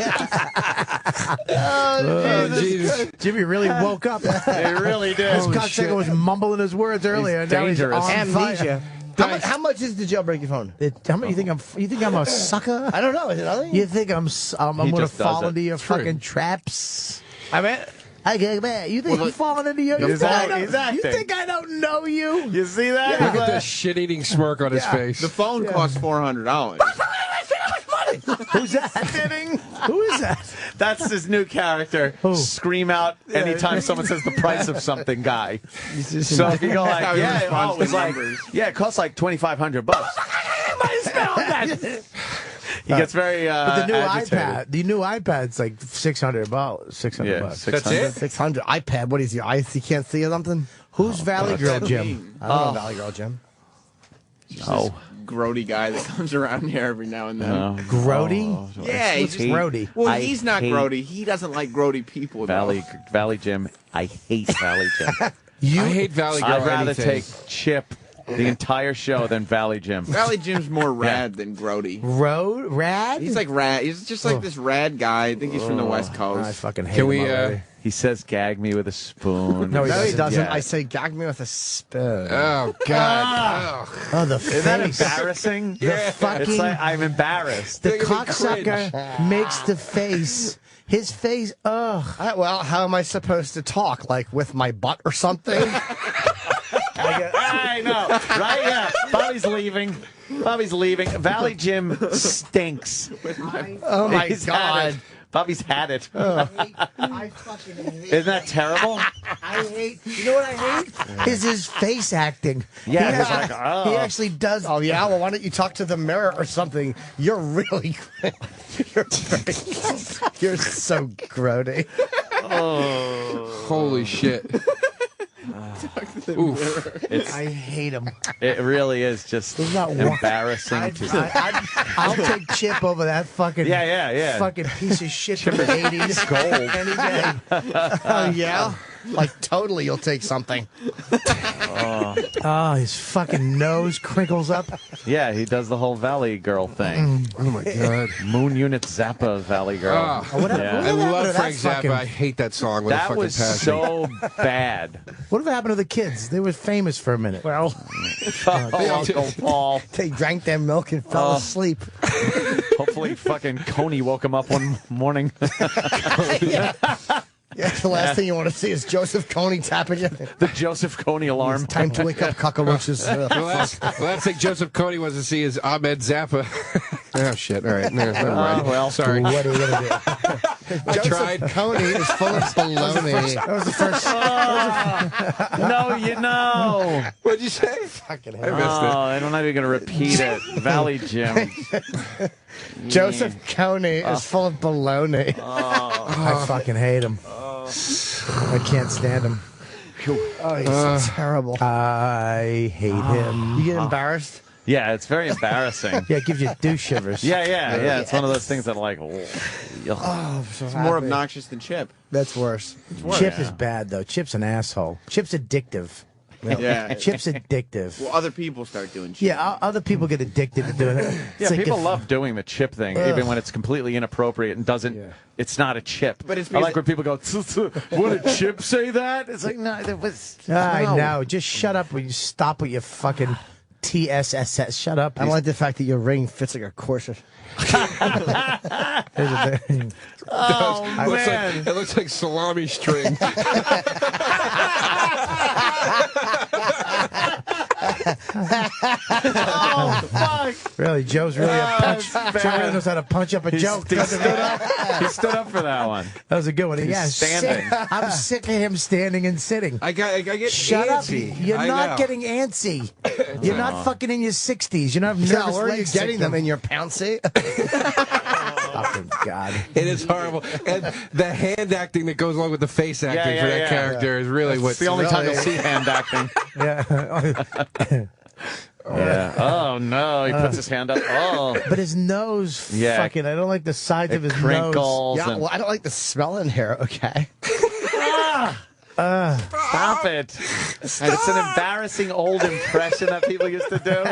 Oh, Jesus. Jimmy really woke up. He really did. This cocksucker was mumbling his words earlier. He's Now dangerous. on Amnesia. How much is the jailbreak your phone? How much you think I'm? You think I'm a sucker? I don't know. Is it nothing? You think I'm going to just does fall it. into your It's true. fucking traps? I mean, I get mad. You think I'm falling into your? He's acting. You think I don't know you? You see that? Look at the shit-eating smirk on his face. The phone costs $400. Who's that? Who is that? That's his new character. Scream out anytime someone says the price of something, guy. So if you go like, it was like, it costs like $2,500. He gets very But the new agitated. the new iPad's like $600. $600 bucks. That's it? 600 iPad. What is your eyes? You can't see or something? Who's Valley Girl Jim? I don't know Valley Girl Jim. Oh, Grody guy that comes around here every now and then. Grody? Yeah, he's What's Grody? Well, I he's not hate Grody. He doesn't like Grody people. though. Valley Jim. I hate Valley Jim. I hate Valley Girl. I'd rather anything. take Chip the entire show than Valley Jim. Valley Jim's more rad than Grody. Rad? He's like rad. He's just like this rad guy. I think he's from the West I Coast. fucking hate Can him we? already. He says, "Gag me with a spoon." No, No, he doesn't. Yeah. I say, gag me with a spoon. Oh God! Oh, the Is that face. embarrassing? The fucking. It's like I'm embarrassed. The Making me cocksucker makes the face. His face. Ugh. Well, how am I supposed to talk? Like with my butt or something? I know, right? Yeah. Bobby's leaving. Valley Jim stinks. Oh my He's had God. it. Bobby's had it. I fucking hate. Isn't that terrible? I hate. You know what I hate? Is his face acting. Yeah, he, he's like, oh. he actually does. Oh yeah. Well, why don't you talk to the mirror or something? You're really. You're so grody. Holy shit! I hate him. It really is just There's not one- embarrassing to I'll take Chip over that fucking Yeah. fucking piece of shit from the 80s Gold. any day. Oh yeah. Like totally, you'll take something. Oh, his fucking nose crinkles up. Yeah, he does the whole Valley Girl thing. Oh my God! Moon Unit Zappa Valley Girl. Oh, Yeah. I love that Frank Zappa. fucking- I hate that song with a That fucking was passion. so bad. Whatever happened to the kids? They were famous for a minute. Well, Uncle Paul. they drank their milk and fell asleep. Hopefully, fucking Coney woke him up one morning. Yeah, the last thing you want to see is Joseph Coney tapping you. The Joseph Coney alarm. Time to wake up, cockroaches. The last thing Joseph Cody wants to see is Ahmed Zappa. Oh shit! All right, never mind. well, sorry. What are you gonna do? I tried. Coney is full of baloney. That was the first. No, you know. What'd you say? Fucking I hell. missed it. I'm not even going to repeat it. Valley Jim. Joseph Coney is full of baloney. I fucking hate him. I can't stand him. Oh, he's so terrible. I hate him. You get embarrassed? Yeah, it's very embarrassing. Yeah, it gives you douche shivers. Yeah. It's one of those things that like. Yuck. Oh, so It's more obnoxious than Chip. That's worse. Chip is bad though. Chip's an asshole. Chip's addictive. Yeah. Chip's addictive. Well, other people start doing shit. Yeah, other people get addicted to doing it. It's Yeah, like people if- love doing the chip thing, even when it's completely inappropriate and doesn't. It's not a chip. But it's I like because- when people go, "Would a chip say that?" It's like, no, that was. I no. know. Just shut up when you stop with your fucking TSSS. Shut up. I don't like the fact that your ring fits like a corset. There's a thing. Oh man! It looks like salami string. Oh fuck! Really, Joe's really a punch. Joe really knows how to punch up a joke. He stood up for that one. That was a good one. Yeah, standing. I'm sick of him standing and sitting. I get Shut antsy. up. You're I not know. getting antsy. You're not fucking in your 60s. You don't have nervous Yeah, where are you leg getting them syndrome. in your pouncy? Fucking God. It is horrible. And the hand acting that goes along with the face acting for that character is really what's the only time you'll see hand acting. Yeah. Yeah. Oh no, he puts his hand up. Oh, but his nose, fucking. I don't like the size of his crinkles. Yeah, well, I don't like the smell in here. Okay. Stop it. It's an embarrassing old impression that people used to do.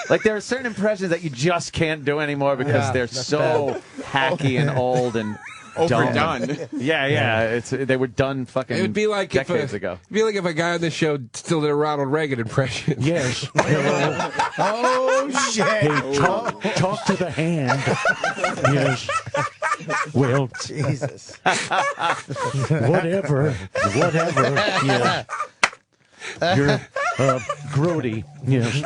Like there are certain impressions that you just can't do anymore because they're so hacky and old and overdone. Dumb. Yeah. They were done fucking It would be like decades ago. It'd be like if a guy on this show still did a Ronald Reagan impression. Yes. Oh shit! Hey, talk to the hand. Yes. Well, Jesus. Whatever. Yeah. You're grody. Yes.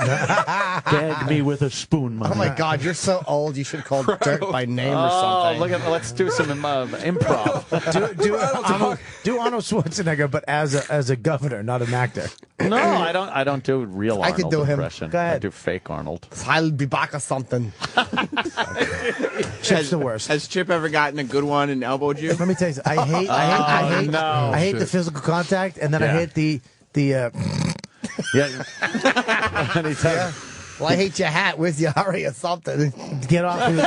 Gag me with a spoon, Oh my God, you're so old. You should call dirt by name or something. Let's do some improv. do Arnold Schwarzenegger, but as a governor, not an actor. No, I don't do real Arnold I could do him. impression. Go ahead. I do fake Arnold. I'll be back or something. Chip's the worst. Has Chip ever gotten a good one and elbowed you? Let me tell you, I hate the physical contact, and then I hate the yeah. Well, I hate your hat. Where's your hurry or something? Get off the nudge.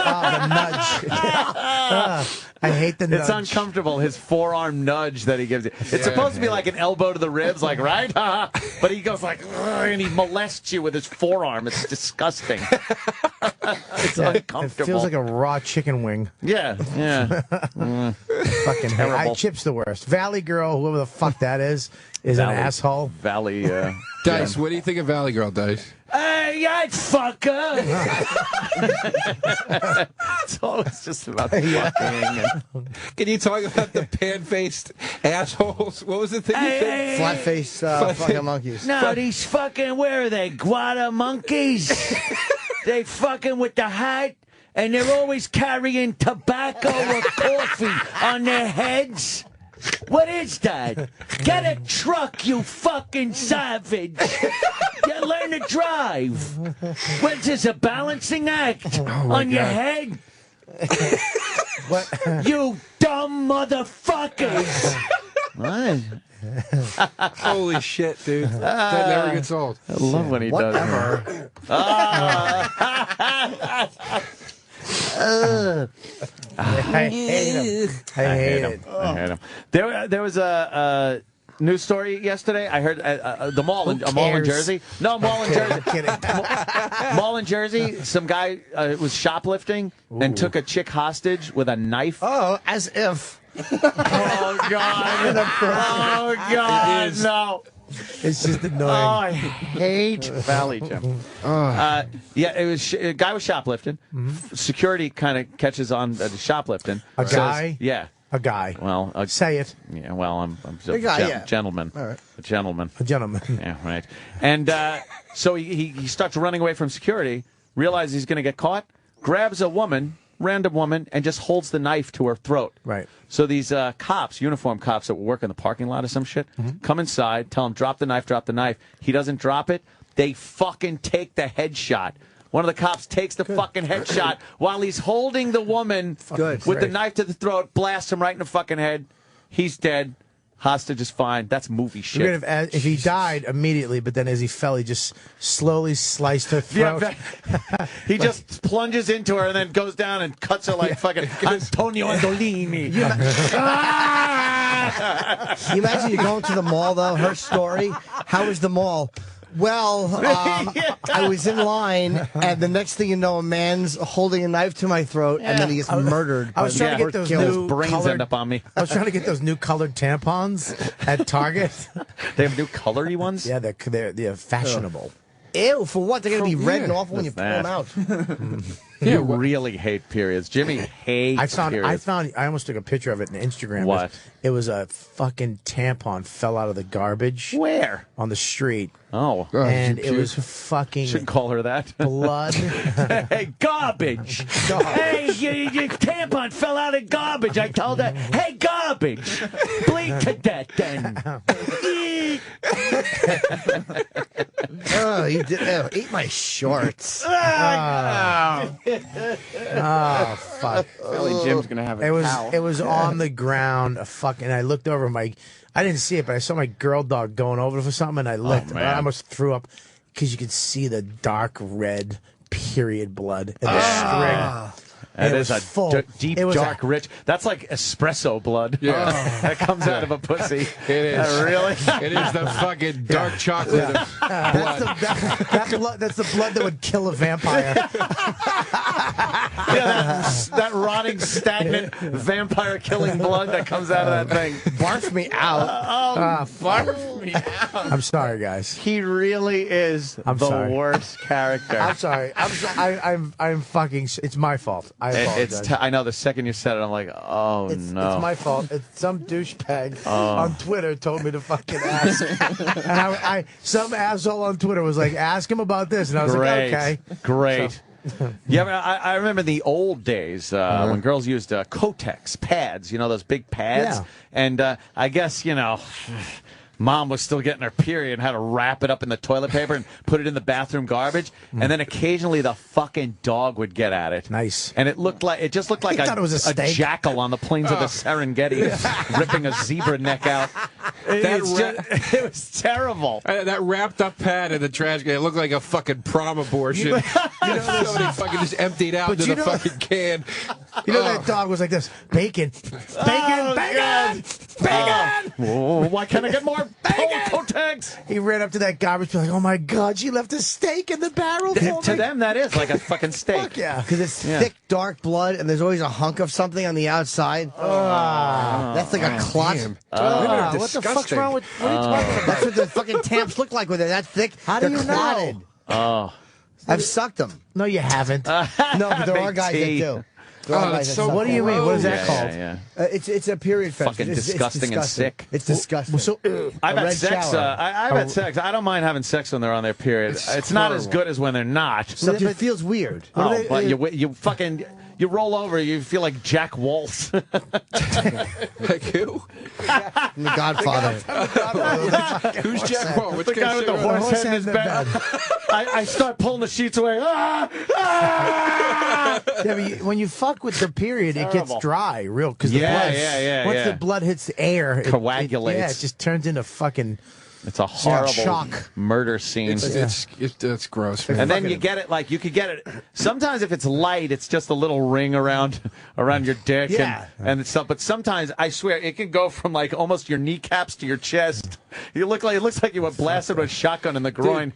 I hate the nudge. It's uncomfortable, his forearm nudge that he gives you. It's supposed to be like an elbow to the ribs, like, right? But he goes like, and he molests you with his forearm. It's disgusting. It's uncomfortable. It feels like a raw chicken wing. Yeah. Fucking terrible. Chip's the worst. Valley Girl, whoever the fuck that is an asshole. Valley. Dice, what do you think of Valley Girl, Dice? I'd fuck her. It's always just about fucking. Can you talk about the pan-faced assholes? What was the thing you said? Flat-faced fucking monkeys. No, these fucking, where are they? Guada monkeys? They fucking with the hat, and they're always carrying tobacco or coffee on their heads. What is that? Get a truck, you fucking savage. Learn to drive. What's this, a balancing act on your head? What? You dumb motherfuckers. What? Holy shit, dude. That never gets old. I love when he does that. I hate him. I hate him. There was a news story yesterday. I heard the mall in Jersey. No, mall in Jersey. Mall in Jersey. Some guy was shoplifting and took a chick hostage with a knife. Oh, as if. Oh God! Oh God! No. It's just annoying. Oh, I hate Valley Jim. Yeah, it was a guy was shoplifting. Security kind of catches on that he's shoplifting. A guy? Yeah. A guy. Well, say it. Yeah. Well, I'm A guy, gentleman. All right. A gentleman. A gentleman. Yeah. Right. And so he starts running away from security. Realizes he's going to get caught. Grabs a woman. Random woman, and just holds the knife to her throat. Right. So these cops, uniformed cops that work in the parking lot or some shit, come inside, tell him, drop the knife, drop the knife. He doesn't drop it. They fucking take the headshot. One of the cops takes the fucking headshot while he's holding the woman with the knife to the throat, blasts him right in the fucking head. He's dead. Hostage is fine. That's movie shit. If he died immediately, but then as he fell, he just slowly sliced her throat. Yeah, he just plunges into her and then goes down and cuts her like fucking Antonio Andolini. You imagine you're going to the mall, though, her story. How was the mall? Well, I was in line, and the next thing you know, a man's holding a knife to my throat, and then he gets murdered. I was trying to get those new brains colored, end up on me. I was trying to get those new colored tampons at Target. They have new colory ones? Yeah, they're fashionable. Ew, for what? They're going to be red and awful when you pull them out. You really hate periods. Jimmy hates periods. I almost took a picture of it on Instagram. What? It was a fucking tampon fell out of the garbage. Where? On the street. Oh. And it was fucking Shouldn't call her that. blood. Hey, garbage. Hey, your tampon fell out of garbage. I told her, hey, garbage. garbage. Bleed to death, then. Oh, you did. Oh, eat my shorts. Oh, fuck. Billy Jim's gonna have a towel. It was on the ground. Fucking. I looked over I didn't see it, but I saw my girl dog going over for something, and I looked. man. I almost threw up because you could see the dark red period blood in the string. That It is was a full. deep, It was dark, rich. That's like espresso blood. Yeah. That comes out of a pussy. It is. Really? It is the fucking dark chocolate of blood. That's the blood that would kill a vampire. that rotting, stagnant, vampire-killing blood that comes out of that thing. Barf me out. Barf me out. I'm sorry, guys. He really is I'm the sorry. worst character. I'm sorry. I'm fucking. It's my fault. I apologize. I know the second you said it, I'm like, oh It's no. my fault. Some douchebag on Twitter told me to fucking ask. And some asshole on Twitter was like, ask him about this. And I was Great. like, okay. Great. Yeah, I remember the old days when girls used Kotex pads, those big pads. Yeah. And I guess, Mom was still getting her period and had to wrap it up in the toilet paper and put it in the bathroom garbage. And then occasionally the fucking dog would get at it. Nice. And it just looked like thought it was a steak. jackal on the plains of the Serengeti ripping a zebra neck out. It was terrible. That wrapped up pad in the trash can, it looked like a fucking prom abortion. Somebody fucking just emptied out But into the fucking can. That dog was like this. Bacon. Bacon. Bacon. Bacon. Oh, why can't I get more Kotex? He ran up to that garbage bin like, oh my God, she left a steak in the barrel for To me. them, that is like a fucking steak. Fuck yeah. Because it's thick, dark blood, and there's always a hunk of something on the outside. That's like a clot. What the fuck's wrong with what are you talking about? That's what the fucking tamps look like when they're that thick. How do They're you know? clotted. Oh. I've sucked them. No, you haven't. No, but there are Big guys T. that do. There are guys that suck What do you them. mean? What is that Yeah, called? yeah. It's a period fetish. Fucking It's disgusting and sick. It's disgusting. So, I've A had red sex. shower. I've had sex. I don't mind having sex when they're on their period. It's not as good as when they're not. It feels weird. Oh, but you fucking you roll over, you feel like Jack Waltz. Like who? The Godfather. Who's Jack Wall? Which The guy with the horse head in his bed. I start pulling the sheets away. Yeah, but when you fuck with the period, it gets Terrible. dry, real. Because Yeah, once the blood hits the air, Coagulates. it just turns into fucking. It's a horrible shock. murder scene. It's gross. Man. And then you get it like you could get it. Sometimes if it's light, it's just a little ring around your dick and stuff. But sometimes I swear it can go from like almost your kneecaps to your chest. It looks like you were blasted with a shotgun in the groin.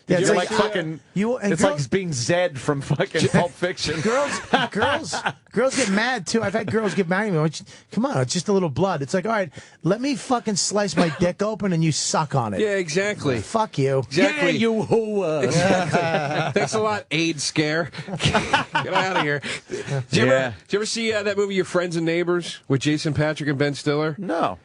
Yeah, You're it's like like- fucking. and It's girls- like being Zed from fucking Pulp Fiction. Girls get mad too. I've had girls get mad at me. Come on, it's just a little blood. It's like, all right, let me fucking slice my dick open and you suck on it. Yeah, exactly. Fuck you. Exactly. Yeah, you whore. Thanks a lot, AIDS scare. Get out of here. Did you ever see that movie, Your Friends and Neighbors, with Jason Patrick and Ben Stiller? No.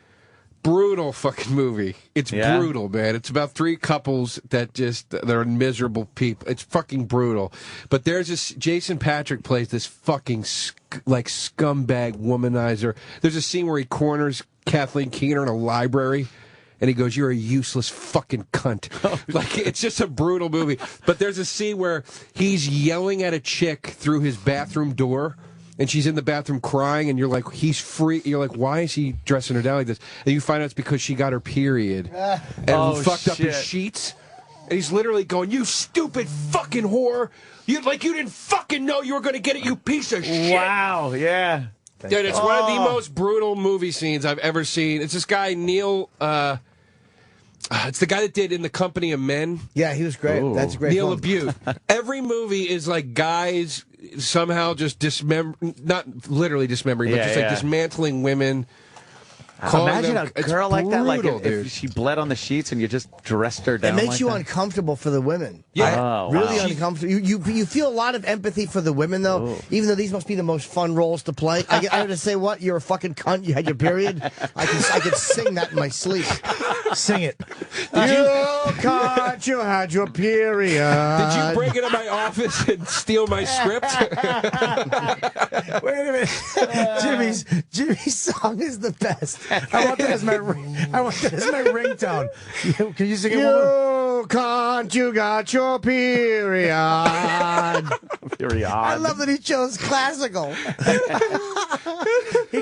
Brutal fucking movie. It's brutal, man. It's about three couples they're miserable people. It's fucking brutal. But there's this, Jason Patrick plays this fucking scumbag womanizer. There's a scene where he corners Kathleen Keener in a library. And he goes, "You're a useless fucking cunt." Like, it's just a brutal movie. But there's a scene where he's yelling at a chick through his bathroom door, and she's in the bathroom crying, and you're like, he's free. You're like, why is he dressing her down like this? And you find out it's because she got her period and fucked up his sheets. And he's literally going, "You stupid fucking whore! You didn't fucking know you were going to get it, you piece of shit!" Wow. Yeah. Dude, it's one of the most brutal movie scenes I've ever seen. It's this guy, Neil. It's the guy that did In the Company of Men. Yeah, he was great. Ooh. That's a great Neil film. LaBute. Every movie is like guys somehow just not literally dismembering, but just like dismantling women. Imagine a It's girl like that, like brutal, if dude. she bled on the sheets and you just dressed her down. It makes like you that. uncomfortable for the women. Yeah. Really wow. uncomfortable. You feel a lot of empathy for the women, though, even though these must be the most fun roles to play. I have to say, what? You're a fucking cunt. You had your period. I could sing that in my sleep. Sing it. You had your period. Did you break into my office and steal my script? Wait a minute. Jimmy's song is the best. I want that as my ringtone. Can you sing it more? You got your period. Period. I love that he chose classical. He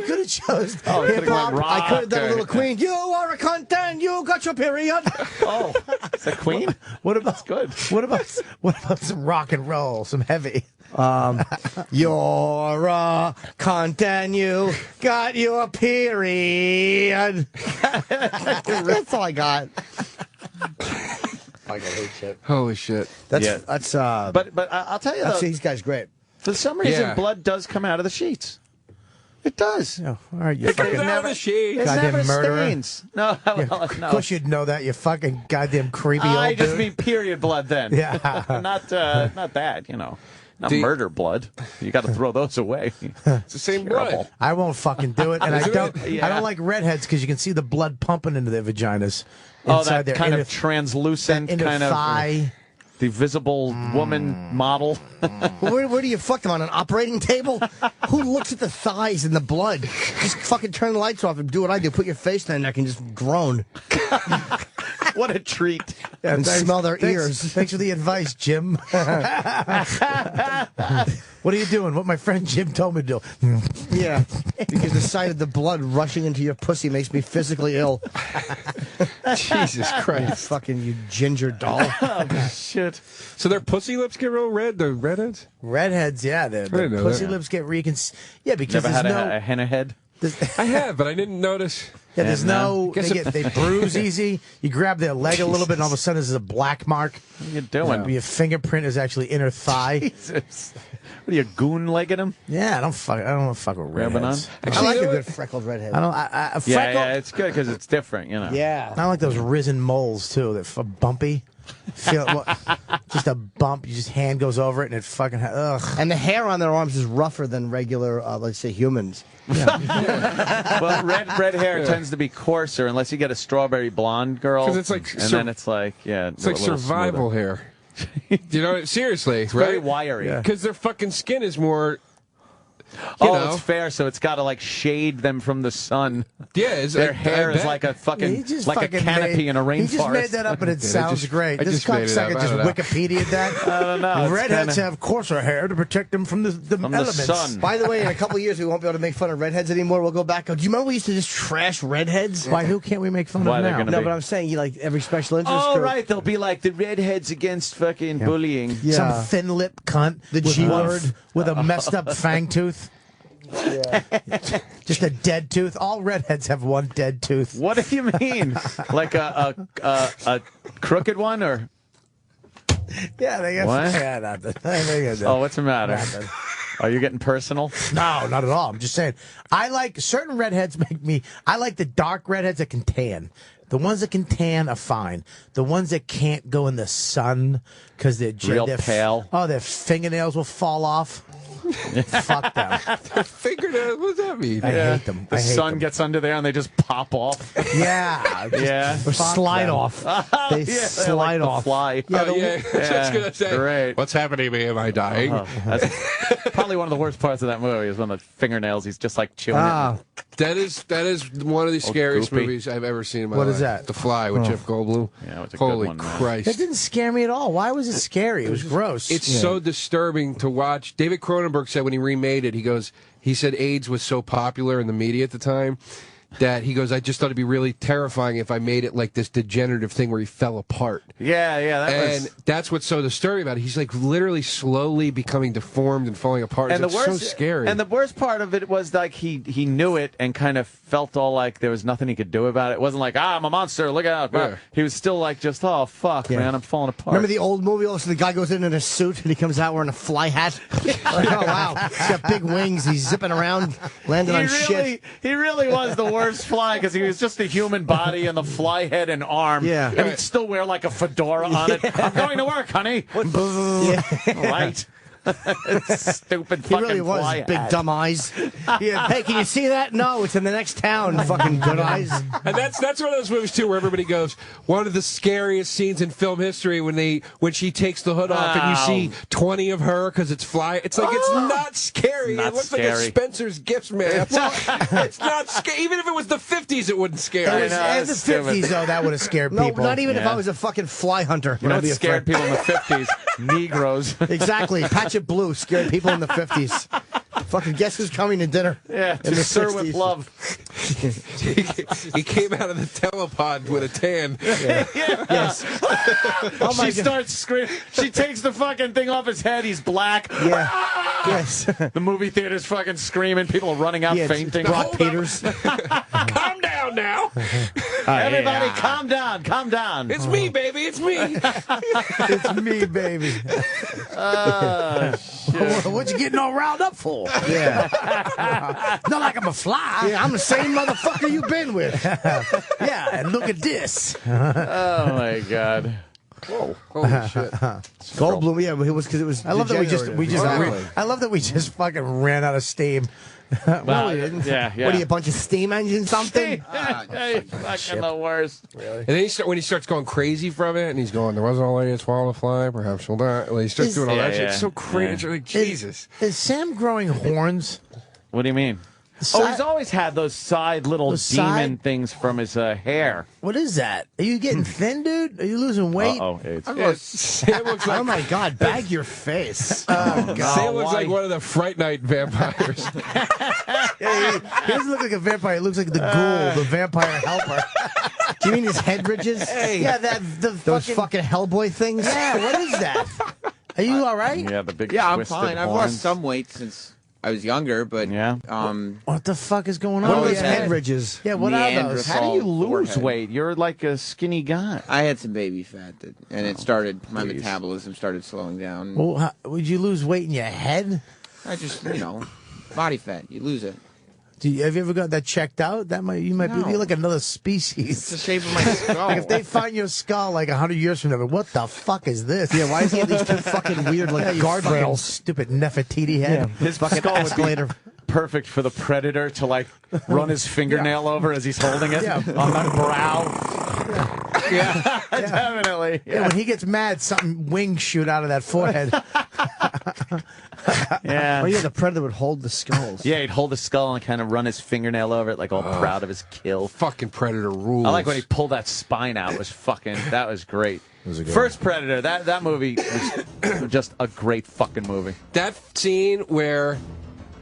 could have chose hip hop. I could have done a little Queen. You are a cunt and you got your period. Oh, is that Queen? What about That's good? What about some rock and roll, some heavy? You're a cunt and you got your period. That's all I got. I hate shit. Holy shit. That's But I'll tell you though, these guys great. for some reason, blood does come out of the sheets. It does. Oh, all right, you It comes fucking out of the sheet. It goddamn never murderer. stains. No, Of no. course you'd know that, you fucking goddamn creepy old I just dude. mean period blood then. Yeah. not that, you know. Not murder blood. You got to throw those away. It's the same Terrible. blood. I won't fucking do it, and I don't. Yeah. I don't like redheads because you can see the blood pumping into their vaginas. Oh, inside that their kind inner, of translucent inner kind of thigh. the visible woman model. Where do you fuck them on an operating table? Who looks at the thighs and the blood? Just fucking turn the lights off and do what I do. Put your face in their neck and just groan. What a treat. Yeah, And smell their ears. Thanks for the advice, Jim. What are you doing? What my friend Jim told me to do. Yeah, because the sight of the blood rushing into your pussy makes me physically ill. Jesus Christ. Fucking you ginger doll. Oh, shit. So their pussy lips get real red? The redheads? Redheads, yeah. Their didn't know pussy that. lips get yeah, because Never there's had no. a henna head? I have, but I didn't notice. Yeah, there's no. Guess They bruise easy. You grab their leg a little bit, and all of a sudden, there's a black mark. What are you doing? Your fingerprint is actually inner thigh. Jesus. What are you, goon-legging him? Yeah, I don't fuck with Grabbing redheads. on? I like a good freckled redhead. I don't. Yeah, it's good because it's different, you know. Yeah. I don't like those risen moles too. That bumpy. Just a bump. Your just hand goes over it, and it fucking. Ugh. And the hair on their arms is rougher than regular, let's say, humans. Well, red hair tends to be coarser unless you get a strawberry blonde girl. 'Cause it's like and then it's like, yeah. It's like survival hair. You know, seriously, It's right? very wiry. Because their fucking skin is more. It's fair, so it's got to like shade them from the sun. Yeah, their hair is like a fucking like a canopy in a rainforest. He just made that up, and it sounds great. This cocksucker just Wikipedia'd that. I don't know. Redheads have coarser hair to protect them from the elements. The sun. By the way, in a couple of years, we won't be able to make fun of redheads anymore. We'll go back. Do you remember we used to just trash redheads? Why? Who can't we make fun Why of they're now? gonna No, be- but I'm saying, you like every special interest Oh, group. right. They'll be like the redheads against fucking bullying. Yeah. Some thin lip cunt The with G one- word. with a messed up fang tooth. Yeah. Just a dead tooth. All redheads have one dead tooth. What do you mean? Like a crooked one or? Yeah, they got. What? Yeah, nothing. Oh, what's the matter? Are you getting personal? No, not at all. I'm just saying. I like certain redheads make me. I like the dark redheads that can tan. The ones that can tan are fine. The ones that can't go in the sun because they're Real pale. Oh, their fingernails will fall off. Fuck them. Fingernails? What does that mean? I hate them. The I hate sun them. gets under there and they just pop off. Yeah. Yeah. Or slide them. off. They Yeah, slide like the off. fly. Yeah, I was just gonna say. Great. What's happening to me? Am I dying? That's probably one of the worst parts of that movie is when the fingernails, he's just like chewing it. That is one of the scariest goopy. movies I've ever seen in my What life. is that? The Fly with Jeff Goldblum. Yeah, it's a Holy good one, man. Christ. That didn't scare me at all. Why was it scary? It was gross. It's so disturbing to watch. David Cronenberg said when he remade it, he said AIDS was so popular in the media at the time that he goes, I just thought it'd be really terrifying if I made it like this degenerative thing where he fell apart. Yeah, And that's what's so disturbing about it. He's like literally slowly becoming deformed and falling apart. And It's so scary. And the worst part of it was like he knew it and kind of felt all like there was nothing he could do about it. It wasn't like, I'm a monster, look out. Yeah. He was still like just, oh, fuck, man, I'm falling apart. Remember the old movie? Also, the guy goes in a suit and he comes out wearing a fly hat. Like, oh wow, he's got big wings. He's zipping around, landing on shit. He really was the worst fly because he was just a human body and the fly head and arm. Yeah. And he'd still wear like a fedora on it. I'm going to work, honey. Yeah. Right. Stupid He fucking really was. fly Big hat. dumb eyes. Yeah. Hey, can you see that? No, it's in the next town. Fucking good eyes. And that's one of those movies too where everybody goes, one of the scariest scenes in film history when she takes the hood off and you see 20 of her because it's fly. It's like it's not scary. Not it looks scary. like a Spencer's Gifts man. It's not scary. Even if it was the 50s, it wouldn't scare. It me. was, In the 50s, though, that would have scared no, people. not even if Yeah. I was a fucking fly hunter. You know what scared people in the 50s? Negroes. Exactly. Patch It Blue scared people in the 50s. Fucking guess who's coming to dinner? Yeah, in to serve with love. He came out of the telepod with a tan. Yes. Oh my She starts screaming. She takes the fucking thing off his head. He's black. Yeah. Yes. The movie theater's fucking screaming. People are running out Yeah, it's fainting. Brock Peters. Calm down now. Everybody, calm down. Calm down. It's me, baby. It's me. It's me, baby. What you getting all riled up for? Yeah. Not like I'm a fly. Yeah, I'm the same motherfucker you've been with. Yeah, and look at this. Oh my god. Whoa. Holy shit. Goldblum, yeah, it was because it was. I love that we just Exactly. I love that we just fucking ran out of steam. No, we didn't. Yeah, yeah. What are you, a bunch of steam engines, something? Fucking the worst. And then when he starts going crazy from it, and he's going, "There wasn't a lady that swallowed a fly. Perhaps she'll die." Well, he starts doing all that shit. It's so crazy. Like, Jesus. Is Sam growing horns? What do you mean? Oh, he's always had those side little Those demon side- things from his hair. What is that? Are you getting thin, dude? Are you losing weight? Oh, AIDS. Sam looks like, Oh my God! Bag your face. Oh, God. Sam looks why? like one of the Fright Night vampires. Yeah, he doesn't look like a vampire. He looks like the ghoul, the vampire helper. Do you mean his head ridges? Yeah, Those fucking Hellboy things. Yeah, what is that? Are you all right? Yeah, the big Yeah, I'm twisted fine. I've horns. lost some weight since I was younger, but Yeah. What the fuck is going on? What are with those your head ridges? Yeah, what are those? How do you lose forehead. weight? You're like a skinny guy. I had some baby fat, and it started. My metabolism started slowing down. Well, would you lose weight in your head? I just, body fat. You lose it. Have you ever got that checked out? That you might be like another species. It's the shape of my skull. Like if they find your skull like 100 years from now, what the fuck is this? Yeah, why does he have these two fucking weird like You fucking guardrails? stupid Nefertiti head. His Fucking skull would be escalator. perfect for the predator to like run his fingernail over as he's holding it on the brow. Yeah, definitely. Yeah, when he gets mad, something wings shoot out of that forehead. Yeah. Oh yeah, the predator would hold the skulls. Yeah, he'd hold the skull and kind of run his fingernail over it, like all proud of his kill. Fucking Predator rules. I like when he pulled that spine out. That was great. First Predator. That movie was just a great fucking movie. That scene where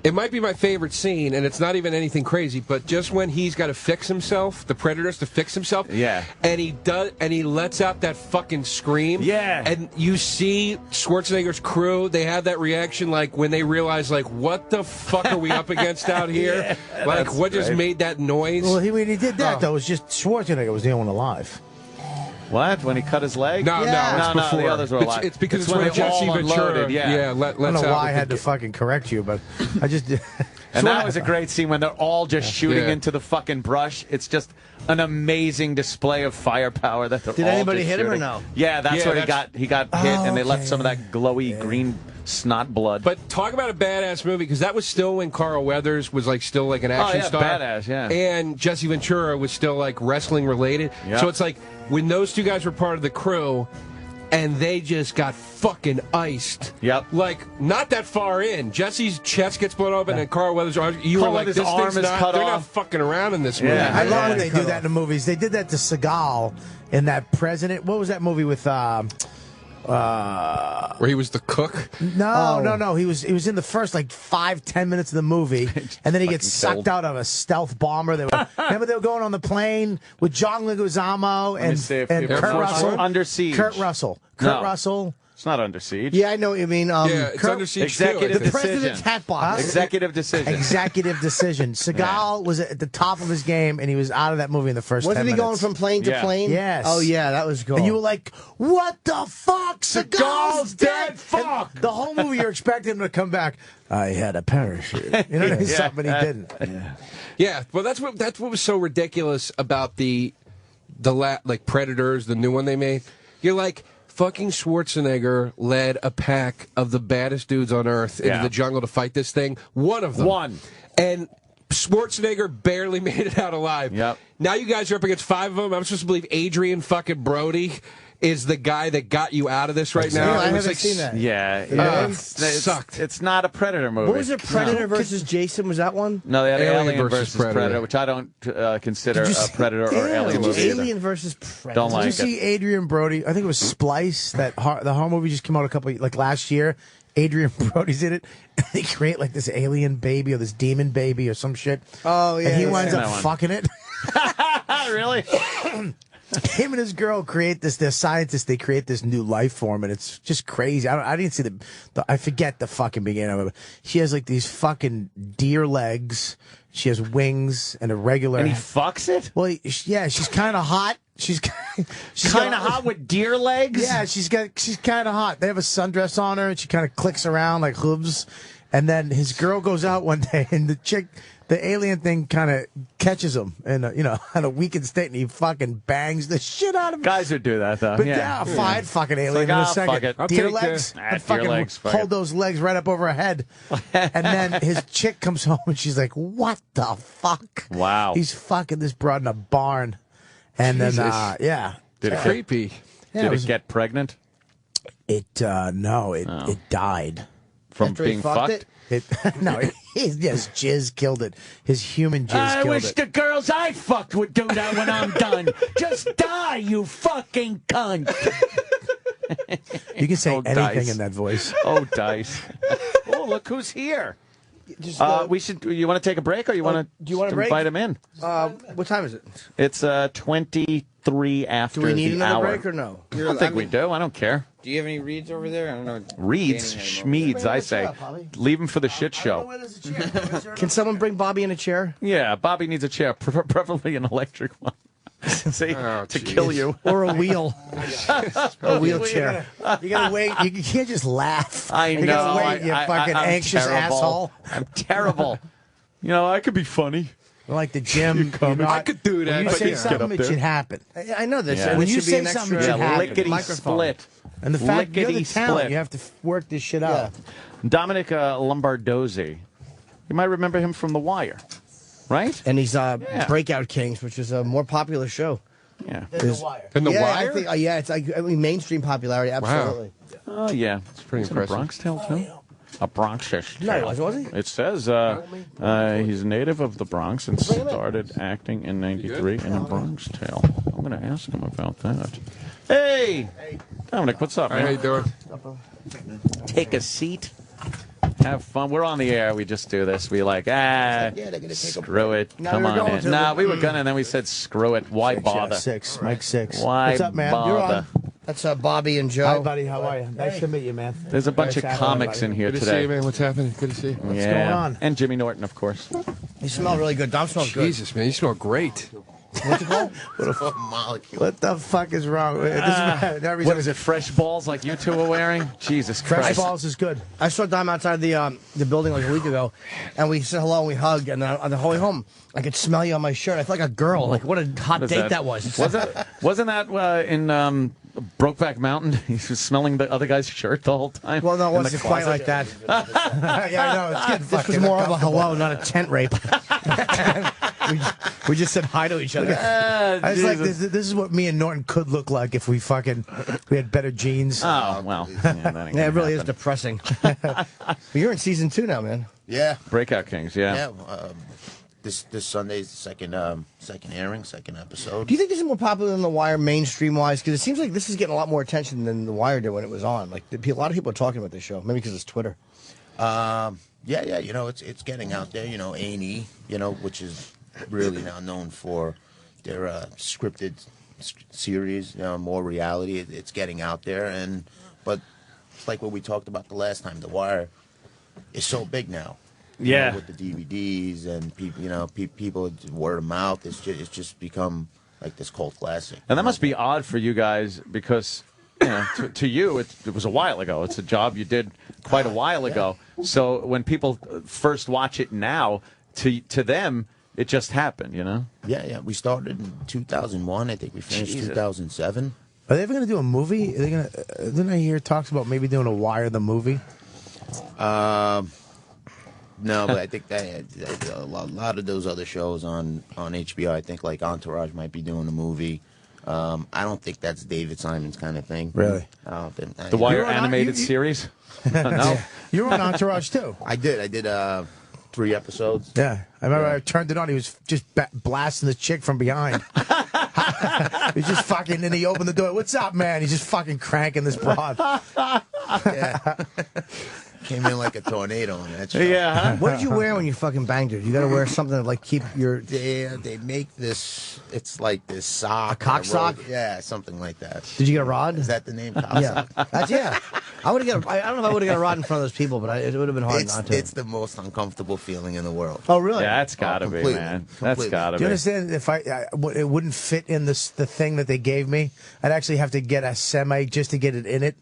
it might be my favorite scene, and it's not even anything crazy, but just when he's got to fix himself, the Predator's to fix himself. Yeah. And he lets out that fucking scream. Yeah. And you see Schwarzenegger's crew, they have that reaction like when they realize like, what the fuck are we up against out here? Yeah, like that's what just great. made that noise? Well, when he did that, though, it was just Schwarzenegger was the only one alive. What? When he cut his leg? No, Yeah. it's No, before. the others were alive. It's because it's when when they Jesse all Ventura. unloaded, yeah. I let's don't know out why I with had the- to fucking correct you, but I just... And that was a great scene when they're all just shooting Yeah. into the fucking brush. It's just an amazing display of firepower that they're Did all anybody just hit him or shooting. no? Yeah, that's Yeah, where that's- he got hit, and they left some of that glowy green snot blood. But talk about a badass movie, because that was still when Carl Weathers was like still like an action yeah, star. badass, yeah. And Jesse Ventura was still like wrestling related. Yep. So it's like when those two guys were part of the crew and they just got fucking iced. Yep. Like not that far in. Jesse's chest gets blown open and Carl Weathers you were Carl like Weathers' this arm thing's is not cut they're not off. fucking around in this movie. Yeah. I love when they cut do that in the movies. They did that to Seagal in that President. What was that movie with... Where he was the cook. No. He was in the first like 5-10 minutes of the movie, and then he gets sucked killed. out of a stealth bomber. Remember they were going on the plane with John Leguizamo Let me and, see if and Air Kurt Force Russell. One? Under Siege. Kurt Russell. No. Russell. It's not Under Siege. Yeah, I know what you mean. Yeah, it's Kurt- Under Siege Executive too, I the think. president's hat box. Executive decision. Executive decision. Seagal was at the top of his game, and he was out of that movie in the first 10 Wasn't he minutes. going from plane to Yeah. plane? Yes. Oh yeah, that was cool. And you were like, what the fuck? Seagal's dead! Fuck! And the whole movie you're expecting him to come back, I had a parachute. You know what I mean? But he didn't. Yeah, well, that's what was so ridiculous about the like Predators, the new one they made. You're like, fucking Schwarzenegger led a pack of the baddest dudes on earth into the jungle to fight this thing. One of them. And Schwarzenegger barely made it out alive. Yep. Now you guys are up against 5 of them. I'm supposed to believe Adrian fucking Brody is the guy that got you out of this right now. I haven't seen that. Yeah. It sucked. It's not a Predator movie. What was it? Predator versus Jason? Was that one? No, they had Alien versus Predator, which I don't consider a Predator or Alien movie either. Alien versus Predator. Don't like Did you see Adrian Brody? I think it was Splice. The horror movie just came out last year. Adrian Brody's in it. And they create like this alien baby or this demon baby or some shit. Oh yeah. And he winds up fucking it. Really? Him and his girl create this. They're scientists. They create this new life form, and it's just crazy. I didn't see I forget the fucking beginning of it. She has like these fucking deer legs. She has wings and a regular. And he fucks it? Well, yeah, she's kind of hot. She's kind of hot with deer legs? Yeah, she's kind of hot. They have a sundress on her, and she kind of clicks around like hooves. And then his girl goes out one day, and the alien thing kind of catches him in in a weakened state, and he fucking bangs the shit out of him. Guys would do that, though. But yeah, I'd fucking alien in a second. Fuck it. I'll deer legs. I'd fucking hold those legs right up over her head. And then his chick comes home, and she's like, what the fuck? Wow. He's fucking this broad in a barn. And Jesus. then, yeah. Did it creepy. Did it get pregnant? It died. From being fucked? His jizz killed it. His human jizz I killed wish it. the girls I fucked would do that when I'm done. Just die, you fucking cunt. You can say anything Dice. in that voice. Oh, Dice. Oh, look who's here. We should. You want to take a break, or you want to? Do you want a break? Invite him in? What time is it? It's 23 after Do we need the another hour. break or no? I don't think we do. I don't care. Do you have any reeds over there? I don't know. Reeds, schmeeds, I say. Leave him for the shit show. Can someone bring Bobby in a chair? Yeah, Bobby needs a chair, preferably an electric one. See, to kill you. Or a wheel. A wheelchair. You gotta wait. You can't just laugh. I know. You gotta wait, you fucking I'm anxious terrible. asshole. I'm terrible. I could be funny. Like the gym. I could do that. When you but say yeah. something, it should happen. I know this. Yeah. And When it you should be say an something, extra it should happen. Lickety microphone. split. And the fact you're the Lickety talent, split. you have to work this shit out. Domenick Lombardozzi. You might remember him from The Wire, right? And he's Breakout Kings, which is a more popular show. Yeah. The Wire. In the I Wire? think, it's like mainstream popularity. Absolutely. Oh, yeah. It's pretty impressive. A Bronx Tale, too? A Bronxish No, tale. was he? It says he's a native of the Bronx and started acting in '93 in A Bronx Tale. I'm going to ask him about that. Hey! Domenick, what's up, man? How you doing? Take a seat. Have fun. We're on the air. We just do this. We like, screw it. Come on in. Nah, we were gonna, and then we said, screw it. Why bother? Mike 6. Why What's up, man? bother? You're on. That's Bobby and Joe. Hi, buddy. How are you? Nice to meet you, man. There's a bunch of comics in here Good to today. see you, man. What's happening? Good to see you. What's going on? And Jimmy Norton, of course. You smell really good. Dom smells good. Jesus, man. You smell great. What's it called? What the fuck is wrong? What is it? Fresh balls like you two are wearing? Jesus Fresh Christ! balls is good. I saw Dom outside the building like a week ago, and we said hello and we hugged, and then on the whole way home, I could smell you on my shirt. I felt like a girl. Like, what a hot date that was. Wasn't that in Brokeback Mountain? He was smelling the other guy's shirt the whole time. Well, no, it in the wasn't quite closet? like that. Yeah, I know. It's getting This was fucking more of a hello, not a tent rape. we just said hi to each other. I was like, this is what me and Norton could look like if we had better jeans. Oh, well. Yeah, that ain't Yeah, it really is happen. depressing. But you're in season 2 now, man. Yeah. Breakout Kings, yeah. This Sunday is the second airing, second episode. Do you think this is more popular than The Wire, mainstream-wise? Because it seems like this is getting a lot more attention than The Wire did when it was on. Like, a lot of people are talking about this show, maybe because it's Twitter. Yeah, it's getting out there. A&E, which is really now known for their scripted series, more reality. It's getting out there, but it's like what we talked about the last time. The Wire is so big now. Yeah. With the DVDs and people, people word of mouth. It's just become like this cult classic. And that must be odd for you guys because, to you, it was a while ago. It's a job you did quite a while ago. So when people first watch it now, to them, it just happened, Yeah. We started in 2001. I think we finished 2007. Are they ever going to do a movie? Are they going to? Didn't I hear talks about maybe doing a Wire the movie? No, but I think that a lot of those other shows on HBO, I think like Entourage might be doing a movie. I don't think that's David Simon's kind of thing. Really? I don't think, The Wire animated series? No. You were on Entourage too. I did 3 episodes. Yeah, I remember I turned it on. He was just blasting the chick from behind. He's just fucking, and he opened the door. What's up, man? He's just fucking cranking this broad. Yeah. Came in like a tornado on that show. Yeah. What did you wear when you fucking banged her? You got to wear something to like keep your. They make this. It's like this sock. A cock sock? Yeah, something like that. Did you get a rod? Is that the name? Cock Yeah, sock? yeah. I would have got. I don't know if I would have got a rod in front of those people, but it would have been hard not to. It's the most uncomfortable feeling in the world. Oh, really? Yeah, that's got to be, completely. man. That's Completely. got to Do you be. understand? If it wouldn't fit in the thing that they gave me, I'd actually have to get a semi just to get it in it.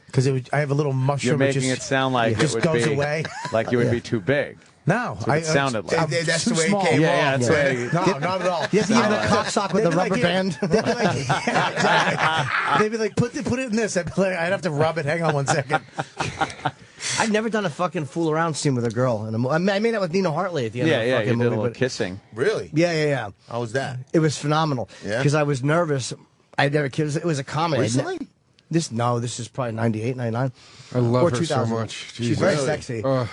Because I have a little mushroom. You're making it sound like it just would goes be, away. Like you would be too big. No, It sounded like. That's too the way small. it came Yeah, off. that's the way. No, not at all. You have to give them a cock sock with the rubber band. They'd be like, yeah, exactly. They'd be like, put it in this. I'd have to rub it. Hang on 1 second. I've never done a fucking fool around scene with a girl. I made that with Nina Hartley at the end of the Yeah, fucking you did movie. a little but- kissing. Really? Yeah. How was that? It was phenomenal. Yeah? Because I was nervous. I'd never kissed. It was a comedy. Recently? This is probably 98, 99. I love or her so 2000. much. She's Jesus. very Really? sexy. Ugh.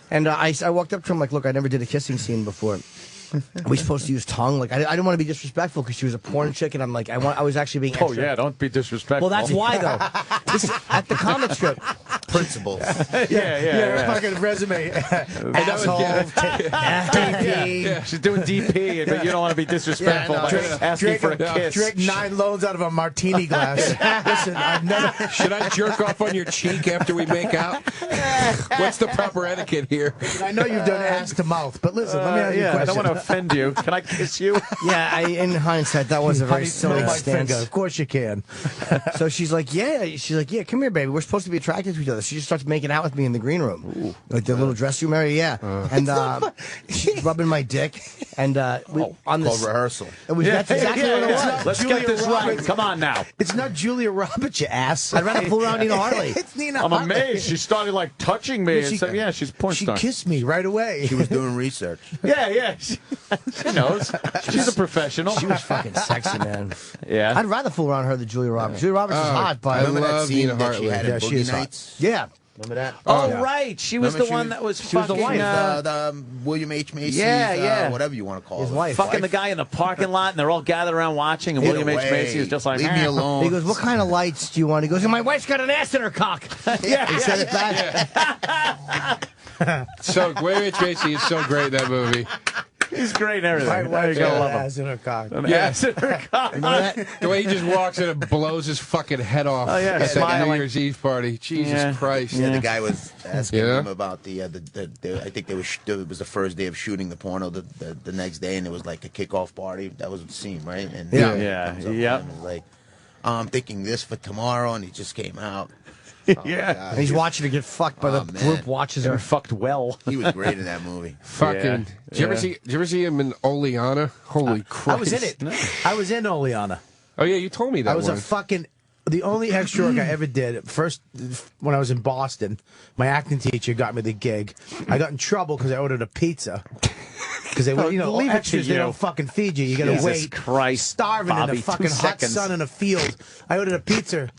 And I walked up to him like, look, I never did a kissing scene before. Are we supposed to use tongue? Like, I didn't want to be disrespectful because she was a porn chick, and I'm like, I was actually being extra. Oh, yeah, don't be disrespectful. Well, that's why, though. This is at the comic strip. Principles. Yeah. Fucking resume. Asshole. DP. She's doing DP, but you don't want to be disrespectful by asking for a kiss. Drink 9 loads out of a martini glass. Listen, I've never. Should I jerk off on your cheek after we make out? What's the proper etiquette here? I know you've done ass to mouth, but listen, let me ask you a I question. don't want to offend you. Can I kiss you? Yeah, in hindsight, that was a very silly my stance. finger. Of course you can. So she's like, yeah, come here, baby. We're supposed to be attracted to each other. She just starts making out with me in the green room, like the little dress room area. Yeah, and she's rubbing my dick, and on this Called rehearsal. That's exactly what it was. Let's Julia get this right. Roberts. Come on now. It's not Julia Roberts, you ass. I'd rather fool around Nina Hartley. It's Nina I'm Hartley. amazed. She started like touching me and said, "Yeah, she's a porn She star." kissed me right away. She was doing research. Yeah. She knows. She's a professional. She was fucking sexy, man. Yeah. I'd rather fool around her than Julia Roberts. Julia Roberts is hot, but Remember that love scene Nina that she Hartley. had Yeah, in she Boogie is hot. Nights? yeah. Remember that? Oh, Yeah. right. She was Remember the one that was she was the fucking, wife. The William H. Macy's, Yeah. whatever you want to call His it. wife. fucking the guy in the parking lot, and they're all gathered around watching, and Get William H. away. Macy is just like, Leave me alone. He goes, what kind of lights do you want? He goes, my wife's got an ass in her cock. Yeah. He said it back. So William H. Macy is so great in that movie. He's great and everything. My There you wife's go, got love him. ass in her cock. An Yeah. ass in her cock. The way he just walks in and blows his fucking head off Oh, yeah, at that smiling. New Year's Eve party. Jesus Yeah. Christ. Yeah, the guy was asking Yeah. him about I think it was the first day of shooting the porno the next day, and it was like a kickoff party. That was the scene, right? And Yeah. he Yeah. comes up to Yep. him and was like, I'm thinking this for tomorrow, and he just came out. Yeah. And he's watching her get fucked by the Oh, man. group watches They're her. fucked well. He was great in that movie. Fucking. Yeah. Did you ever see him in Oleana? Holy Christ. I was in it. I was in Oleana. Oh, yeah, you told me that I was one. a fucking. The only extra work I ever did, first when I was in Boston, my acting teacher got me the gig. I got in trouble because I ordered a pizza. Because they, leave it to extras, they you. don't fucking feed you. You got to Jesus wait. Christ, starving Bobby, in the 2 fucking hot seconds. sun in a field. I ordered a pizza.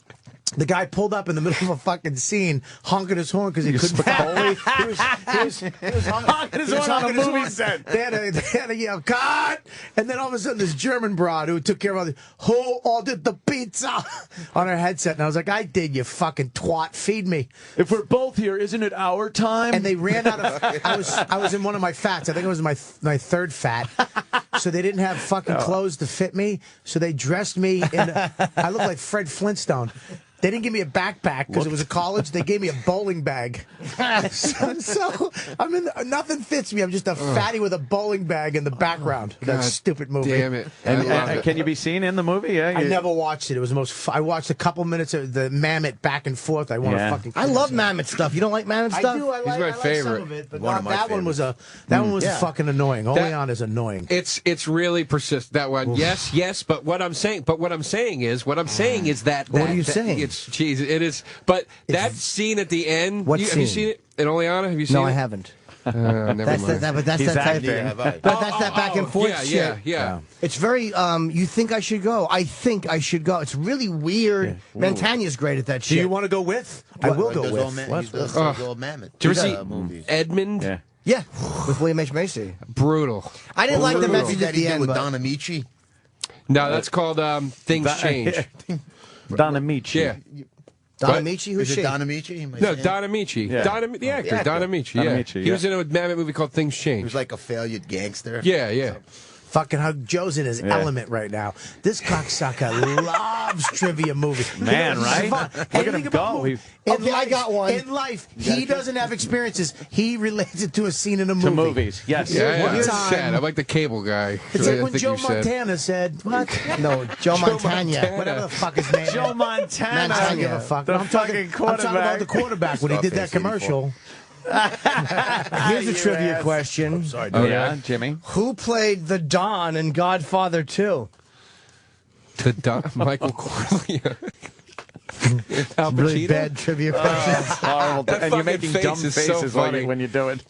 The guy pulled up in the middle of a fucking scene, honking his horn because he couldn't. He was Honking his horn on a movie set. They had to yell, "Cut!" And then all of a sudden, this German broad who took care of all the who ordered the pizza on her headset, and I was like, "I did, you fucking twat. Feed me." If we're both here, isn't it our time? And they ran out of. I was in one of my fats. I think it was my third fat. So they didn't have fucking clothes to fit me. So they dressed me in. I looked like Fred Flintstone. They didn't give me a backpack because it was a college. They gave me a bowling bag. so I'm in. Nothing fits me. I'm just a fatty with a bowling bag in the background. That stupid movie. Damn it! And can you be seen in the movie? Yeah, I never watched it. It was the most. I watched a couple minutes of the Mammoth back and forth. I want to fucking. I love Mammoth stuff. You don't like Mammoth stuff? I do. I like, He's my I like favorite. some of it, but One of my that one was favorites. fucking annoying. Oleon is annoying. It's really persistent. That one, yes. But what I'm saying is that. What are you saying? It's geez, it is. But that scene at the end. What Have you scene? seen it? In Oleana, have you seen it? No, I haven't. Never That's mind. that's He's that type acting. thing. But that's that back and forth shit. Yeah. It's very. You think I should go? I think I should go. It's really weird. Mantanya's great at that shit. Do you want to go with? I will go with. He's the old Mammoth. Did you ever see movies? Edmund? Yeah, with William H. Macy. Brutal. I didn't like the Brutal. message That at he the did end. with But Don Amici. No, that's called Things Change. Don Amici. Yeah. Don Amici, who's Is she? it Don Amici? Am I No, saying? Don Amici. Yeah. The actor. Don Amici. Don Yeah. Amici, He was in a Mammoth movie called Things He Change. was like a failed gangster. Yeah. Fucking how Joe's in his element right now. This cocksucker loves trivia movies. Man, right? Look at him go. I got one. In life, he doesn't have experiences. He relates it to a scene in a movie. To movies, yes. Yeah. One It's time- sad. I'm like the cable guy. It's I like when think Joe you said. Montana said, what? No, Joe Montana. Whatever the fuck his name is. Joe Montana. I don't give a fuck. The I'm talking about the quarterback when he did that commercial. Here's a trivia question. Sorry, Oh, yeah, Jimmy. Who played the Don in Godfather 2? The Michael Corleone. Al Pacino? Really bad trivia questions. Horrible. That And you're fucking making face dumb is so faces funny. when you do it.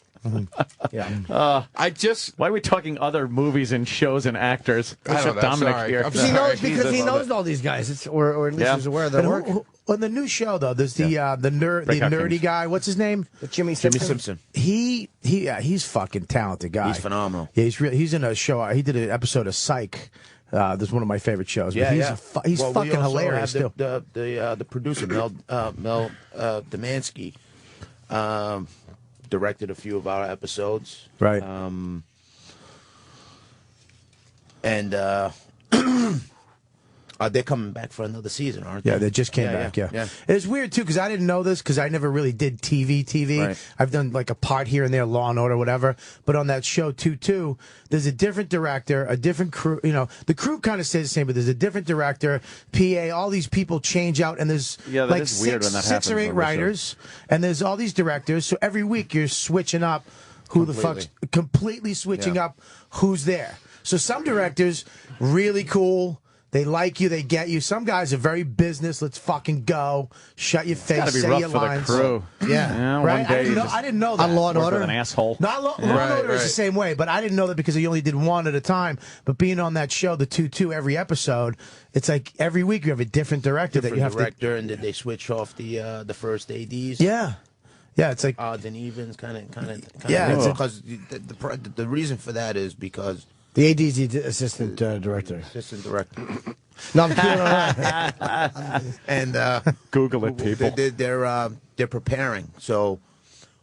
Yeah. Why are we talking other movies and shows and actors? I don't know, Dominic sorry. here. I'm He knows because Jesus. he knows all these guys, or at least Yeah. he's aware of their work. On the new show though, there's the Breakout nerdy Kings. guy. What's his name? Jimmy Jimmy Simpson. Simpson. He's fucking talented guy. He's phenomenal. Yeah, he's in a show. He did an episode of Psych. That's one of my favorite shows. But he's Well, we fucking also hilarious have too. The producer Mel Domansky directed a few of our episodes. Right. They're coming back for another season, aren't they? Yeah, they just came back. Yeah. It's weird too because I didn't know this because I never really did TV. Right. I've done like a part here and there, Law and Order, whatever. But on that show 2-2, there's a different director, a different crew. You know, the crew kind of stays the same, but there's a different director, PA. All these people change out, and there's Yeah, that like is weird when that six or happens eight on the show. writers, and there's all these directors. So every week you're switching up who the fuck's completely switching up who's there. So some directors really cool. They like you, they get you. Some guys are very business. Let's fucking go. Shut your face. Gotta be say rough your for lines. the crew. Yeah, One right. day I didn't know that. On Law and work Order? with an asshole. No, Law and Order is the same way, but I didn't know that because he only did one at a time. But being on that show, the 2-2, every episode, it's like every week you have a different director that you have director, and did they switch off the first ADs? Yeah, it's like odds and evens, kind of. Yeah, it's because the reason for that is because The AD's the assistant director. Assistant director. No, I'm kidding around. And Google it, people. They're preparing. So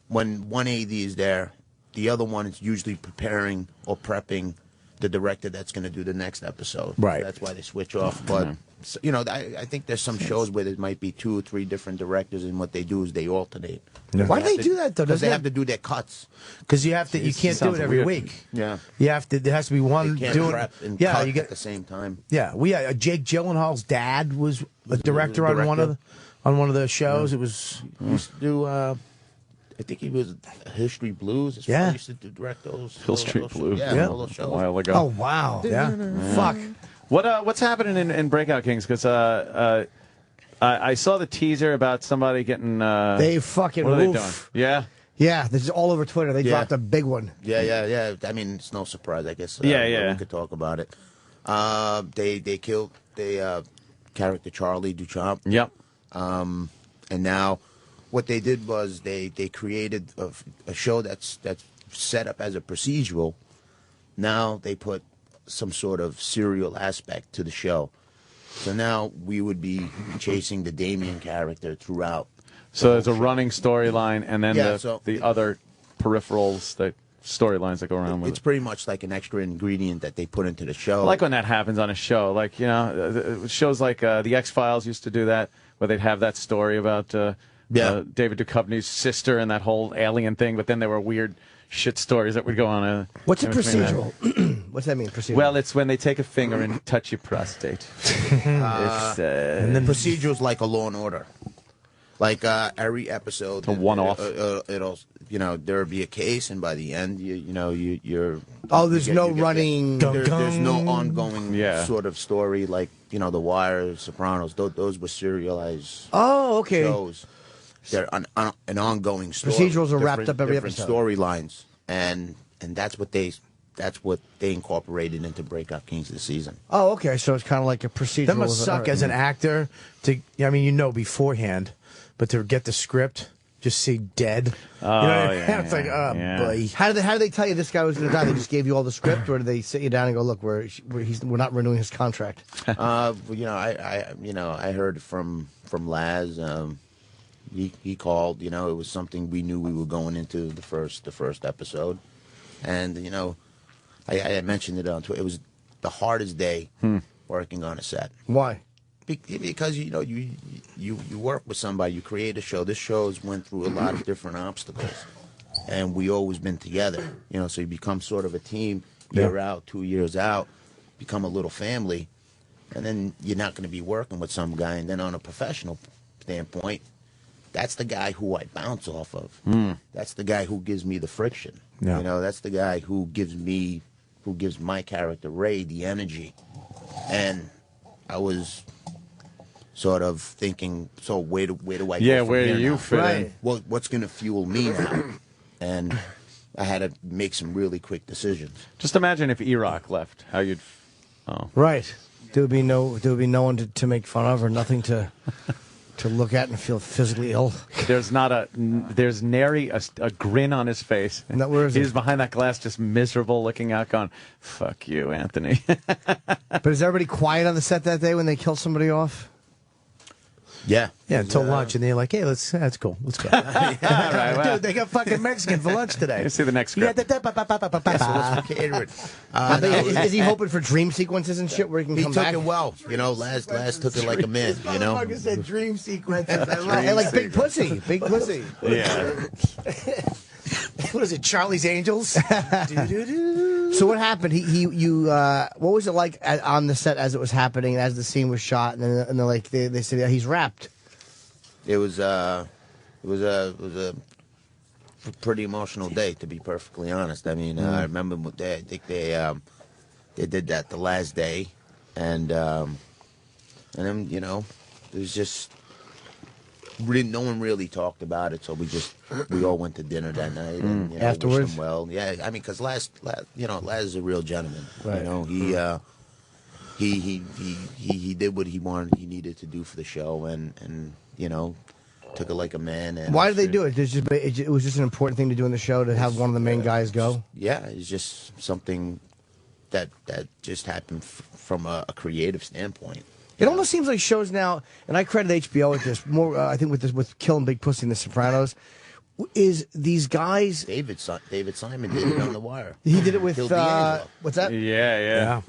when one AD is there, the other one is usually preparing or prepping the director that's going to do the next episode. Right. So that's why they switch off. But so, I think there's some shows where there might be 2 or 3 different directors, and what they do is they alternate. Yeah. Why do they do that though? Because Doesn't they it- have to do their cuts. because you have to. You can't do sounds it every weird. week. Yeah. You have to. There has to be one They can't doing. prep and Yeah, cut you get at the same time. Yeah, we had Jake Gyllenhaal's dad was a director on one of the shows. It was He used to do. I think he was History Blues. His father used to direct those. Hill Street those Blues. Yeah, all those A shows. while ago. Oh wow! Yeah. Fuck. What's happening in Breakout Kings? Because I saw the teaser about somebody getting. They fucking. What are they doing? oof. Yeah. Yeah, this is all over Twitter. They Yeah. dropped a big one. Yeah. I mean, it's no surprise, I guess. Yeah. We could talk about it. They killed the character Charlie Duchamp. Yep. And now, what they did was they created a show that's set up as a procedural. Now they put some sort of serial aspect to the show. So now we would be chasing the Damien character throughout. So there's a running storyline, and then Yeah, the so- other peripherals that. storylines that go around with It's pretty much like an extra ingredient that they put into the show. I like when that happens on a show. Like, shows like The X-Files used to do that, where they'd have that story about David Duchovny's sister and that whole alien thing, but then there were weird shit stories that would go on. What's a procedural? What's that mean, procedural? Well, it's when they take a finger and touch your prostate. And then procedurals like a Law and Order. Like every episode, it's a one-off. It'll, there'll be a case, and by the end, you're. Oh, there's no running. There's no ongoing sort of story like The Wire, Sopranos. Those were serialized. Oh, okay. Shows. They're an ongoing story. Procedurals are wrapped up every different episode. Storylines, and that's what they incorporated into Breakout Kings this season. Oh, okay. So it's kind of like a procedural. That must suck as an actor beforehand, but to get the script, just see dead. It's like, boy. How did they tell you this guy was going to die? They just gave you all the script, or did they sit you down and go, look, we're not renewing his contract? I heard from Laz. He called. It was something we knew we were going into the first episode, and I had mentioned it on Twitter. It was the hardest day working on a set. Why? Because you work with somebody, you create a show. This show's went through a lot of different obstacles, and we always been together. So you become sort of a team. Year out, 2 years out, become a little family, and then you're not going to be working with some guy. And then on a professional standpoint, that's the guy who I bounce off of. That's the guy who gives me the friction. Yeah. That's the guy who gives my character Ray the energy. And I was sort of thinking, so where do I go from where here do you now? fit in? What's going to fuel me now? And I had to make some really quick decisions. Just imagine if Iraq left, how you'd. Right. There would be no one to make fun of or nothing to look at and feel physically ill. There's nary a grin on his face. And where is He's behind that glass, just miserable, looking out, going, "Fuck you, Anthony." But is everybody quiet on the set that day when they kill somebody off? Yeah. Yeah, until lunch, and they're like, "Hey, that's cool. Let's go." Right, well. Dude, they got fucking Mexican for lunch today. Let's see the next script. Is he hoping for dream sequences and shit where he can He come took back? it well. Laz took it like a man. Motherfucker said dream sequences. I love Hey, like Big Pussy. Big Pussy. Yeah. What is it, Charlie's Angels? So what happened? What was it like on the set as it was happening, as the scene was shot, and then they said he's wrapped. It was a pretty emotional day, to be perfectly honest. I mean, I remember I think they did that the last day, and then it was just no one really talked about it, so we all went to dinner that night and afterwards. Wished him well, yeah. I mean, because Laz is a real gentleman. Right. He did what he wanted, he needed to do for the show, and took it like a man. And why did they do it? It was just an important thing to do in the show to have one of the main guys go. Yeah, it's just something that just happened from a creative standpoint. It almost seems like shows now, and I credit HBO with this more. I think with Killing Big Pussy and The Sopranos, is these guys. David Simon did it on The Wire. He did it with Killed D'Angelo. what's that? Yeah.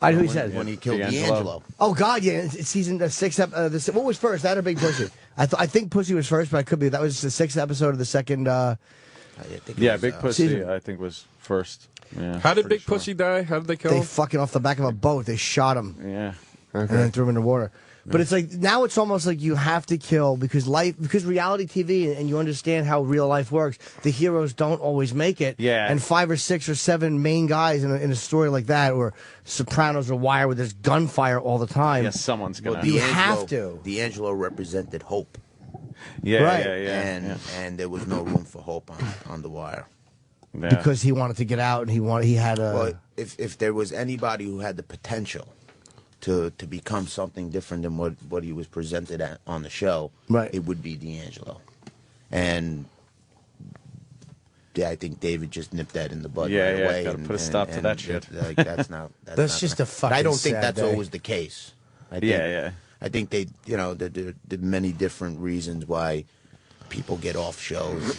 I know he said when he killed D'Angelo. D'Angelo. Oh God, yeah! It's season 6. What was first? That or Big Pussy? I think Pussy was first, but I could be. That was the 6th episode of the second. Big Pussy, season. I think, was first. Yeah, How did Big Pussy die? How did they kill They him? fucking off the back of a boat. They shot him. Yeah. And then threw him in the water. But it's like now it's almost like you have to kill because reality TV and you understand how real life works. The heroes don't always make it. Yeah. And 5 or 6 or 7 main guys in a story like that, or Sopranos or Wire, where there's gunfire all the time. Yes, someone's gonna. You have to. D'Angelo represented hope. Yeah, Right. yeah. And there was no room for hope on The Wire. Yeah. Because he wanted to get out and he had a. Well, if there was anybody who had the potential to become something different than what he was presented on the show, right, it would be D'Angelo. And I think David just nipped that in the bud right away. Gotta put a stop to that shit. That's not. That's just a fucking. But I don't think sad that's day. always the case. I think, I think there are many different reasons why people get off shows.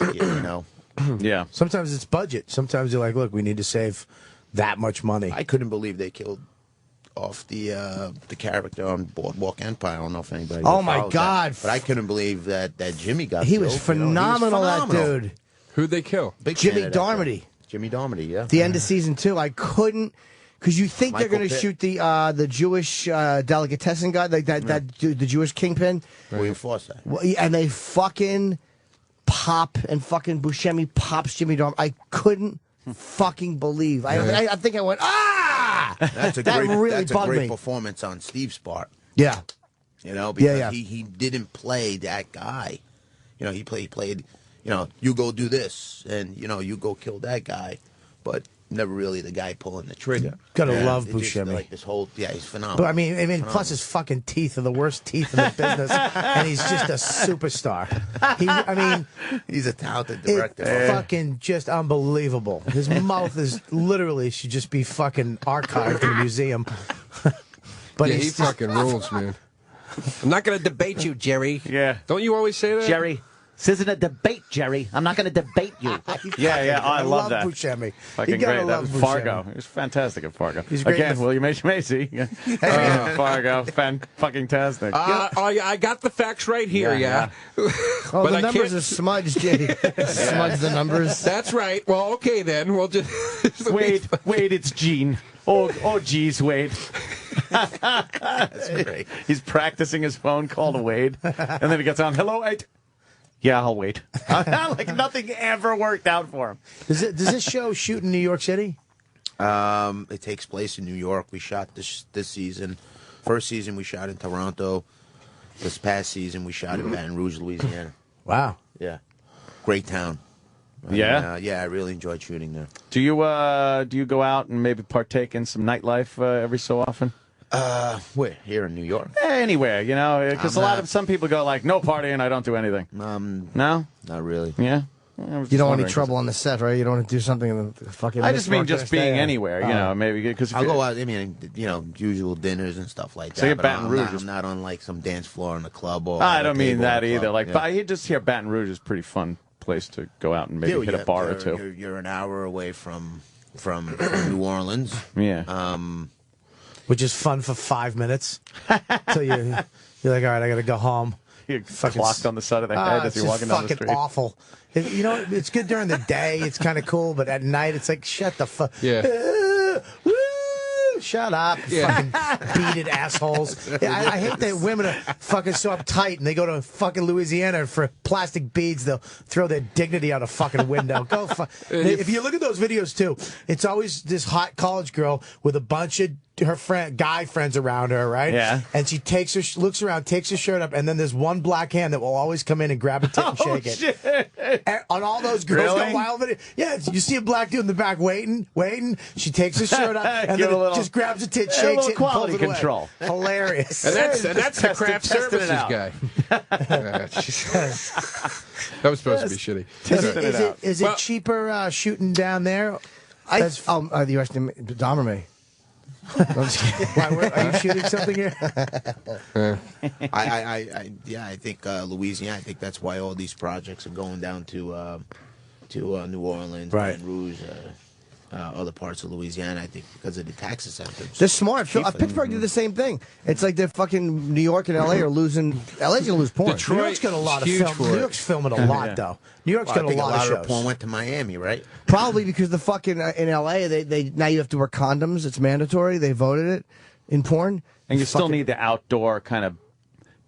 Yeah. Sometimes it's budget. Sometimes you're like, look, we need to save that much money. I couldn't believe they killed off the character on Boardwalk Empire. I don't know if anybody. Oh, my follows God. That, but I couldn't believe that Jimmy got. He killed, was you know. phenomenal, He was that phenomenal. dude. Who'd they kill? Big Jimmy fan of that guy. Darmody. Jimmy Darmody, yeah. The end of season 2, I couldn't, because you think they're Michael going to Pitt. shoot the Jewish delicatessen guy, like the Jewish kingpin, William Forsythe. Well, yeah, and they fucking pop and fucking Buscemi pops Jimmy Darmody. I couldn't fucking believe. I think I went That's a that great. really that's a bugged great me. performance on Steve's part. Yeah. You know, because Yeah. he didn't play that guy. You know, he played. You know, you go do this, and you know, you go kill that guy, but never really the guy pulling the trigger. Gotta love It's just, Buscemi. like this whole, he's phenomenal. But I mean, Phenomenal. plus his fucking teeth are the worst teeth in the business, and he's just a superstar. He's a talented It's director. fucking just unbelievable. His mouth is literally should just be fucking archived in a museum. But Yeah, he he's fucking rules, man. I'm not going to debate you, Jerry. Yeah. Don't you always say that? Jerry, this isn't a debate, Jerry. I'm not going to debate you. Yeah, I love that. Buscemi. Fucking You gotta great. That love was Buscemi. Fargo. He was fantastic at Fargo. He's great Again, in the- William H. Macy. Fargo, fucking tastic. I got the facts right here, yeah. Oh, But the I numbers can't- are smudged, Jay. Smudged the numbers. That's right. Well, okay then. We'll just Wade, it's Gene. Oh, geez, Wade. That's great. He's practicing his phone call to Wade, and then he gets on. Hello, Wade. Yeah, I'll wait. Like nothing ever worked out for him. Does this show shoot in New York City? It takes place in New York. We shot this season. First season we shot in Toronto. This past season we shot in Baton Rouge, Louisiana. Wow. Yeah, great town. Yeah? I really enjoyed shooting there. Do you go out and maybe partake in some nightlife every so often? Where? Here in New York? Anywhere, you know, because I'm a lot not- of some people go like, no partying, I don't do anything. No, not really. Yeah. You don't want any trouble on the set, right? You don't want to do something in the fucking. I just mean just mismarked being day. anywhere, you know, maybe because I'll go out. I mean, you know, usual dinners and stuff like that. So you're but Baton I'm Rouge not, is- I'm not on like some dance floor in a club or. I at a don't mean table in that a either. club. Like, Yeah. but I just hear Baton Rouge is a pretty fun place to go out and maybe Yeah, hit a bar or two. You're an hour away from New Orleans. Yeah. Which is fun for 5 minutes. Till you're like, all right, I got to go home. You're clocked on the side of the head as it's you're just walking down the fucking street. awful. You know, it's good during the day. It's kind of cool, but at night, it's like, shut the fuck. Yeah. Woo! Shut up, fucking beaded assholes. Yeah, I hate that women are fucking so uptight and they go to fucking Louisiana for plastic beads. They'll throw their dignity out a fucking window. Go fuck. If you look at those videos too, it's always this hot college girl with a bunch of her guy friends around her, right? Yeah. And she looks around, takes her shirt up, and then there's one black hand that will always come in and grab a tit and shake it. And on all those girls Really? go wild video. Yeah, you see a black dude in the back waiting. She takes her shirt up and Give then a little- just grabs a tit, a shakes little it, and quality pulls it away. control. Hilarious. And that's the Testing craft it services out. guy. That was supposed to be shitty. Is it cheaper shooting down there? You asked him, Dahmer. Why, are you shooting something here? I think Louisiana. I think that's why all these projects are going down to New Orleans, Right. Baton Rouge, other parts of Louisiana. I think because of the tax incentives. They're smart. Cheaper. Pittsburgh did the same thing. It's like they're fucking New York and LA are losing. LA's gonna lose porn. New York's got a lot of huge film. for New it. York's filming a lot, though. New York's Well, I got a think lot of shows. porn went to Miami, right? Probably because the fucking in LA they now you have to wear condoms. It's mandatory. They voted it in porn. And you still need the outdoor kind of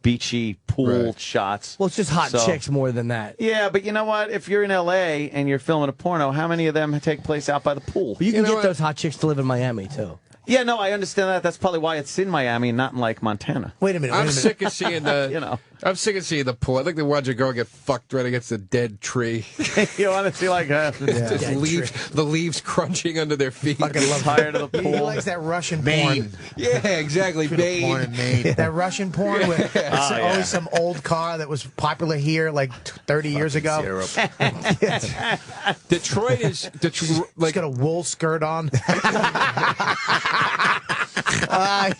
beachy pool shots. Well, it's just hot So- chicks more than that. Yeah, but you know what? If you're in L.A. and you're filming a porno, how many of them take place out by the pool? But you can get those hot chicks to live in Miami too. Yeah, no, I understand that. That's probably why it's in Miami and not in, like, Montana. Wait a minute. I'm sick of seeing the. You know. I'm sick of seeing the pool. I think they watch a girl get fucked right against a dead tree. You want to see, like, Just Dead leaves, the leaves crunching under their feet. fucking tired of the He pool. likes that Russian Maine. porn. Yeah, exactly. Porn Maine. in Maine. That Russian porn with it's always some old car that was popular here like 30 years ago. Syrup. Detroit is Like like got a wool skirt on.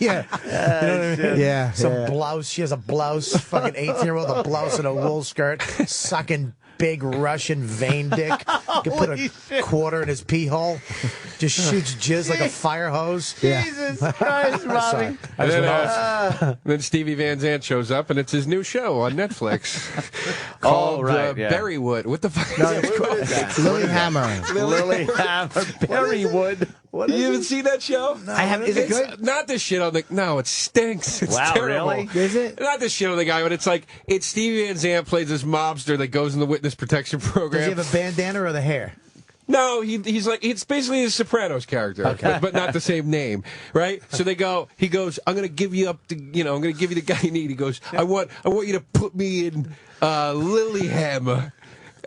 Yeah. You know what I mean? Yeah. Some blouse. She has a blouse. Fucking 18-year-old with a blouse and a wool skirt, sucking big Russian vein dick. Could put a quarter in his pee hole. Just shoots jizz like a fire hose. Jesus Christ, Robbie. Then Stevie Van Zandt shows up, and it's his new show on Netflix called Berrywood. What the fuck is it called? Lilyhammer. Lilyhammer. Berrywood. You haven't seen that show? No, I haven't. Is it good? Not this shit on the. No, it stinks. It's Wow, terrible. really? Is it? Not this shit on the guy, but it's like it's Stevie Van Zandt plays this mobster that goes in the witness protection program. Does he have a bandana or the hair? No, he's like it's basically his Sopranos character, but not the same name, right? So he goes, I'm gonna give you up, I'm gonna give you the guy you need. He goes, I want you to put me in Lilyhammer,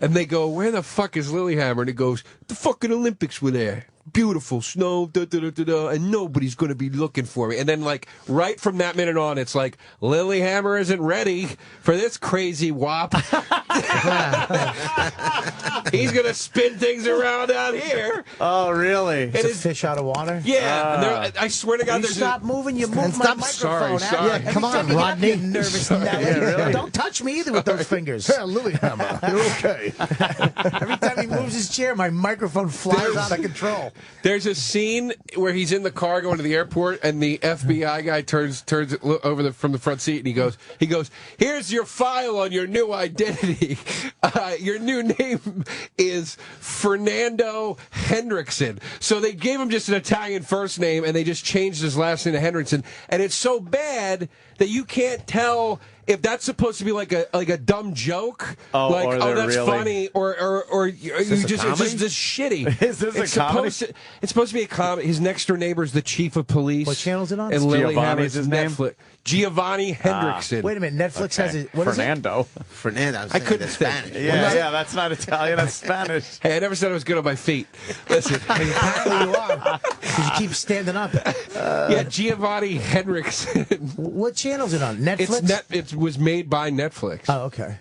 and they go, where the fuck is Lilyhammer? And he goes, the fucking Olympics were there. Beautiful snow, and nobody's going to be looking for me. And then, like, right from that minute on, it's like, Lilyhammer isn't ready for this crazy wop. He's going to spin things around out here. Oh, really? Is it fish out of water? Yeah. And I swear to God, you stop moving, you move my microphone. Sorry. Yeah, come on, Rodney. You get nervous now. Really? Don't touch me either with those fingers. Lilyhammer. You're okay. Every time he moves his chair, my microphone flies out of control. There's a scene where he's in the car going to the airport, and the FBI guy turns it over from the front seat, and he goes, here's your file on your new identity. Your new name is Fernando Hendrickson. So they gave him just an Italian first name, and they just changed his last name to Hendrickson. And it's so bad that you can't tell if that's supposed to be like a dumb joke, that's really... funny, or you just it's just shitty. Is this a comedy? It's supposed to be a comedy. His next door neighbor is the chief of police. What channel is it on? And Giovanni's his name. Netflix. Giovanni Hendrickson. Wait a minute, Netflix has it. What Fernando. Is it? Fernando. I couldn't Spanish. Yeah, that's not Italian. That's Spanish. Hey, I never said I was good on my feet. Listen, apparently you are because you keep standing up. Yeah, Giovanni Hendrickson. What channel is it on? Netflix. It was made by Netflix. Oh, okay.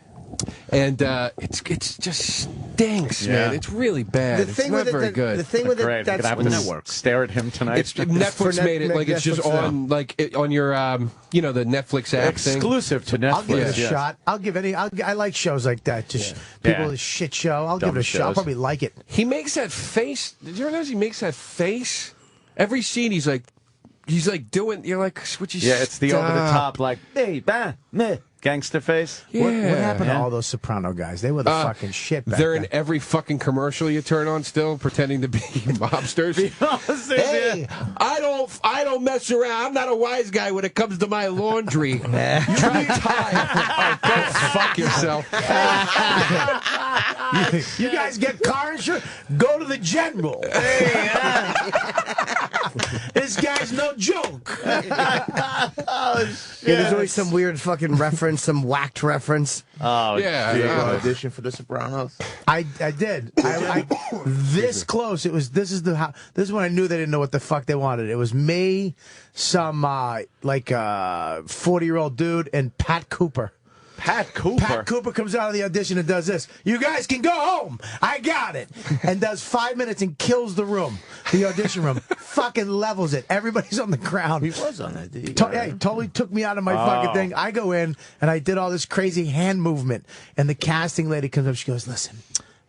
And it's just stinks, man. It's really bad. It's not very good. The thing with it, that's the network. Stare at him tonight. Netflix made it like it's just on on your the Netflix app exclusive to Netflix. I'll give it a shot. I'll give any. I like shows like that. Just people with a shit show. I'll give it a shot. I'll probably like it. He makes that face. Did you ever notice he makes that face? Every scene he's like doing. You're like, what you? Yeah, it's the over the top like hey, bah, meh. Gangster face. Yeah. What happened to all those Soprano guys? They were the fucking shit back They're then. in every fucking commercial you turn on still, pretending to be mobsters. Hey, I don't mess around. I'm not a wise guy when it comes to my laundry. Too tired. Go fuck yourself. You guys get car insurance? Go to the general. This guy's no joke. There's always some weird fucking reference, some whacked reference. Oh, yeah. Did you audition for The Sopranos? I did. I this close. It was. This is when I knew they didn't know what the fuck they wanted. It was me, some 40-year-old dude, and Pat Cooper. Pat Cooper. Pat Cooper comes out of the audition and does this. You guys can go home. I got it. And does 5 minutes and kills the room, the audition room. Fucking levels it. Everybody's on the ground. He was on that. He totally took me out of my fucking thing. I go in and I did all this crazy hand movement. And the casting lady comes up. She goes, listen,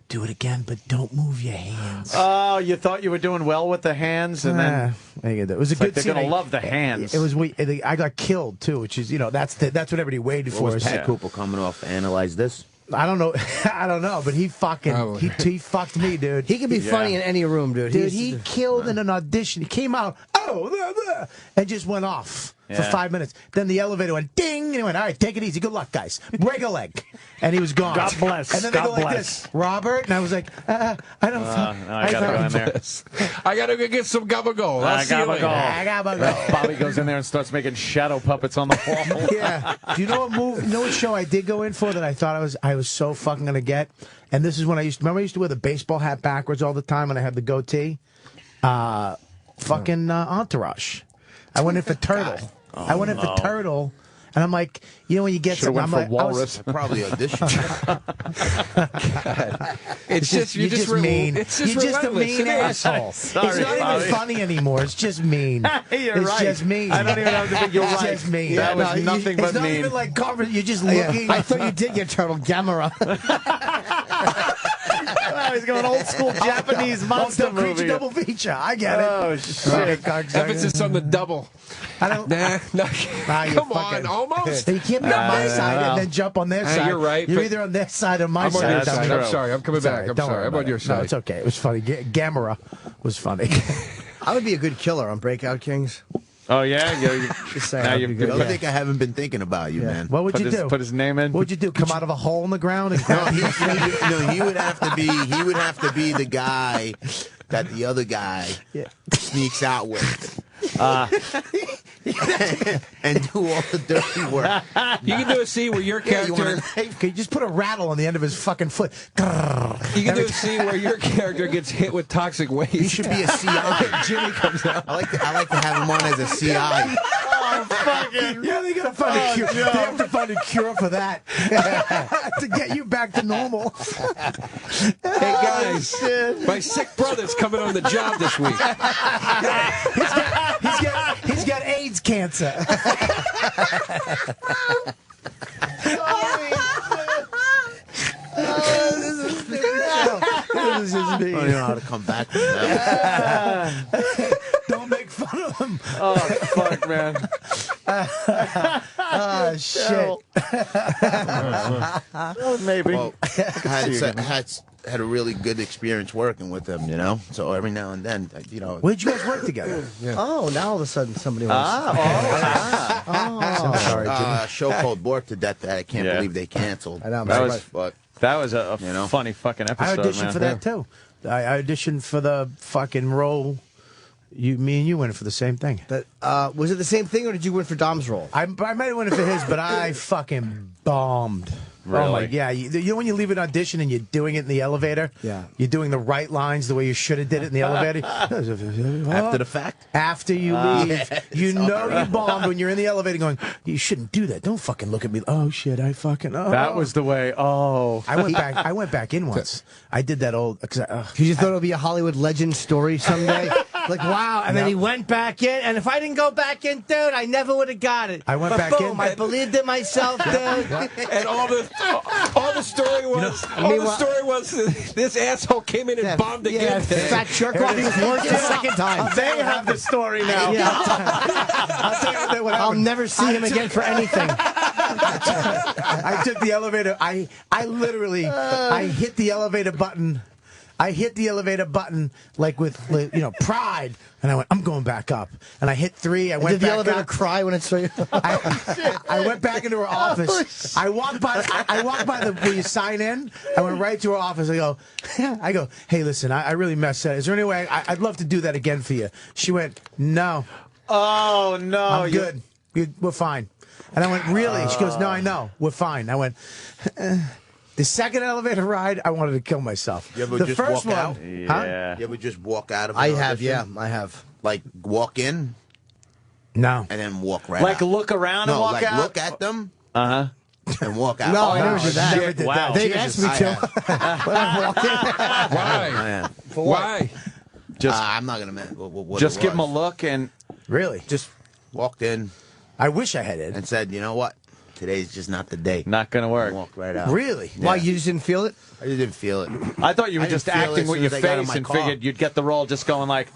do it again, but don't move your hands. Oh, you thought you were doing well with the hands, and then it was a good they're scene. gonna love the hands. It was. I got killed too, which is that's what everybody waited for. Was Pat Cooper coming off to analyze this? I don't know. I don't know, but he fucking he fucked me, dude. He can be funny in any room, dude. Dude, he killed in an audition. He came out, and just went off for 5 minutes. Then the elevator went ding, and he went, all right, take it easy. Good luck, guys. Break a leg. And he was gone. God bless. And then they go like this, Robert, and I was like, I don't. I gotta go in there. I gotta go get some gabagool. I gotta go. Bobby goes in there and starts making shadow puppets on the wall. Yeah. Do you know what show I did go in for that I thought I was so fucking gonna get? And this is when I used to wear the baseball hat backwards all the time when I had the goatee. Entourage. I went in for Turtle. I went in for Turtle. And I'm like, when you get something, I'm like, Walrus. Probably auditioned. It's just you're just mean. You're just a mean asshole. Sorry, it's not Bobby. even funny anymore. It's just mean. It's just mean. I don't even have to think you're right. It's just mean. That was nothing but mean. It's not mean. even like cover. You're just looking. I thought you did get Turtle Gamera. he's going old school Japanese monster Creature movie. double feature. I get it. Oh, shit. Emphasis on the double. I don't. Nah, no. You're Come fucking- on, almost. You can't be on my side and then jump on their side. You're right. You're but either on their side or my I'm on side. your side. true. I'm sorry. I'm coming It's all back. right. I'm Don't sorry. worry I'm about on your it. side. No, it's okay. It was funny. Gamera was funny. I would be a good killer on Breakout Kings. Oh, yeah? Just saying. Now I'd you've be good. I don't think I haven't been thinking about you, man. What would you do? Put his name in? What would you do? Come out of a hole in the ground and No, grab he would have to be. He would have to be the guy that the other guy sneaks out with, and do all the dirty work. You can do a scene where your Yeah, you character. want Can you just put a rattle on the end of his fucking foot? You can do a scene where your character gets hit with toxic waste. He should be a CI. Jimmy comes out. I like to have him on as a CI. Oh, fucking. Yeah, they gotta find a cure. They have to find a cure for that to get you back to normal. Hey guys, my sick brother's coming on the job this week. He's got AIDS cancer. This is just me. I don't know how to come back from that. Don't make fun of him. Oh, fuck, man. Oh shit. Maybe. Well, I had a really good experience working with him, you know. So every now and then, you know. Where'd you guys work together? Oh, now all of a sudden somebody wants. I'm sorry, Jimmy. A show called Bored to Death that I can't believe they canceled. I know, That was a funny fucking episode. I auditioned man. for that too. I auditioned for the fucking role. Me and you went for the same thing. But was it the same thing, or did you win for Dom's role? I might have went for his, but I fucking bombed. Really? Oh my, yeah. You know when you leave an audition and you're doing it in the elevator? Yeah. You're doing the right lines the way you should have did it in the elevator. After the fact? After you leave, you it's know all you right. bombed when you're in the elevator going, you shouldn't do that. Don't fucking look at me. Oh shit, I fucking. Oh. That was the way. Oh. I went back in once. I did that old. Because you thought it would be a Hollywood legend story someday? Like, wow. And then he went back in, and if I didn't go back in, dude, I never would have got it. I went but back boom, in. I believed in myself, dude. And all the story was, the story was this asshole came in and bombed again. Fat jerk off. He was worse the second time. They have the story now. Yeah. I'll tell you what I'll never see him again for anything. I took the elevator. I literally I hit the elevator button. I hit the elevator button like with pride, and I went, I'm going back up. And I hit 3. I went Did the back elevator up. cry when it saw you? I went back into her office. I walked by the where you sign in. I went right to her office. I go, hey, listen, I really messed up. Is there any way I'd love to do that again for you? She went, no. Oh no, I'm good. We're fine. And I went, really? She goes, no, I know. We're fine. I went. The second elevator ride, I wanted to kill myself. You ever the just first walk one, out? Yeah. You ever just walk out of? I an have, audition? yeah, I have. Like walk in no, and then walk right Like out. look around and No, walk like out. look at them Uh huh. and walk out. No, I never did that. Never did Wow. that. They Jesus. asked me to. Why? For what? Why? Just I'm not gonna. What just it give him a was. look and Really? Just walked in I wish I had it. and said, you know what? Today's just not the day. not gonna work. Walked right out. Really? Why, you just didn't feel it? I just didn't feel it. I thought you were I didn't just feel it acting as with soon your as I got in face my and car. figured you'd get the role just going like,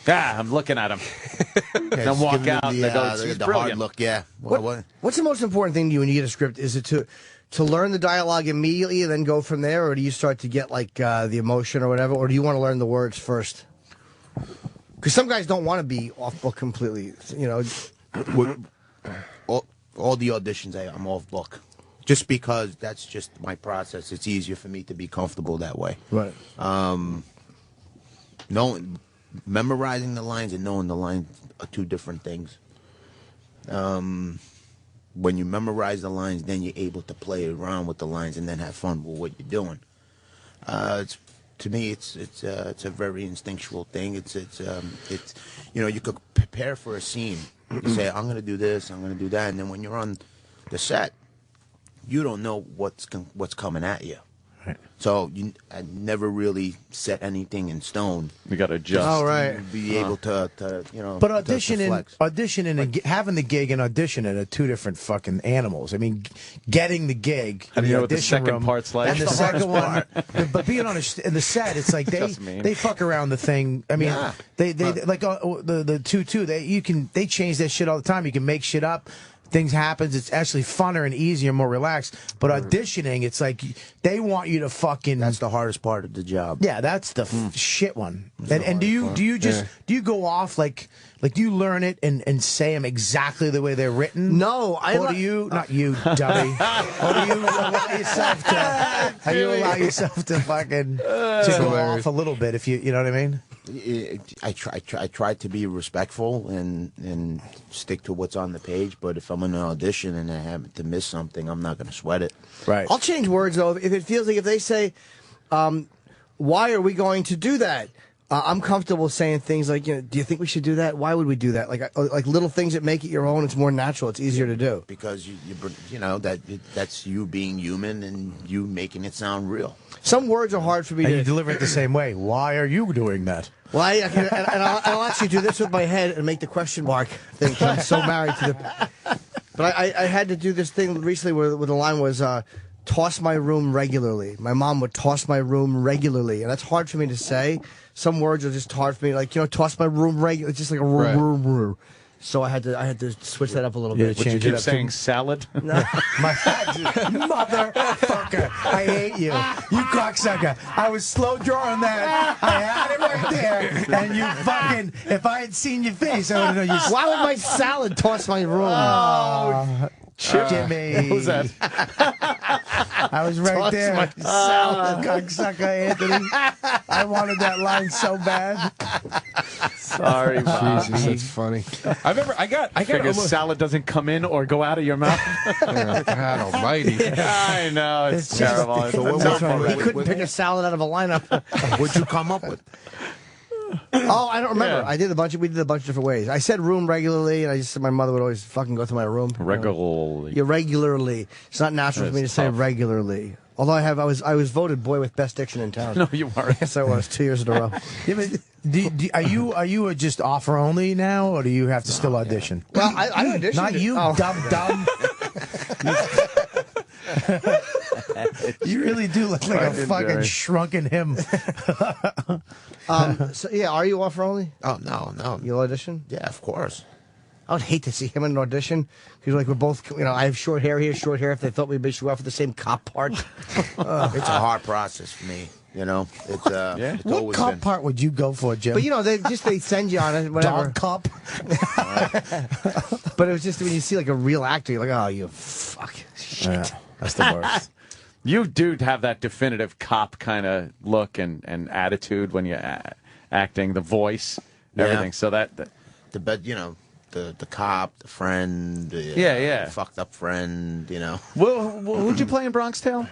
I'm looking at him. Yeah, Then just walk give them out and they go, "He's the brilliant." hard look. Yeah. What's the most important thing to you when you get a script? Is it to learn the dialogue immediately and then go from there, or do you start to get like the emotion or whatever, or do you want to learn the words first? Because some guys don't want to be off book completely. You know, all the auditions, I'm off book. Just because that's just my process. It's easier for me to be comfortable that way. right? Memorizing the lines and knowing the lines are two different things. When you memorize the lines, then you're able to play around with the lines and then have fun with what you're doing. To me, it's a very instinctual thing. It's you could prepare for a scene. You say, I'm going to do this, I'm going to do that, and then when you're on the set, you don't know what's coming at you. So I never really set anything in stone. You got to adjust. Oh, right. Be able to But to auditioning and having the gig and auditioning are two different fucking animals. I mean, getting the gig, How do you the know what the audition second room, part's like? and the That's the second one. But being on in the set, it's like they fuck around the thing. I mean, Yeah. they like the 2-2. They change that shit all the time. You can make shit up. Things happens. It's actually funner and easier, more relaxed. But auditioning, it's like they want you to fucking. That's the hardest part of the job. Yeah, that's the shit one. And do you go off like do you learn it and say them exactly the way they're written? No, or do you not you dummy? Or do you allow yourself to? How you allow yourself to fucking to go off a little bit if you know what I mean? I try to be respectful and stick to what's on the page. But if I'm in an audition and I happen to miss something, I'm not going to sweat it. Right. I'll change words though if it feels like if they say, "Why are we going to do that?" I'm comfortable saying things like, "Do you think we should do that? Why would we do that?" Like little things that make it your own. It's more natural. It's easier to do because you know that's you being human and you making it sound real. Some words are hard for me And to you deliver it the same way. Why are you doing that? Well, I'll actually do this with my head and make the question mark thing. 'Cause I'm so married to the. But I had to do this thing recently where the line was, "Toss my room regularly." My mom would toss my room regularly, and that's hard for me to say. Some words are just hard for me, like toss my room regularly. It's just like a room. So I had to switch that up a little bit. Would you keep saying salad? No. Motherfucker, I hate you. You cocksucker. I was slow drawing that. I had it right there. And you fucking, if I had seen your face, I would have known you. Why would my salad toss my room? Oh, Jimmy. What was that? I was right Toss there. my salad. Cocksucker Anthony. I wanted that line so bad. Sorry, Bobby. Jesus, that's funny. I remember I got Figure almost, salad doesn't come in or go out of your mouth. God almighty. I know, it's terrible. It's That's not right. funny. He couldn't pick a salad out of a lineup. What'd you come up with? Oh, I don't remember. Yeah. We did a bunch of different ways. I said room regularly, and I just said my mother would always fucking go to my room. Regularly. Yeah, regularly. It's not natural for me to say regularly. Although I was voted boy with best diction in town. No, you weren't. Yes, I was 2 years in a row. Yeah, but are you just offer only now, or do you have to still audition? Well, I auditioned. Not you, dumb. You really do look like a fucking shrunken him. So yeah, are you offer only? Oh no. You'll audition? Yeah, of course. I would hate to see him in an audition because like we're both, I have short hair, he has short hair. If they thought we'd be for the same cop part, It's a hard process for me. It's it's What always cop been. part would you go for, Jim? but they send you on it, whatever. Dog cop. But it was just when you see like a real actor, you're like, oh, you fuck shit. Yeah, that's the worst. You do have that definitive cop kind of look and attitude when you're acting, the voice, everything. So that the the cop, the friend, the fucked up friend, who'd you play in Bronx Tale?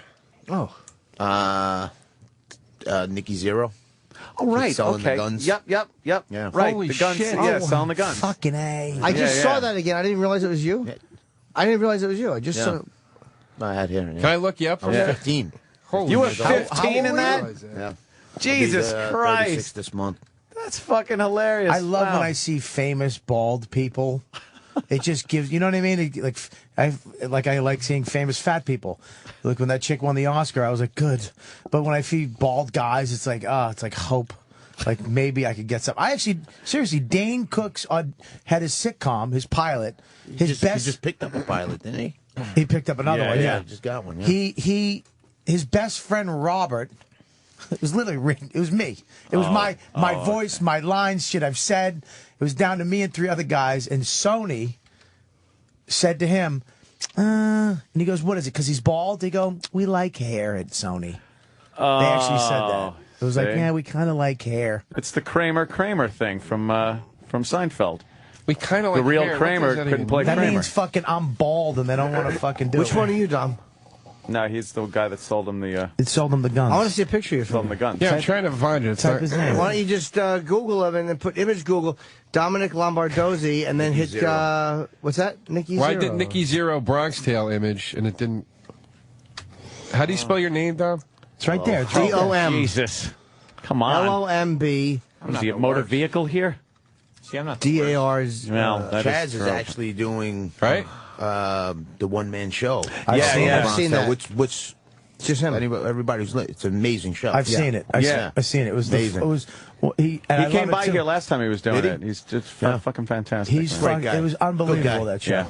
Oh, Nicky Zero. Oh, right. Selling Okay. the guns. Yep. Yeah. Right. Holy the guns. shit. Yeah, selling the guns. Fucking A. I just saw that again. I didn't realize it was you. Yeah. I didn't realize it was you. I just saw. I had here. Can I look you up I for was that? 15. Holy You were shit. 15 in that? Yeah. Jesus I'll be, Christ. 36 this month. That's fucking hilarious. I love when I see famous bald people. It just gives, you know what I mean? I like seeing famous fat people. Like when that chick won the Oscar, I was like, good. But when I see bald guys, it's like hope. Like maybe I could get some. I actually, seriously, Dane Cook's had his sitcom, his pilot. He just picked up a pilot, didn't he? He picked up another one. Yeah, just got one. Yeah. His best friend Robert. It was literally it was me. It was my voice, my lines, shit I've said. It was down to me and 3 other guys. And Sony said to him, and he goes, "What is it? Because he's bald?" They go, "We like hair at Sony." They actually said that. It was like, yeah, we kind of like hair. It's the Kramer thing from Seinfeld. We kind of like the real hair. Kramer couldn't play That Kramer. means fucking I'm bald and they don't want to fucking do it. Which one are you, Dom? No, he's the guy that sold him the. It sold him the guns. I want to see a picture of you. Sold him the guns. Yeah, I'm trying to find it. It's Type not- his name. Why don't you just Google him and then put image Google Domenick Lombardozzi and then hit what's that? Nicky Well, Zero. I did Nicky Zero Bronx Tale image and it didn't. How do you spell your name, Dom? It's right there. It's DOM. Jesus. Come on. LOMB. Was he a motor vehicle here? See, I'm not. DAR's. Well, that Chaz is is true. actually doing Right? the one-man show. I've seen that. Which just him. Everybody's it's an amazing show. I've seen it. I've seen it. It was amazing. it was. Well, he came by here last time he was doing Did he? it. He's just fucking fantastic. He's man. fucking, guy. it was Good guy. unbelievable that show. Yeah.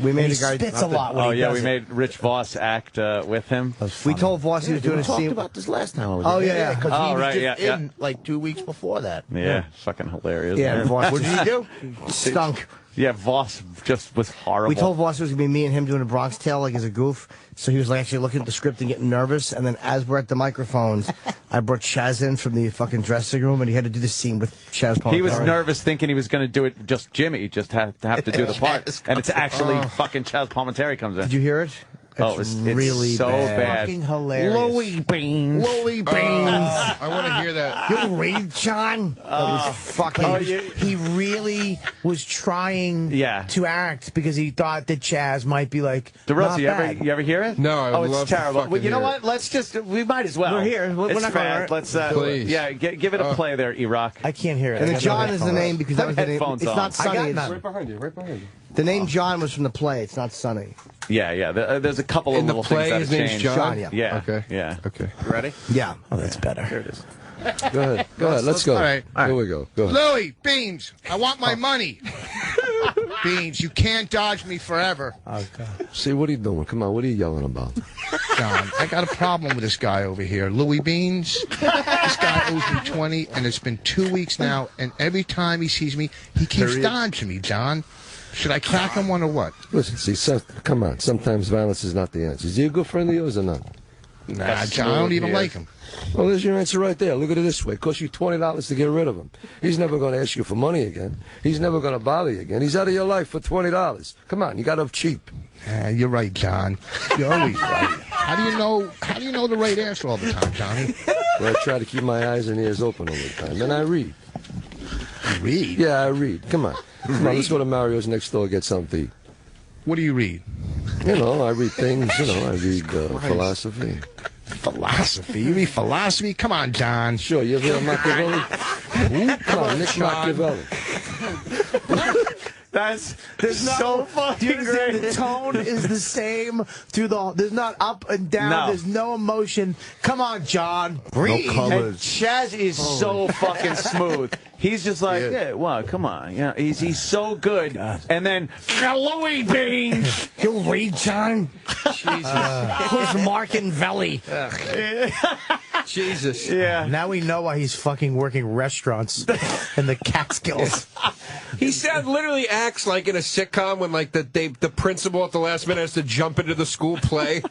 We made He a guy. spits a lot. When Oh he yeah, does we it. made Rich Voss act with him. We told Voss he was doing we a talked scene. about this last time. I was Oh, in. yeah. because Oh, he was right, just yeah, in like 2 weeks before that. Yeah, fucking hilarious. Yeah, man. Voss. What did he do? Stunk. Yeah, Voss just was horrible. We told Voss it was going to be me and him doing a Bronx Tale like as a goof. So he was like actually looking at the script and getting nervous. And then as we're at the microphones, I brought Chaz in from the fucking dressing room and he had to do the scene with Chaz Palminteri. He was nervous thinking he was going to do it just Jimmy, just have to do the part. And it's actually fucking Chaz Palminteri comes in. Did you hear it? Oh, it's really so bad. Fucking hilarious. Louis Beans. Louis Beans. I want to hear that. You read, John? That was fucking... He really was trying to act because he thought that Chaz might be like DeRosa, not you bad. ever hear it? No, I would it's love to terrible. fucking Well, you know hear what? Let's just, we might as well. We're here. We're It's not fast. gonna- Let's, Please. yeah, give it a play there, Iraq. I can't hear it. And I then got John no is the headphones. name because that was the name. Headphones It's on. not Sunny. It's, Right behind you, right behind you. the name John was from the play. It's not Sunny. Yeah. There's a couple In of the little play, things his that have name's changed. John? John, yeah. Yeah. Okay. Yeah. Okay. You ready? Yeah. Oh, that's better. Here it is. Go ahead. Go ahead. Let's go. All right. Here we go. Go ahead. Louis, Beans, I want my money. Beans, you can't dodge me forever. Oh, God. See, what are you doing? Come on. What are you yelling about? John, I got a problem with this guy over here. Louis Beans, this guy owes me 20, and it's been 2 weeks now, and every time he sees me, he keeps dodging me, John. Should I crack him one or what? Listen, see, come on. Sometimes violence is not the answer. Is he a good friend of yours or not? Nah, John, I don't even like him. Well, there's your answer right there. Look at it this way. It costs you $20 to get rid of him. He's never going to ask you for money again. He's never going to bother you again. He's out of your life for $20. Come on, you got off cheap. You're right, John. You're always right. How do you know the right answer all the time, Johnny? Well, I try to keep my eyes and ears open all the time. Then I read. You read? Yeah, I read. Come on. Come on, let's go to Mario's next door, get something to eat. What do you read? You know, I read things, I read philosophy. Philosophy? You read philosophy? Come on, John. Sure, you ever heard of Machiavelli? Come on, Nick John. Machiavelli. There's so fucking do you understand? great. The tone is the same through the. There's not up and down. No. There's no emotion. Come on, John. Breathe. No colors. And Chaz is so fucking smooth. He's just like, yeah, well, come on. Yeah, he's so good. And then, Louis Beans. You read, John? Who's Mark and Velli? Jesus. Yeah. Now we know why he's fucking working restaurants in the Catskills. He literally acts like in a sitcom when like the principal at the last minute has to jump into the school play.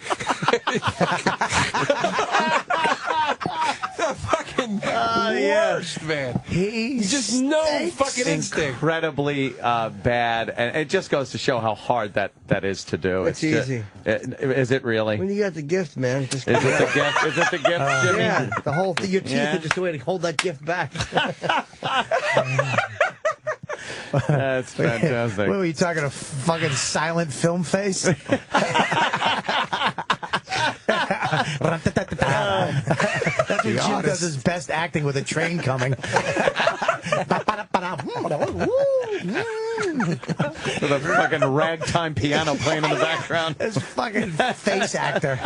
The fucking worst, man. He's just no fucking instinct. Incredibly bad, and it just goes to show how hard that is to do. It's easy. Is it really? When you got the gift, man. Just Is it the gift? Is it the gift, Jimmy? Yeah, the whole thing. Your teeth Yeah. are just a way to hold that gift back. That's fantastic. What were you talking? A fucking silent film face? That's what Jim does his best acting with a train coming. With a fucking ragtime piano playing in the background. His fucking face actor.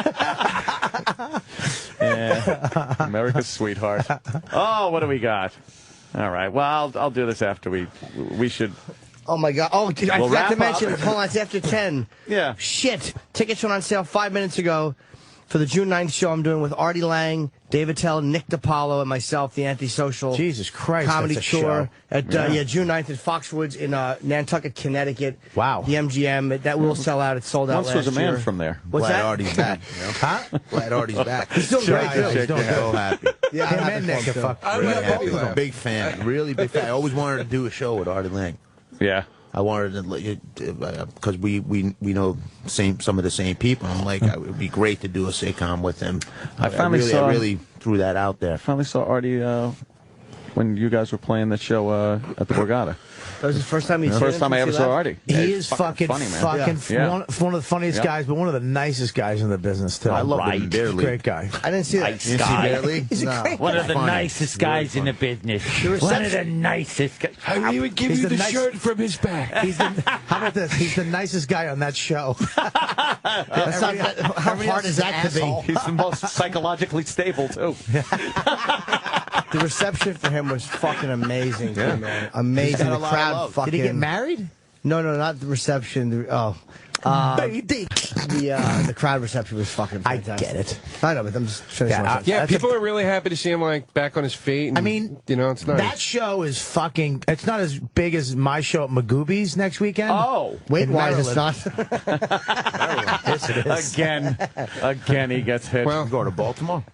Yeah. America's sweetheart. Oh, what do we got? All right. Well, I'll do this after we should. Oh my God! Oh, I We'll forgot to wrap mention. up. Hold on, it's after 10. Yeah. Shit! Tickets went on sale 5 minutes ago for the June 9th show I'm doing with Artie Lang, David Tell, Nick DiPaolo, and myself, the Antisocial. Jesus Christ! Comedy that's a tour show. at June 9th at Foxwoods in Nantucket, Connecticut. Wow. The MGM. That will sell out. It sold out Once last was a man year. from there. What's Glad that? Artie's back. You know? Huh? Glad Artie's back. He's doing great. Yeah, too. he's doing So happy. Yeah, Him I'm and happy Nick for are him, fuck. I Really love happy. both of I'm a them. big fan. Really big fan. I always wanted to do a show with Artie Lang. Yeah. I wanted to, because we know some of the same people. I'm like, it would be great to do a sitcom with him. I finally saw- I really threw that out there. I finally saw Artie when you guys were playing the show at the Borgata. That was the first time First time I ever saw Artie. He is fucking funny, man. one of the funniest guys, but one of the nicest guys in the business too. I love him barely. Great guy. I didn't see that. Nice guy. Barely? He's a great One guy. of the nicest guys in the business. One of the nicest guys. He would give you the shirt from his back. How about this? He's the nicest guy on that show. That's not, how hard is that to be? He's the most psychologically stable too. The reception for him was fucking amazing, too, man. Amazing. The crowd fucking... Did he get married? No, not the reception. The crowd reception was fucking fantastic. I get it. I know, but I'm just finishing my sentence. Yeah, people are really happy to see him like back on his feet. And, I mean, you know, it's nice. That show is fucking. It's not as big as my show at Magoobies next weekend. Oh, weight-wise, it's not. Yes, it is. Again, he gets hit. Well, Go to Baltimore.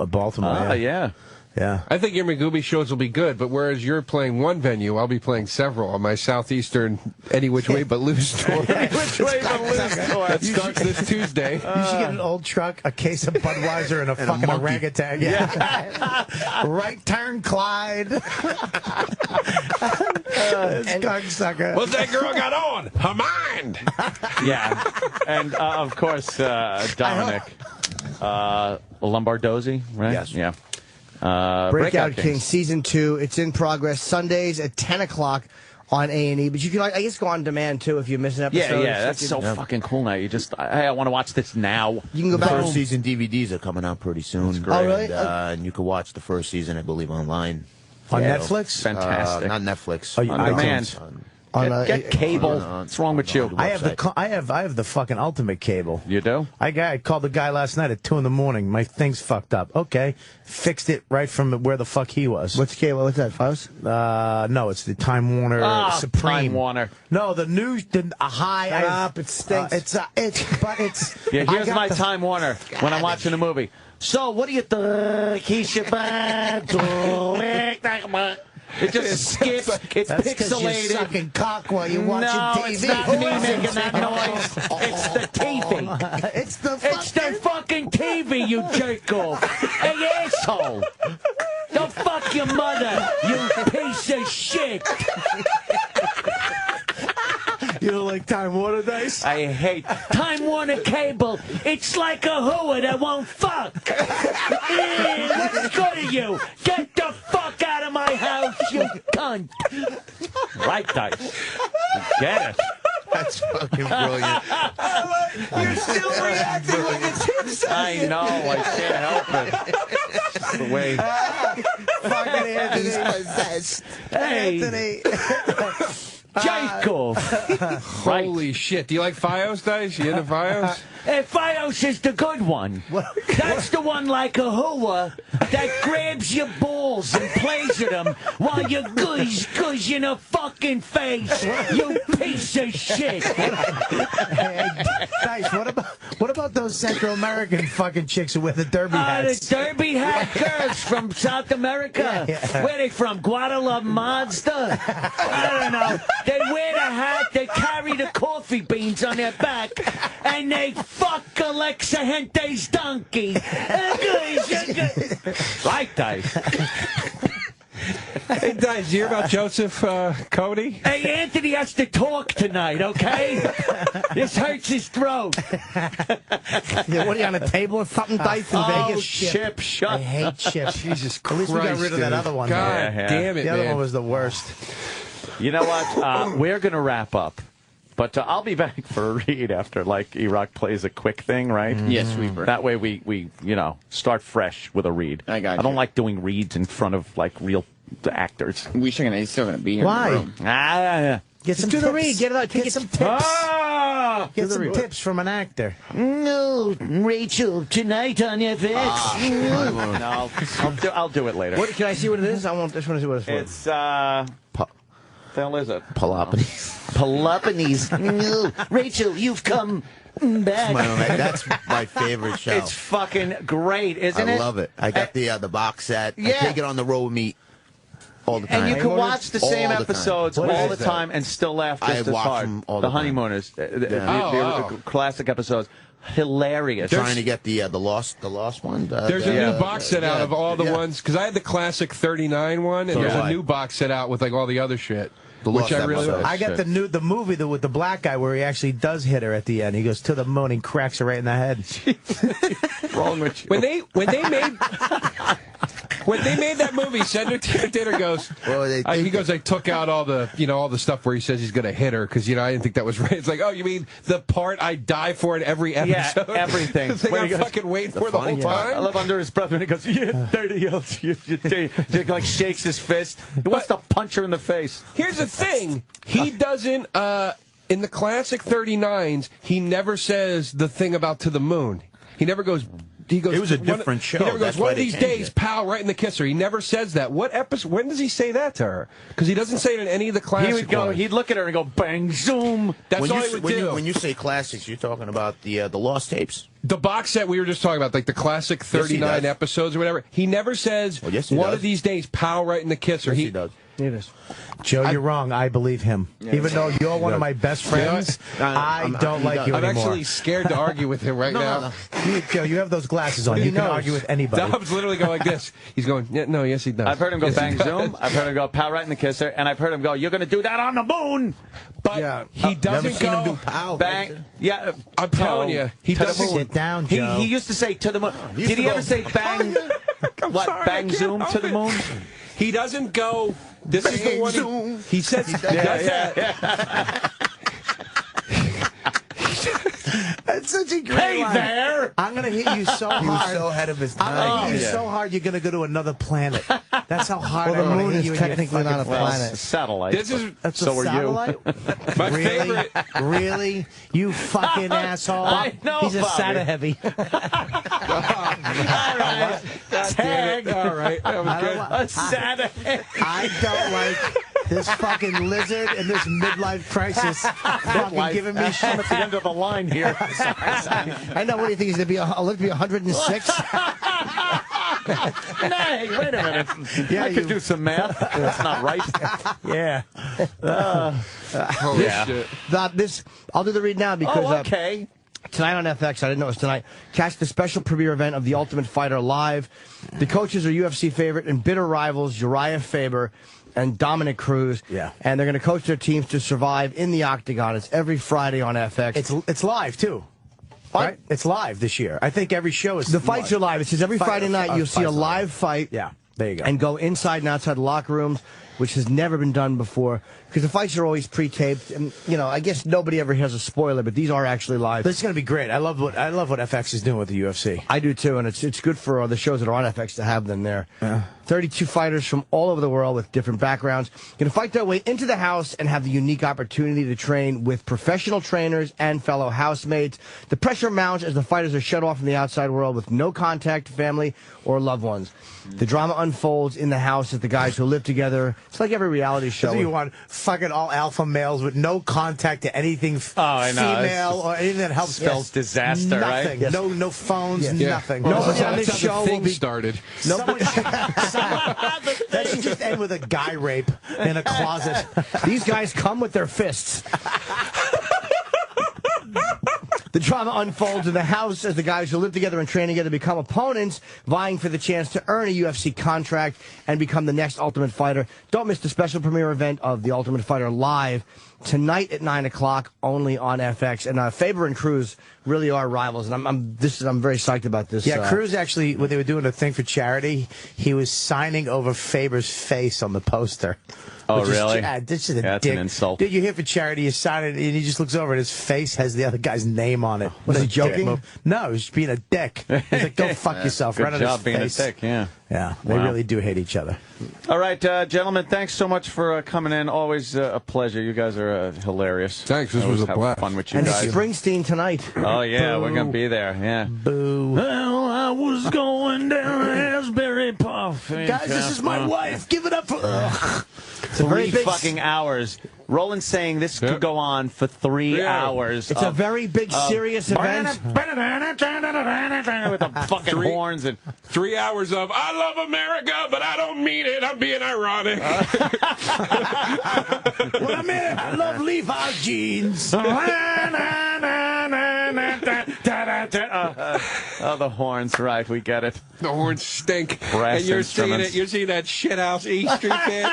Baltimore. Yeah. I think your Magooby shows will be good, but whereas you're playing one venue, I'll be playing several on my Southeastern Any Which Way But Loose tour. Any Which Way But Loose tour. That starts this Tuesday. You should get an old truck, a case of Budweiser, and a fucking orangutan. Yeah. Right turn, Clyde. Cocksucker. What's that girl got on? Her mind. Yeah. And, of course, Domenick. Lombardozzi, right? Yes. Yeah. Breakout King Season 2. It's in progress. Sundays at 10 o'clock on A&E. But you can, I guess, go on demand, too, if you miss an episode. Yeah, that's so fucking cool now. You just, hey, I want to watch this now. You can go back. First season DVDs are coming out pretty soon. Oh, really? And you can watch the first season, I believe, online. On Netflix? Fantastic. Not Netflix. On demand. Get cable. What's wrong with you? I have the fucking ultimate cable. You do? I called the guy last night at 2 in the morning. My thing's fucked up. Okay, fixed it right from where the fuck he was. What's the cable? What's that? Files? No, it's the Time Warner Supreme. Time Warner. No, the new, high. Shut up! It stinks. It's. Yeah, here's my Time Warner when I'm watching a movie. So, what do you think? It just skips. It's That's pixelated. You're sucking cock while you're watching no, TV. It's not me making that noise. It's the TV. It's the fucking TV, you jerk off. Hey, asshole. Don't fuck your mother, you piece of shit. You don't like Time Warner Dice? I hate Time Warner Cable. It's like a hooah that won't fuck. What's good of you? Get the fuck out of my house, you cunt. Right, Dice. Get it. That's fucking brilliant. You're still reacting like it's him saying I know. I can't help it. It's the way. Fucking Anthony's possessed. Hey. Anthony. Jacob. Holy shit. Do you like Fios, Dice? You into Fios? Hey, Fios is the good one. That's the one like a hooah that grabs your balls and plays with them while you gush in a fucking face. You piece of shit. Dice, what about those Central American fucking chicks who wear the derby hats? The derby hat girls from South America. Yeah. Where they from? Guadalajara Mazda? I don't know. They wear the hat, they carry the coffee beans on their back, and they fuck Alexa Hente's donkey. Right, Dice. Hey, Dice, you hear about Joseph Cody? Hey, Anthony has to talk tonight, okay? This hurts his throat. Yeah, what are you on a table or something? Dice in Vegas? Chip, shut I hate Chip. Jesus At least we got rid of that other one. God Yeah. damn it, The other man. one was the worst. You know what? We're going to wrap up. But I'll be back for a read after, like, E-Rock plays a quick thing, right? Yes, sweeper. That way we start fresh with a read. I got I don't you. like doing reads in front of, like, real actors. He's still going to be here. Why? In the room. Get some tips. Read. Get it out. Get some tips. Get some tips from an actor. No, Rachel, tonight on FX. No, I'll do it later. What, can I see what it is? I just want to see what it's for. It's, the hell is it? Peloponnese. No, Rachel, you've come back. That's my favorite show. It's fucking great, isn't it? I love it. I got the box set. I Yeah. take it on the road meet. all the time. And you can watch the same All the time. episodes What all is the that? time and still laugh I just as watch hard. them all the the time. Honeymooners, the Yeah. classic episodes, hilarious. Trying to get the lost one. There's a new box set out of all the ones, because I had the classic 39 one, and there's a new box set out with like all the other shit. Which I really like. I got the movie with the black guy where he actually does hit her at the end. He goes to the moon and cracks her right in the head. Wrong with you? When they made that movie, Cedric Dinner goes. He goes. I took out all the all the stuff where he says he's going to hit her because I didn't think that was right. It's like, oh, you mean the part I die for in every episode? Yeah, everything. It's like I'm fucking waiting for the whole time. I love under his breath when he goes, "You dirty else." You like shakes his fist. He wants to punch her in the face. Here's the thing: he doesn't. In the classic 39s, he never says the thing about to the moon. He never goes. He goes. It was a different show. He never goes. That's One why of they these changed days, it. pal, right in the kisser. He never says that. What episode? When does he say that to her? Because he doesn't say it in any of the classic. He would go. ones. He'd look at her and go, "Bang, zoom." That's all he would do. When you say classics, you're talking about the lost tapes. The box set we were just talking about, like the classic 39 episodes or whatever. He never says he one does. of these days, pal, right in the kisser. He does. It is. Joe, you're wrong. I believe him. Even though you're one of my best friends, I don't like you I'm anymore. actually scared to argue with him right now. Joe, you have those glasses on. You can argue with anybody. Dom's literally going like this. He's going, yeah, no, yes, he does. I've heard him go Yes, he bang does. zoom. I've heard him go pow right in the kisser, and I've heard him go, "You're going to do that on the moon." But he doesn't seen him go do pow. Bang. Yeah, I'm telling you, he to the doesn't. moon. Sit down, Joe. He used to say to the moon. used Did to he go, ever say bang? What sorry, I bang can't zoom to help the it. moon? He doesn't go. This is the one. He says he does that. That's such a great Hey line. there! I'm going to hit you so hard. He was so ahead of his I'm going to time. hit you so hard you're going to go to another planet. That's how hard Well, the I'm gonna moon hit is you in your technically not a fucking planet. face. Satellite. This is That's So a are you. satellite? my Really? favorite. Really? You fucking asshole. I know, He's a Bobby. SATA heavy. All right. Tag. All right, that was good. A Saturday. I don't like this fucking lizard and this midlife crisis fucking giving me shit. I'm at the end of the line here. I know. What do you think? He's going to live to be 106? Nay, wait a minute. Yeah, I could do some math. That's not right. Yeah. Holy shit. I'll do the read now because Oh, okay. tonight on FX, I didn't know it was tonight, catch the special premiere event of The Ultimate Fighter live. The coaches are UFC favorite and bitter rivals Uriah Faber and Dominick Cruz. Yeah. And they're going to coach their teams to survive in the octagon. It's every Friday on FX. It's live, too. Right? It's live this year. I think every show is The fights are live. It says every Friday night you'll see a live fight. Yeah, there you go. And go inside and outside the locker rooms, which has never been done before. Because the fights are always pre-taped, and I guess nobody ever has a spoiler, but these are actually live. This is going to be great. I love what FX is doing with the UFC. I do too, and it's good for the shows that are on FX to have them there. 32 fighters from all over the world with different backgrounds going to fight their way into the house and have the unique opportunity to train with professional trainers and fellow housemates. The pressure mounts as the fighters are shut off from the outside world with no contact to family or loved ones. The drama unfolds in the house as the guys who live together. It's like every reality show. So you want fucking all alpha males with no contact to anything I know. female or anything that helps Spells disaster, nothing. right? Yes. No phones, nothing. Nobody on That's this how show the will thing be. started. That should just end with a guy rape in a closet. These guys come with their fists. The drama unfolds in the house as the guys who live together and train together become opponents, vying for the chance to earn a UFC contract and become the next Ultimate Fighter. Don't miss the special premiere event of The Ultimate Fighter live tonight at 9 o'clock, only on FX. And Faber and Cruz really are rivals, and I'm very psyched about this. Yeah, Cruz actually, when they were doing a thing for charity, he was signing over Faber's face on the poster. Oh, really? This is a That's dick. an insult. Dude, you're here for charity, you sign it, and he just looks over, and his face has the other guy's name on it. Was he a joking? dick. No, he's being a dick. He's like, go fuck yourself. Good Right on job his being face. a dick, yeah. Yeah, they Wow. really do hate each other. All right, gentlemen, thanks so much for coming in. Always a pleasure. You guys are hilarious. Thanks. This Always was a have blast. fun with you And guys. Springsteen tonight. Oh, yeah, we're going to be there, yeah. Boo. Well, I was going down Asbury Park. Guys, this is my wife. Give it up for... a very 3 big fucking hours. Roland's saying this could go on for 3 hours. It's a very big, serious event. With the fucking horns and 3 hours of I love America, but I don't mean it. I'm being ironic. When I'm in it, I love Levi's jeans. Oh, the horns, right? We get it. The horns stink. Brass and you're seeing instruments. it. You're seeing that shithouse E Street kid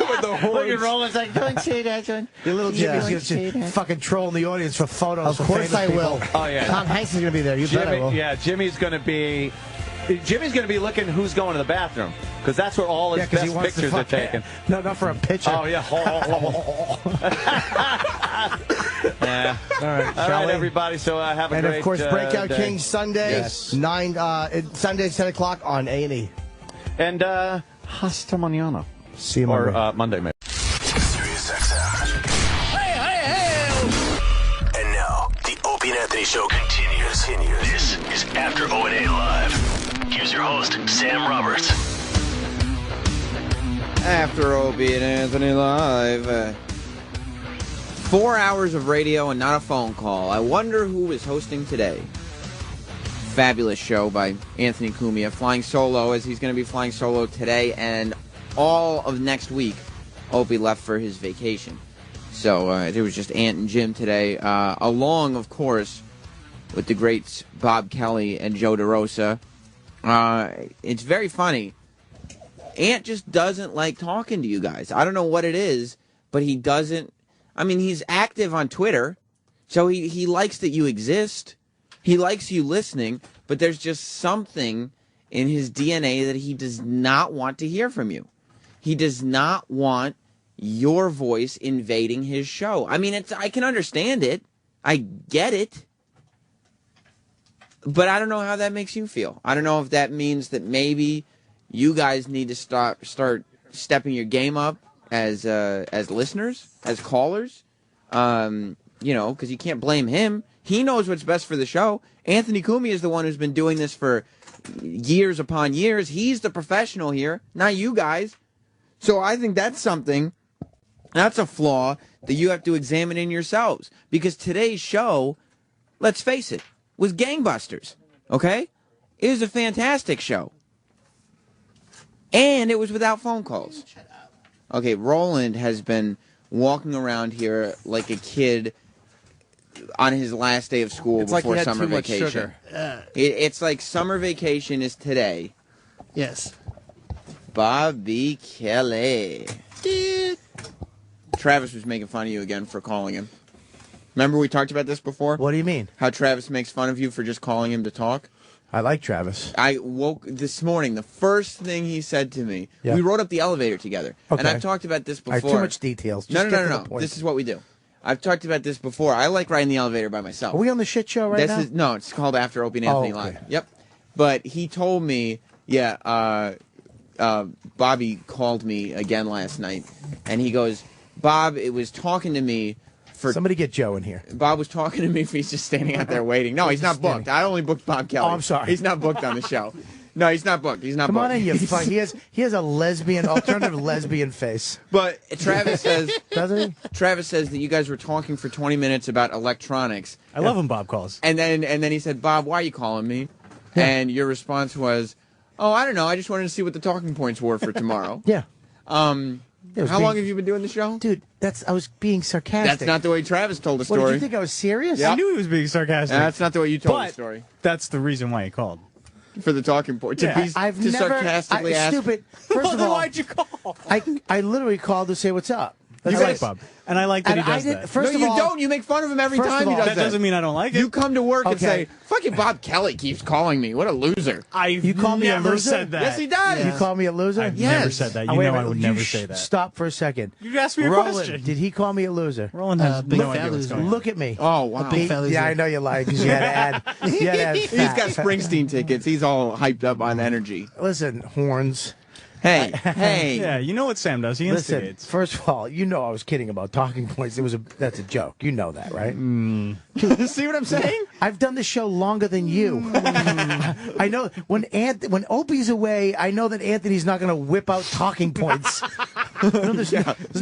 with the horns. Look at Roland's like, don't say that, son. Your little Jimmy's going to fucking troll the audience for photos. Of course I will. Oh, yeah. Tom Hanks is going to be there. You bet I will. Yeah, Jimmy's going to be looking who's going to the bathroom, because that's where all his best pictures are taken. No, not for a picture. Oh, yeah. Yeah. All right, All right, everybody. So have a and great of course, Breakout day. Kings Sunday, Sunday 10 o'clock on A&E. And hasta mañana. See you Monday. Monday. Or Monday, maybe. Sirius XM. And now, the Opie and Anthony Show continues. This is After O&A Live. Here's your host, Sam Roberts. After Opie and Anthony Live. 4 hours of radio and not a phone call. I wonder who is hosting today. Fabulous show by Anthony Cumia, flying solo, as he's going to be flying solo today and all of next week. Opie left for his vacation. So it was just Ant and Jim today, along, of course, with the greats Bob Kelly and Joe DeRosa. It's very funny. Ant just doesn't like talking to you guys. I don't know what it is, but he doesn't. I mean, he's active on Twitter, so he likes that you exist. He likes you listening, but there's just something in his DNA that he does not want to hear from you. He does not want your voice invading his show. I mean, I can understand it. I get it. But I don't know how that makes you feel. I don't know if that means that maybe you guys need to start stepping your game up as listeners, as callers. Because you can't blame him. He knows what's best for the show. Anthony Cumia is the one who's been doing this for years upon years. He's the professional here, not you guys. So I think that's something, that's a flaw that you have to examine in yourselves. Because today's show, let's face it, was gangbusters, okay? It was a fantastic show. And it was without phone calls. Okay, Roland has been walking around here like a kid on his last day of school before summer vacation. It's like summer vacation is today. Yes. Bobby Kelly. Travis was making fun of you again for calling him. Remember we talked about this before? What do you mean? How Travis makes fun of you for just calling him to talk? I like Travis. I woke this morning, the first thing he said to me, Yeah. we rode up the elevator together. Okay. And I've talked about this before. I have too much details. Just get to the No. point. This is what we do. I've talked about this before. I like riding the elevator by myself. Are we on the shit show right now? No, it's called After Opie and Anthony okay. Live. Yep. But he told me, Bobby called me again last night, and he goes, Bob, it was talking to me for... Somebody get Joe in here. Bob was talking to me for he's just standing out there waiting. No, he's not booked. I only booked Bob Kelly. Oh, I'm sorry. He's not booked on the show. No, he's not booked. He's not Come booked. on in, you fuck. He has a lesbian, alternative lesbian face. But Travis says... Doesn't he? Travis says that you guys were talking for 20 minutes about electronics. I love when Bob calls. And then he said, Bob, why are you calling me? Yeah. And your response was, oh, I don't know. I just wanted to see what the talking points were for tomorrow. Yeah. How long have you been doing the show? Dude, I was being sarcastic. That's not the way Travis told the story. What, did you think I was serious? Yep. I knew he was being sarcastic. That's not the way you told the But story. That's the reason why he called. For the talking point. Yeah. To sarcastically ask. Stupid. First of all, why'd you call? I literally called to say what's up. I like Bob. And I like that he does that. First no, of you all, don't. You make fun of him every time he does that. That doesn't mean I don't like it. You come to work and Okay. say, fucking Bob Kelly keeps calling me. What a loser. You call me a never loser? said that. Yes, he does. You call me a loser? I've Yes. never said that. You Wait a know I minute, would you never say that. Stop for a second. You asked me a Roland, question. did he call me a loser? Roland has big no fat idea what's loser. going on. Look at me. Oh, wow. big fat loser. Yeah, I know you lied because you had to add. You had to add He's fat. got Springsteen tickets. He's all hyped up on energy. Listen, horns. Hey, hey. Yeah, you know what Sam does. He Listen, instigates. first of all, you know I was kidding about talking points. That's a joke. You know that, right? See what I'm saying? I've done this show longer than you. I know when Opie's away, I know that Anthony's not going to whip out talking points. There's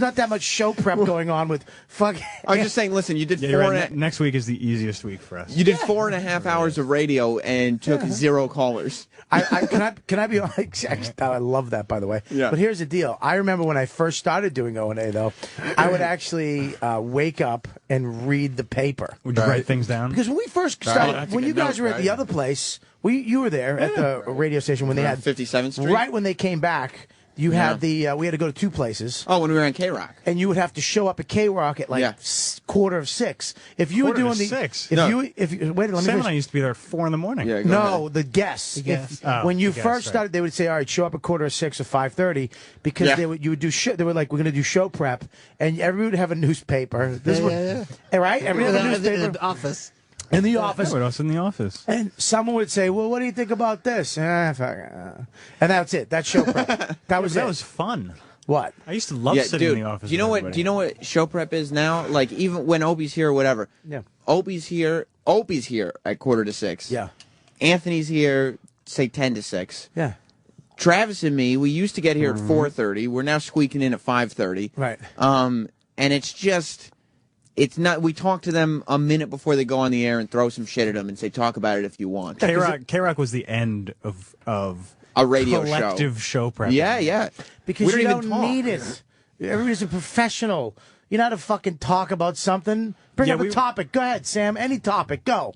not that much show prep going on with fucking. I was just saying, listen, you did Yeah, four you're and right. a, Next week is the easiest week for us. you did 4.5 hours of radio and took 0 callers. Can I be like? I love that, by the way. Yeah. But here's the deal. I remember when I first started doing O&A, though, I would actually wake up and read the paper. Would you write things down? Because when we first started, when you guys were at the other place, you were there at the radio station when they had 57th Street. Right when they came back, you had the we had to go to 2 places. Oh, when we were in K-Rock. And you would have to show up at K-Rock at like 5:45. If you were Quarter doing to the 6? if No. you if you, wait, let me Sam finish. and I used to be there at 4 in the morning. Yeah, No, the guests. The guests. When you the guests, first right. started, they would say, "All right, show up at 5:45 or 5:30," because you would do they were like, "We're going to do show prep," and everyone would have a newspaper. This right? Everyone had a newspaper In the office. in the office. What else in the office? And someone would say, "Well, what do you think about this?" And that's it. That's show prep. That was That it. was fun. What? I used to love sitting dude, in the office. Do you know with what? everybody. Do you know what show prep is now? Like even when Opie's here or whatever. Yeah. Opie's here at 5:45. Yeah. Anthony's here, say 10 to 6. Yeah. Travis and me, we used to get here at 4:30. We're now squeaking in at 5:30. Right. And it's not. We talk to them a minute before they go on the air and throw some shit at them and say, "Talk about it if you want." K-Rock was the end of a radio collective show prep. Yeah. Because We you don't even don't talk. need it. Everybody's a professional. You're not to fucking talk about something. Bring up a topic. Go ahead, Sam. Any topic. Go.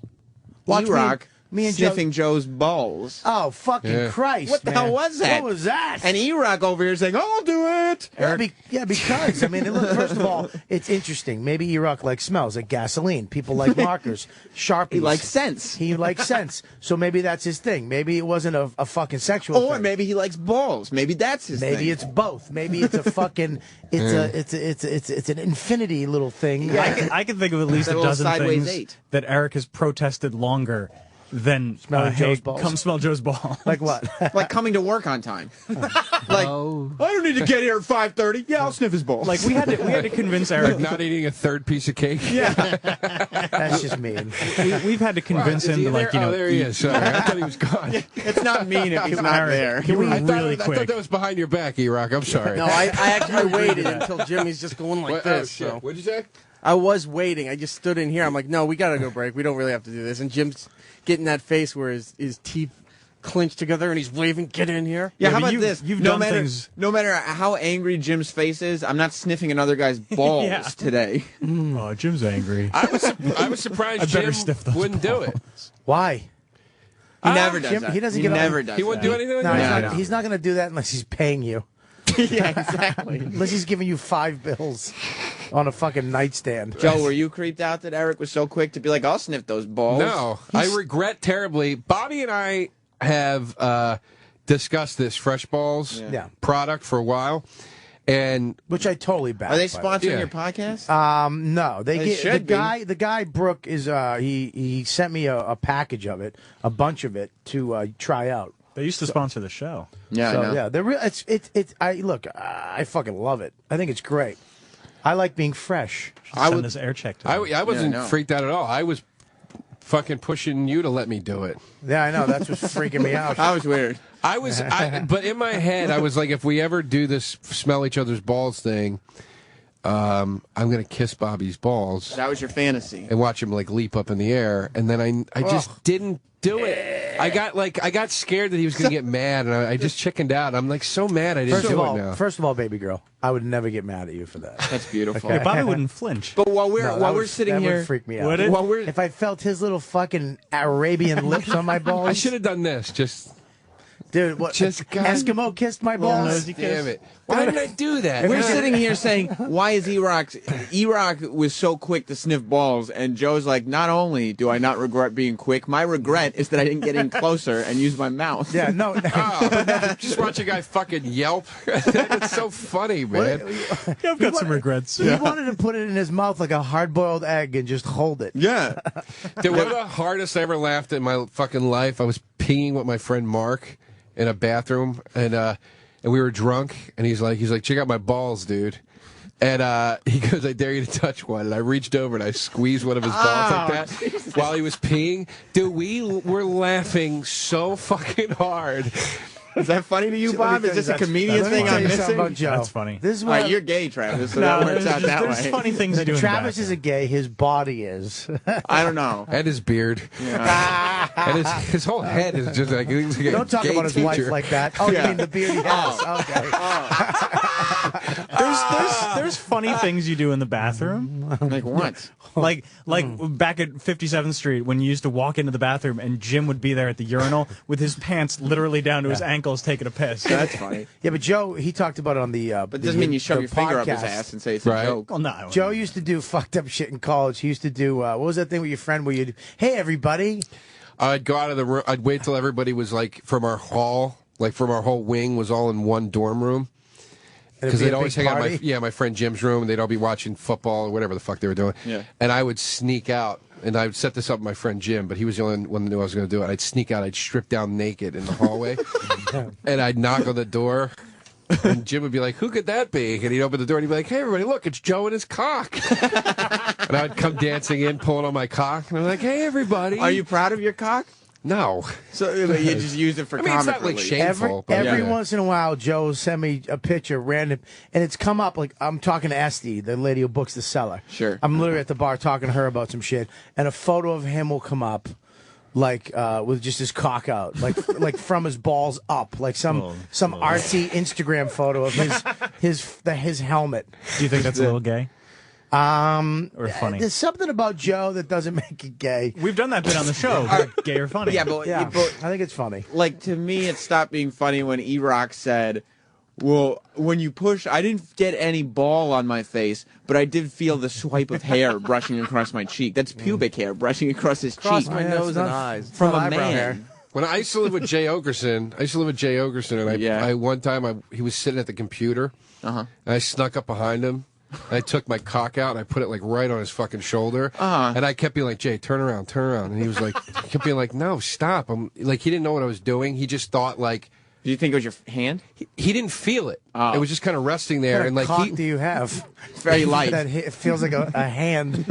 Watch E-Rock me and sniffing Joe's balls. Oh, fucking Christ. What the man. hell was that? What was that? And E-Rock over here saying, "I'll do it." Because, I mean, look, first of all, it's interesting. Maybe E-Rock likes smells like gasoline. People like markers, Sharpies. He likes scents. He likes scents. So maybe that's his thing. Maybe it wasn't a fucking sexual Or thing. maybe he likes balls. Maybe that's his thing. Maybe it's both. Maybe it's a fucking it's an infinity little thing. I can think of at least That a little dozen sideways things 8. that Eric has protested longer than Smelling Joe's hey, balls. come smell Joe's balls. Like what? Like coming to work on time. I don't need to get here at 5:30. Yeah, I'll sniff his balls. Like we had to convince Eric. Not eating a third piece of cake. That's just mean. We've had to convince him to there he is. Sorry, I thought he was gone. It's not mean if he's not Eric, there. Can we I really thought quick? that was behind your back, E-Rock. I'm sorry. No, I actually waited until Jimmy's just going like What? this. Oh, shit. So. What'd you say? I was waiting. I just stood in here. I'm like, no, we gotta go break. We don't really have to do this. And Jim's getting that face where his teeth clenched together and he's waving, "Get in here." Yeah, how but about you've- this? you've no done matter, things- No matter how angry Jim's face is, I'm not sniffing another guy's balls Yeah. today. Oh, Jim's angry. I was surprised I better Jim sniff those wouldn't do it. Why? He never does Jim, that. he doesn't he get never on, does He wouldn't that. do anything like No, that. he's not going to do that unless he's paying you. Yeah, exactly. Unless he's giving you $5 on a fucking nightstand. Joe, were you creeped out that Eric was so quick to be like, "I'll sniff those balls"? No, I regret terribly. Bobby and I have discussed this Fresh Balls Yeah. product for a while, and Which I totally back. Are they by the way. sponsoring Yeah. your podcast? No, They get, should be. the guy Brooke is he sent me a package of it, a bunch of it to try out. They used to sponsor the show. Yeah, So I know. yeah, they're real. It's I look, I fucking love it. I think it's great. I like being fresh. Send this air check to I him. wasn't Yeah, I know. freaked out at all. I was fucking pushing you to let me do it. Yeah, I know. That's what's freaking me out. That was weird. But in my head, I was like, if we ever do this smell each other's balls thing, I'm gonna kiss Bobby's balls That was your fantasy. and watch him like leap up in the air, and then I just didn't do it. I got scared that he was gonna get mad, and I just chickened out. I'm like so mad I didn't do it now. First of all, baby girl, I would never get mad at you for that. That's beautiful. Okay. Bobby wouldn't flinch. But while we're No, that while we're would- sitting that here, would freak me out. Would it? while we're If I felt his little fucking Arabian lips on my balls, I should have done this. Just dude. What? Just God- Eskimo kissed my balls. nosy kiss. damn it! Why did I do that? we're sitting here saying, why is E-Rock was so quick to sniff balls, and Joe's like, not only do I not regret being quick, my regret is that I didn't get in closer and use my mouth. Yeah, no. Just watch a guy fucking yelp. It's so funny, man. Yeah, I've got some regrets. He wanted to put it in his mouth like a hard-boiled egg and just hold it. Yeah. Dude, one of the hardest I ever laughed in my fucking life. I was peeing with my friend Mark in a bathroom, and we were drunk, and he's like, check out my balls, dude. And he goes, I dare you to touch one. And I reached over and I squeezed one of his balls like that while he was peeing. Dude, we were laughing so fucking hard. Is that funny to you, Bob? Is this a comedian thing I'm missing? About Joe. That's funny. This is All right, you're gay, Travis, so No, that works out that there's way. funny things you do in the Travis bathroom. is a gay. His body is. I don't know. And his beard. And his whole head is just like, he's like a Don't talk gay about his wife teacher. like that. Oh, you mean the beard he has? Okay. There's funny things you do in the bathroom. Like what? Like back at 57th Street when you used to walk into the bathroom and Jim would be there at the urinal with his pants literally down to his ankles taking a piss. That's funny. Yeah, but Joe, he talked about it on the. But it doesn't mean you shove your finger up his ass and say it's a joke. Well, no. Joe used to do fucked up shit in college. He used to do what was that thing with your friend where you'd, hey everybody. I'd go out of the room. I'd wait till everybody was like from our hall, like from our whole wing was all in one dorm room. Because they'd always hang out my friend Jim's room, and they'd all be watching football or whatever the fuck they were doing. Yeah. And I would sneak out, and I would set this up with my friend Jim, but he was the only one that knew I was going to do it. I'd sneak out, I'd strip down naked in the hallway, and I'd knock on the door, and Jim would be like, "Who could that be?" And he'd open the door, and he'd be like, "Hey, everybody, look, it's Joe and his cock." And I'd come dancing in, pulling on my cock, and I'm like, "Hey, everybody." Are you proud of your cock? No. So you just use it for I mean, comic it's not like relief. shameful. Every once in a while, Joe will send me a picture, random, and it's come up like I'm talking to Esty, the lady who books the cellar. Sure. I'm literally at the bar talking to her about some shit, and a photo of him will come up, like with just his cock out, like from his balls up, like some artsy Instagram photo of his helmet. Do you think that's a little gay? Or funny? There's something about Joe that doesn't make it gay. We've done that bit on the show. Gay or funny? Yeah, but I think it's funny. Like, to me, it stopped being funny when E-Rock said, well, when you push, I didn't get any ball on my face, but I did feel the swipe of hair brushing across my cheek. That's pubic hair brushing across his Across cheek. my nose and eyes. From a eyebrow man. hair. When I used to live with Jay Ogerson, and I one time he was sitting at the computer, and I snuck up behind him. I took my cock out and I put it like right on his fucking shoulder, and I kept being like, "Jay, turn around," and he was like, he kept being like, "No, stop." I'm like, he didn't know what I was doing. He just thought like, "Do you think it was your hand?" He didn't feel it. It was just kind of resting there, What and like, cock do you have? It's very light. That it feels like a hand.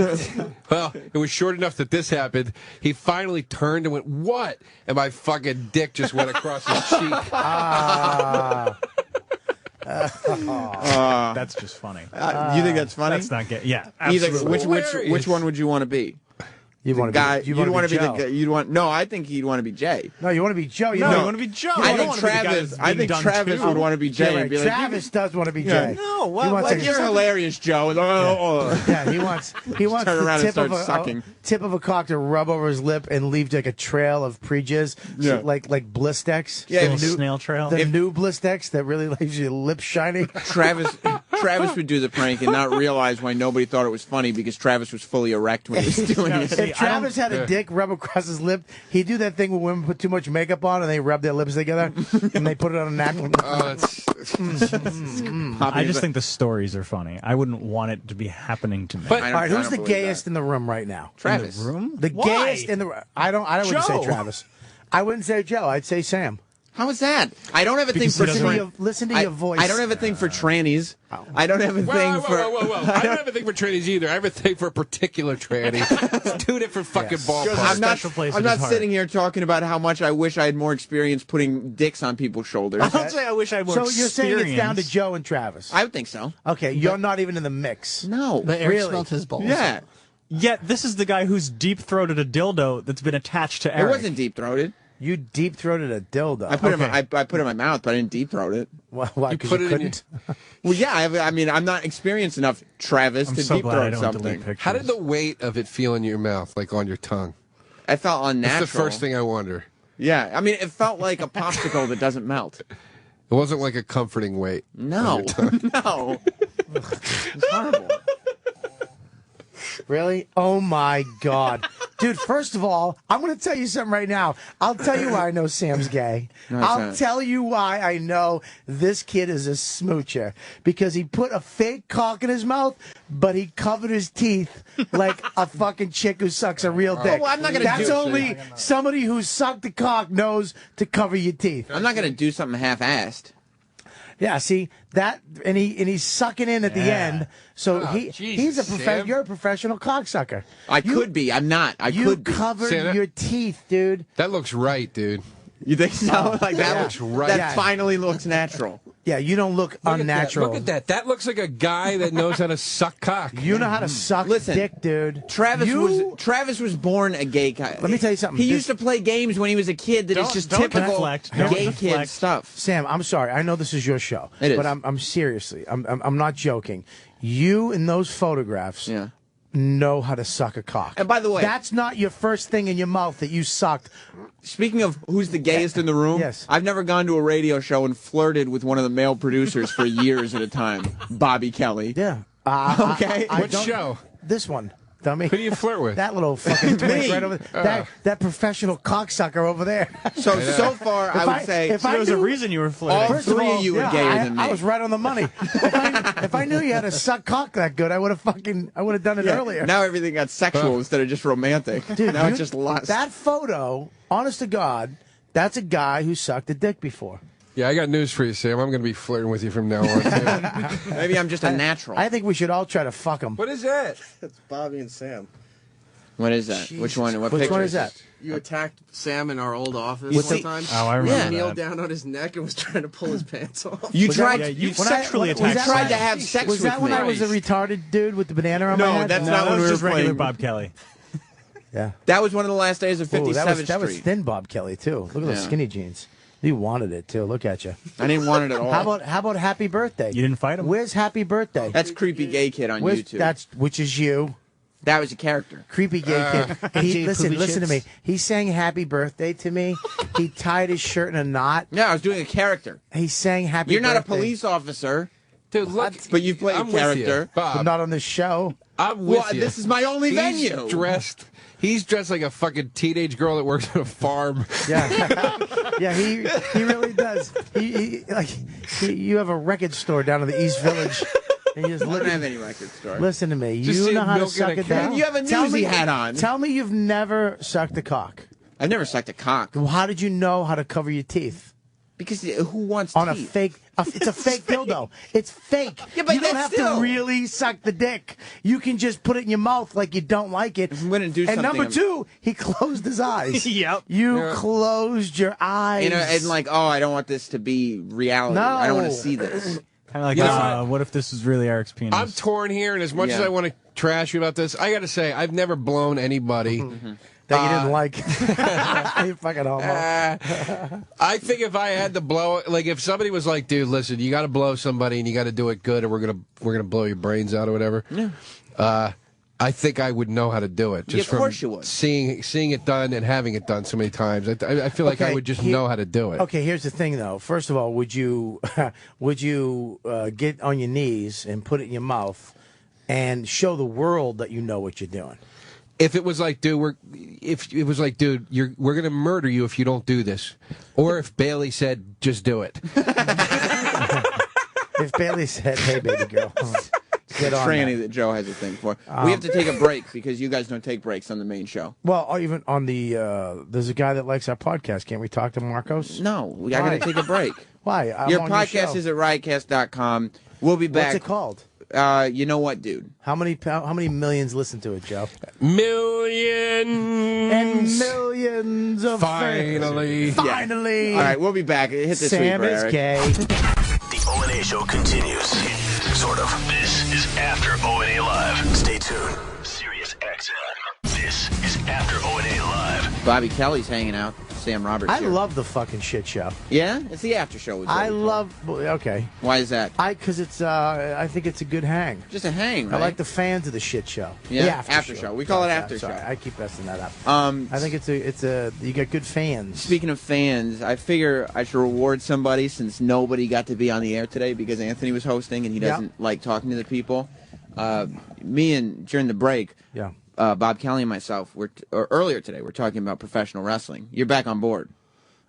Well, it was short enough that this happened. He finally turned and went, "What?" And my fucking dick just went across his cheek. That's just funny. You think that's funny? That's not gay. Yeah, Either absolutely. which one would you want to be? You want guy? to be, You want to be Joe. the guy? You want? No, I think you'd want to be Jay. No, you want to be Joe. No, you want to be Joe. I You think don't wanna be the guy Travis. that's I being think done Travis to. would want to be Jay Yeah, and be right. like, Travis does want to be Yeah. Jay. No, He what? wants Like, to- you're hilarious, Joe. Yeah, he wants Turn around the and start sucking. tip of a cock to rub over his lip and leave like a trail of pre-jizz, Yeah. like Blistex. Yeah, the if- snail trail. The new Blistex that really leaves your lips shiny. Travis would do the prank and not realize why nobody thought it was funny because Travis was fully erect when he was doing it. If Travis had a dick rub across his lip, he'd do that thing where women put too much makeup on and they rub their lips together and they put it on a napkin. I just think the stories are funny. I wouldn't want it to be happening to me. All right, who's the gayest in the room right now? Travis. In the room? The Why? gayest in the room. I wouldn't say Joe. Travis. I wouldn't say Joe. I'd say Sam. How is that? I don't have a thing Because for listen to listen to your voice. I don't have a thing for trannies. I don't have a thing for. Whoa. I don't have a thing for trannies either. I have a thing for a particular tranny. It's two different fucking ballparks. I'm not sitting here talking about how much I wish I had more experience putting dicks on people's shoulders. I don't say I wish I had more So you're saying it's down to experience. Joe and Travis? I would think so. Okay, you're not even in the mix. No. But Eric Really? smelled his balls. Yeah. Yet this is the guy who's deep-throated a dildo that's been attached to It Eric. wasn't deep throated. You deep throated a dildo. I put it in my mouth, but I didn't deep throat it. Why? You Because put you it in your- couldn't. Well, yeah. I mean, I'm not experienced enough, Travis, I'm to so deep glad I throat don't something. delete pictures. How did the weight of it feel in your mouth, like on your tongue? I felt unnatural. That's the first thing I wonder. Yeah. I mean, it felt like a popsicle that doesn't melt. It wasn't like a comforting weight. No. No. It's horrible. Really? Oh my God. Dude, first of all, I'm going to tell you something right now. I'll tell you why I know Sam's gay. I'll tell you why I know this kid is a smoocher. Because he put a fake cock in his mouth, but he covered his teeth like a fucking chick who sucks a real dick. well, I'm not gonna That's do- only somebody who sucked the cock knows to cover your teeth. I'm not going to do something half-assed. Yeah, see that, and he's sucking in at the end. So he's a Sam. you're a professional cocksucker. I could be. I'm not. I You could be. covered Santa? your teeth, dude. That looks right, dude. You think so? Oh, like that yeah. looks right. That Yeah. finally looks natural. Yeah, you don't look unnatural. Look at that. That looks like a guy that knows how to suck cock. You know how to suck dick, dude. Travis was born a gay guy. Let me tell you something. He used to play games when he was a kid that is just typical gay kid stuff. Sam, I'm sorry. I know this is your show. It is. But I'm seriously. I'm not joking. You in those photographs know how to suck a cock. And by the way, that's not your first thing in your mouth that you sucked. Speaking of who's the gayest in the room, yes. I've never gone to a radio show and flirted with one of the male producers for years at a time. Bobby Kelly. Yeah. Okay. What show? This one. Dummy. Who do you flirt with? That little fucking twink Me. right over there. That professional cocksucker over there. So far, I would say there was a reason you were flirting. all First of three all, of you were yeah, gayer than me. I was right on the money. If I knew you had to suck cock that good, I would have done it earlier. Now everything got sexual instead of just romantic. Dude, now it's just lots. That photo, honest to God, that's a guy who sucked a dick before. Yeah, I got news for you, Sam. I'm going to be flirting with you from now on. Too. Maybe I'm just a natural. I think we should all try to fuck him. What is that? It's Bobby and Sam. What is that? Which one? What Which picture one is that? You attacked Sam in our old office What's one the- time. Oh, I remember He kneeled that. down on his neck and was trying to pull his pants off. You Was tried. that- you you sexually you attacked tried Sam. to have sex Was with that when me. I was a retarded dude with the banana on my No, head? that's No, not that when was we were just regular playing. Bob Kelly. Yeah. That was one of the last days of Ooh, 57th that was Street. thin Bob Kelly too. Look at those Yeah. skinny jeans. You wanted it too. Look at you. I didn't want it at all. How about Happy Birthday? You didn't fight him? Where's Happy Birthday? That's creepy gay kid on YouTube. Which is you. That was a character. Creepy gay kid. Listen to me. He sang Happy Birthday to me. He tied his shirt in a knot. No, I was doing a character. He sang Happy You're Birthday. not a police officer, Dude, look. but you play a I'm with you, character. But Bob. not on this show. I'm with Well, you. this is my only He's venue. He's dressed like a fucking teenage girl that works at a farm. Yeah, yeah. He really does. You have a record store down in the East Village. And you just I don't have any record store. Listen to me. Just You see know how to milk in suck a it can. down. You have a newsy hat on. Tell me you've never sucked a cock. I've never sucked a cock. Well, how did you know how to cover your teeth? Because who wants On teeth? a fake, it's a fake dildo. It's fake. Yeah, but you don't that's have still- to really suck the dick. You can just put it in your mouth like you don't like it. I'm gonna do and something. number two, he closed his eyes. Yep. You closed your eyes. You know, and like, oh, I don't want this to be reality. No. I don't want to see this. Kind of like, You know what if this was really Eric's penis? I'm torn here, and as much as Yeah. I want to trash you about this, I got to say, I've never blown anybody. that you didn't like. You fucking homo. I think if I had to blow, like if somebody was like, "Dude, listen, you got to blow somebody, and you got to do it good, or we're gonna blow your brains out, or whatever." Yeah. I think I would know how to do it. Just of course you would. Seeing it done and having it done so many times. I feel like I Okay, would just know how to do it. Okay, here's the thing, though. First of all, would you get on your knees and put it in your mouth and show the world that you know what you're doing? If it was like, dude, we're gonna murder you if you don't do this, or if Bailey said, just do it. If Bailey said, "Hey, baby girl, get on Tranny that." that Joe has a thing for. We have to take a break because you guys don't take breaks on the main show. Well, or even on the there's a guy that likes our podcast. Can't we talk to Marcos? No, I got to take a break. Why? I'm Your on podcast show. is at riotcast.com. We'll be back. What's it called? You know what, dude? How many millions listen to it, Joe? Millions and millions of finally. Finally. All right, we'll be back. Hit this Sam week, is Eric. gay. The O&A show continues. Sort of. This is After O&A Live. Stay tuned. Sirius XM. This is After O&A Live. Bobby Kelly's hanging out. Sam Roberts I here. love the fucking shit show. Yeah? It's the after show. I love. Okay. Why is that? Because it's. I think it's a good hang. Just a hang, I right? like the fans of the shit show. Yeah, The after show. We call it after Sorry, show. I keep messing that up. I think it's a. You got good fans. Speaking of fans, I figure I should reward somebody since nobody got to be on the air today because Anthony was hosting and he doesn't like talking to the people. Me and during the break, Bob Kelly and myself earlier today we're talking about professional wrestling. You're back on board.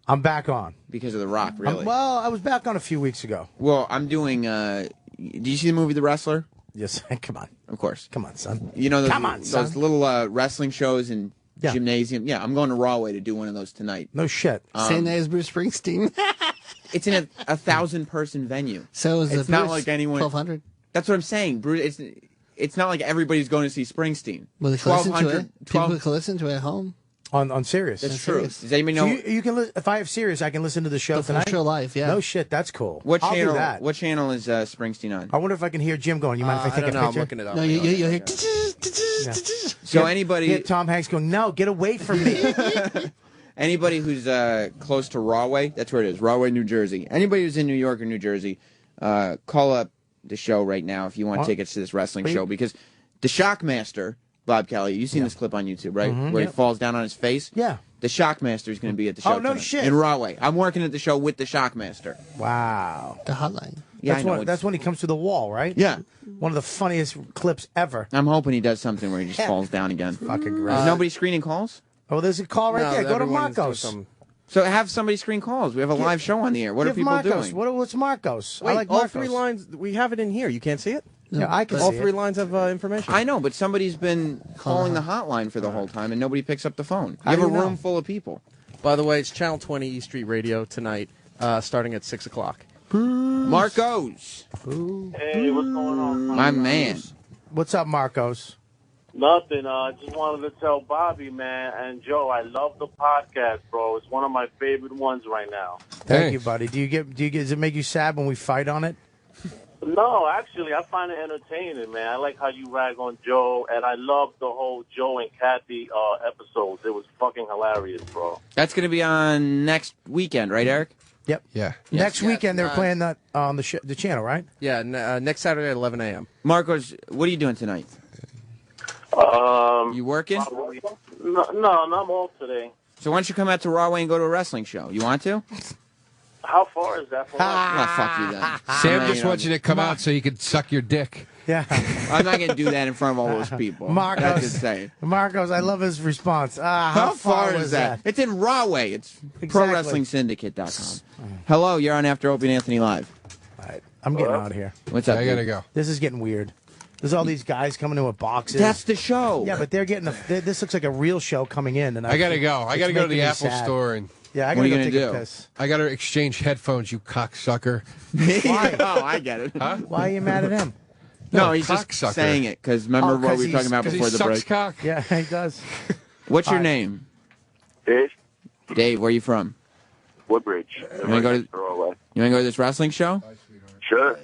I'm back on because of The Rock, really. Well, I was back on a few weeks ago. Well, I'm doing. Did you see the movie The Wrestler? Yes. Come on. Of course. Come on, son. You know those, Come on, son. those little wrestling shows in gymnasium. Yeah, I'm going to Rahway to do one of those tonight. No shit. Same night as Bruce Springsteen. It's in a 1,000-person venue. So is it's the not Bruce like anyone. 1,200. That's what I'm saying, Bruce. It's not like everybody's going to see Springsteen. Well, they can listen to 1,200. it. People can listen to it at home. On Sirius. That's true. Does anybody know? So you can if I have Sirius, I can listen to the show The full tonight. show live, yeah. No shit, that's cool. What I'll do channel? that. What channel is Springsteen on? I wonder if I can hear Jim going. You mind if I take I don't a know. picture? I'm looking it up. No, you hear. So anybody, Hear Tom Hanks going, no, get away from me. anybody who's close to Rahway, that's where it is, Rahway, New Jersey. Anybody who's in New York or New Jersey, call up the show right now if you want tickets to this wrestling show, because the Shockmaster, Bob Kelly, you've seen this clip on YouTube, right? Where he falls down on his face? Yeah. The Shockmaster is going to be at the show Oh, no tonight shit. in Rahway. I'm working at the show with the Shockmaster. Wow. The hotline. Yeah, That's I know. that's when he comes to the wall, right? Yeah. One of the funniest clips ever. I'm hoping he does something where he just falls down again. Fucking great. Is nobody screening calls? Oh, there's a call right No, there. Go to everyone's doing Marcos. some- So have somebody screen calls. We have a live show on the air. What are Give people Marcos. doing? What's Marcos? Wait, I like all Marcos. 3 lines. We have it in here. You can't see it. Yeah, I can All see 3 it. lines have information. I know, but somebody's been calling the hotline for the whole time, and nobody picks up the phone. You How have do a you know? room full of people. By the way, it's Channel 20 East Street Radio tonight, starting at 6 o'clock. Marcos, Hey, what's going on? my man. What's up, Marcos? Nothing. Just wanted to tell Bobby, man, and Joe, I love the podcast, bro. It's one of my favorite ones right now. Thank you, buddy. Do you get? Does it make you sad when we fight on it? No, actually, I find it entertaining, man. I like how you rag on Joe, and I love the whole Joe and Kathy episodes. It was fucking hilarious, bro. That's going to be on next weekend, right, Eric? Yep. Yeah. Next weekend they're playing that on the channel, right? Yeah, next Saturday at 11 a.m. Marcos, what are you doing tonight? You working? No, I'm off today. So why don't you come out to Rahway and go to a wrestling show? You want to? How far is that from us? Ah, fuck you then. Sam just wants you to come out so you can suck your dick. Yeah. I'm not going to do that in front of all those people. That's insane. Marcos, I love his response. How far is that? It's in Rahway. It's ProWrestlingSyndicate.com. Hello, you're on After Opie and Anthony Live. All right, I'm getting out of here. What's up? I gotta go. This is getting weird. There's all these guys coming in with boxes. That's the show. Yeah, but they're getting this looks like a real show coming in, and I gotta go. I it's gotta go to the making me Apple sad. store and. Yeah, I What gotta are you go gonna take do? a piss. I gotta exchange headphones, you cocksucker. Why? Oh, I get it. Huh? Why are you mad at him? No, he's just cocksucker. saying it because remember what we were talking about before the break. Cock. Yeah, he does. What's your name? Dave? Dave, where are you from? Woodbridge. You want to go to this wrestling show? Sure.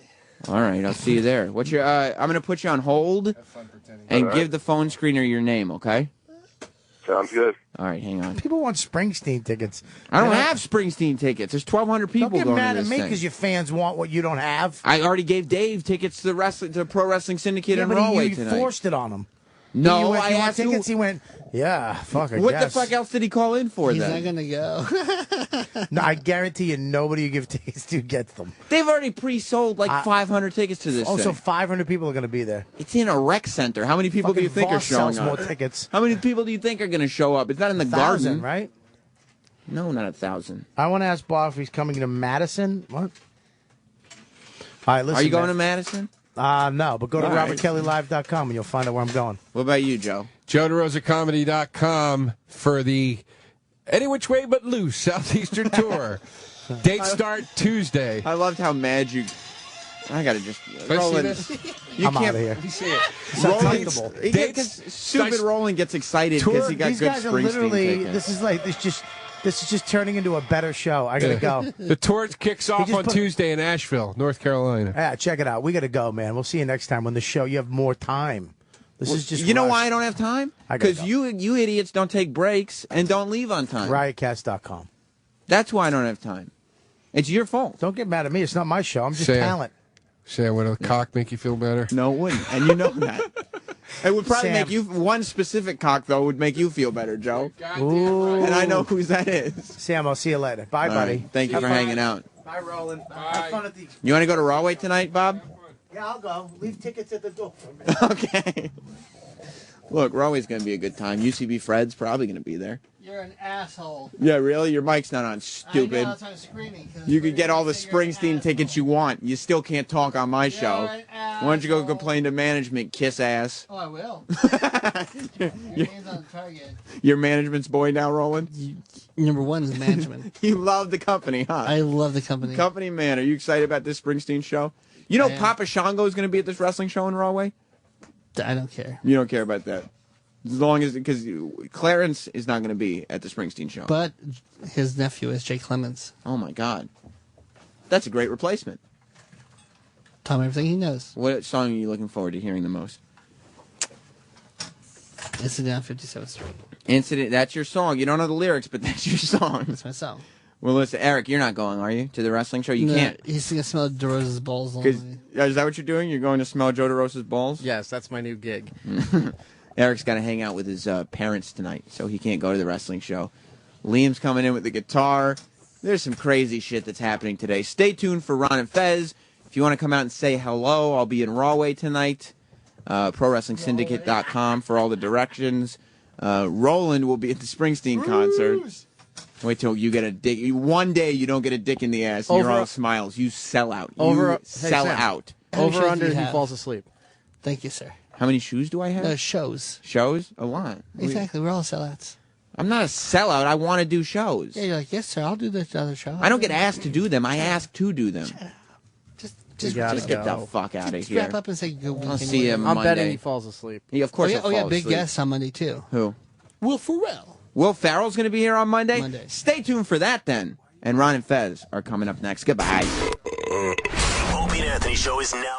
All right, I'll see you there. What's your? I'm gonna put you on hold and All right. give the phone screener your name, okay? Sounds good. All right, hang on. People want Springsteen tickets. I don't have Springsteen tickets. There's 1,200 people Don't get going mad to at this me thing. because your fans want what you don't have. I already gave Dave tickets to Pro Wrestling Syndicate Yeah, in but Rahway you tonight. forced it on him. No, you went, I you want asked tickets. who- He went, yeah, fuck. I What guess. the fuck else did he call in for He's then? not gonna go. No, I guarantee you, nobody you give tickets to gets them. They've already pre-sold like 500 tickets to this Oh, thing. so 500 people are going to be there. It's in a rec center. How many people do you Fucking think are Voss showing sells up? more tickets. How many people do you think are going to show up? It's not in the 1,000, garden, right? No, not 1,000. I want to ask Bob if he's coming to Madison. What? All right, listen. Are you going to Madison? No, but go to All right. robertkellylive.com and you'll find out where I'm going. What about you, Joe? JoeDeRosaComedy.com for the Any Which Way But Loose Southeastern Tour. Date start Tuesday. I loved how mad you. I gotta just Let's roll see in. this. You I'm can't outta here. Let me see it. It's Roland, uncomfortable. stupid Roland gets excited because he got These good guys are Springsteen literally. tickets. This is just turning into a better show. I gotta go. The tour kicks off just on put- Tuesday in Asheville, North Carolina. Yeah, check it out. We gotta go, man. We'll see you next time when the show. You have more time. This is just. You know rushed. why I don't have time? I gotta Because go. you idiots don't take breaks and don't leave on time. Riotcast.com. That's why I don't have time. It's your fault. Don't get mad at me. It's not my show. I'm just Sam. talent. Sam, would a cock make you feel better? No, it wouldn't. And you know that. It would probably Sam. make you, one specific cock, though, would make you feel better, Joe. Ooh. And I know whose that is. Sam, I'll see you later. Bye, All buddy. right. Thank you Have for fun. hanging out. Bye, Roland. Have fun at the. You want to go to Rahway tonight, Bob? Yeah, I'll go. Leave tickets at the door. Okay. Look, Rahway's going to be a good time. UCB Fred's probably going to be there. You're an asshole. Yeah, really? Your mic's not on, stupid. I know, that's why I'm screaming. 'cause You could get all the Springsteen tickets you want. You still can't talk on my show. an Why don't you go complain to management, kiss ass? Oh, I will. Your name's on the target. Your management's boy now, Roland? Number one is management. You love the company, huh? I love the company. Company man, are you excited about this Springsteen show? You know I am. Papa Shango is going to be at this wrestling show in Rahway? I don't care. You don't care about that. As long as, because Clarence is not going to be at the Springsteen show. But his nephew is Jay Clemens. Oh my God, that's a great replacement. Tell him everything he knows. What song are you looking forward to hearing the most? Incident on 57th Street. Incident. That's your song. You don't know the lyrics, but that's your song. That's my song. Well, listen, Eric, you're not going, are you, to the wrestling show? You can't. He's going to smell DeRosa's balls. Is that what you're doing? You're going to smell Joe DeRosa's balls? Yes, that's my new gig. Eric's got to hang out with his parents tonight, so he can't go to the wrestling show. Liam's coming in with the guitar. There's some crazy shit that's happening today. Stay tuned for Ron and Fez. If you want to come out and say hello, I'll be in Rahway tonight. ProWrestlingSyndicate.com for all the directions. Roland will be at the Springsteen concert. Wait till you get a dick. One day you don't get a dick in the ass and you're all smiles. You sell out. You sell out. Over under he falls asleep. Thank you, sir. How many shoes do I have? No, shows. Shows? A lot. Exactly. We're all sellouts. I'm not a sellout. I want to do shows. Yeah, you're like, yes, sir, I'll do this other show. I don't get asked to do them. I ask to do them. Just get the fuck out of just here. wrap up and say good weekend. I'll see you Monday. I'm betting he falls asleep. Yeah, of course Oh, he'll yeah, fall big asleep. guest on Monday, too. Who? Will Ferrell. Will Ferrell's going to be here on Monday? Stay tuned for that then. And Ron and Fez are coming up next. Goodbye. The Opie and Anthony Show is now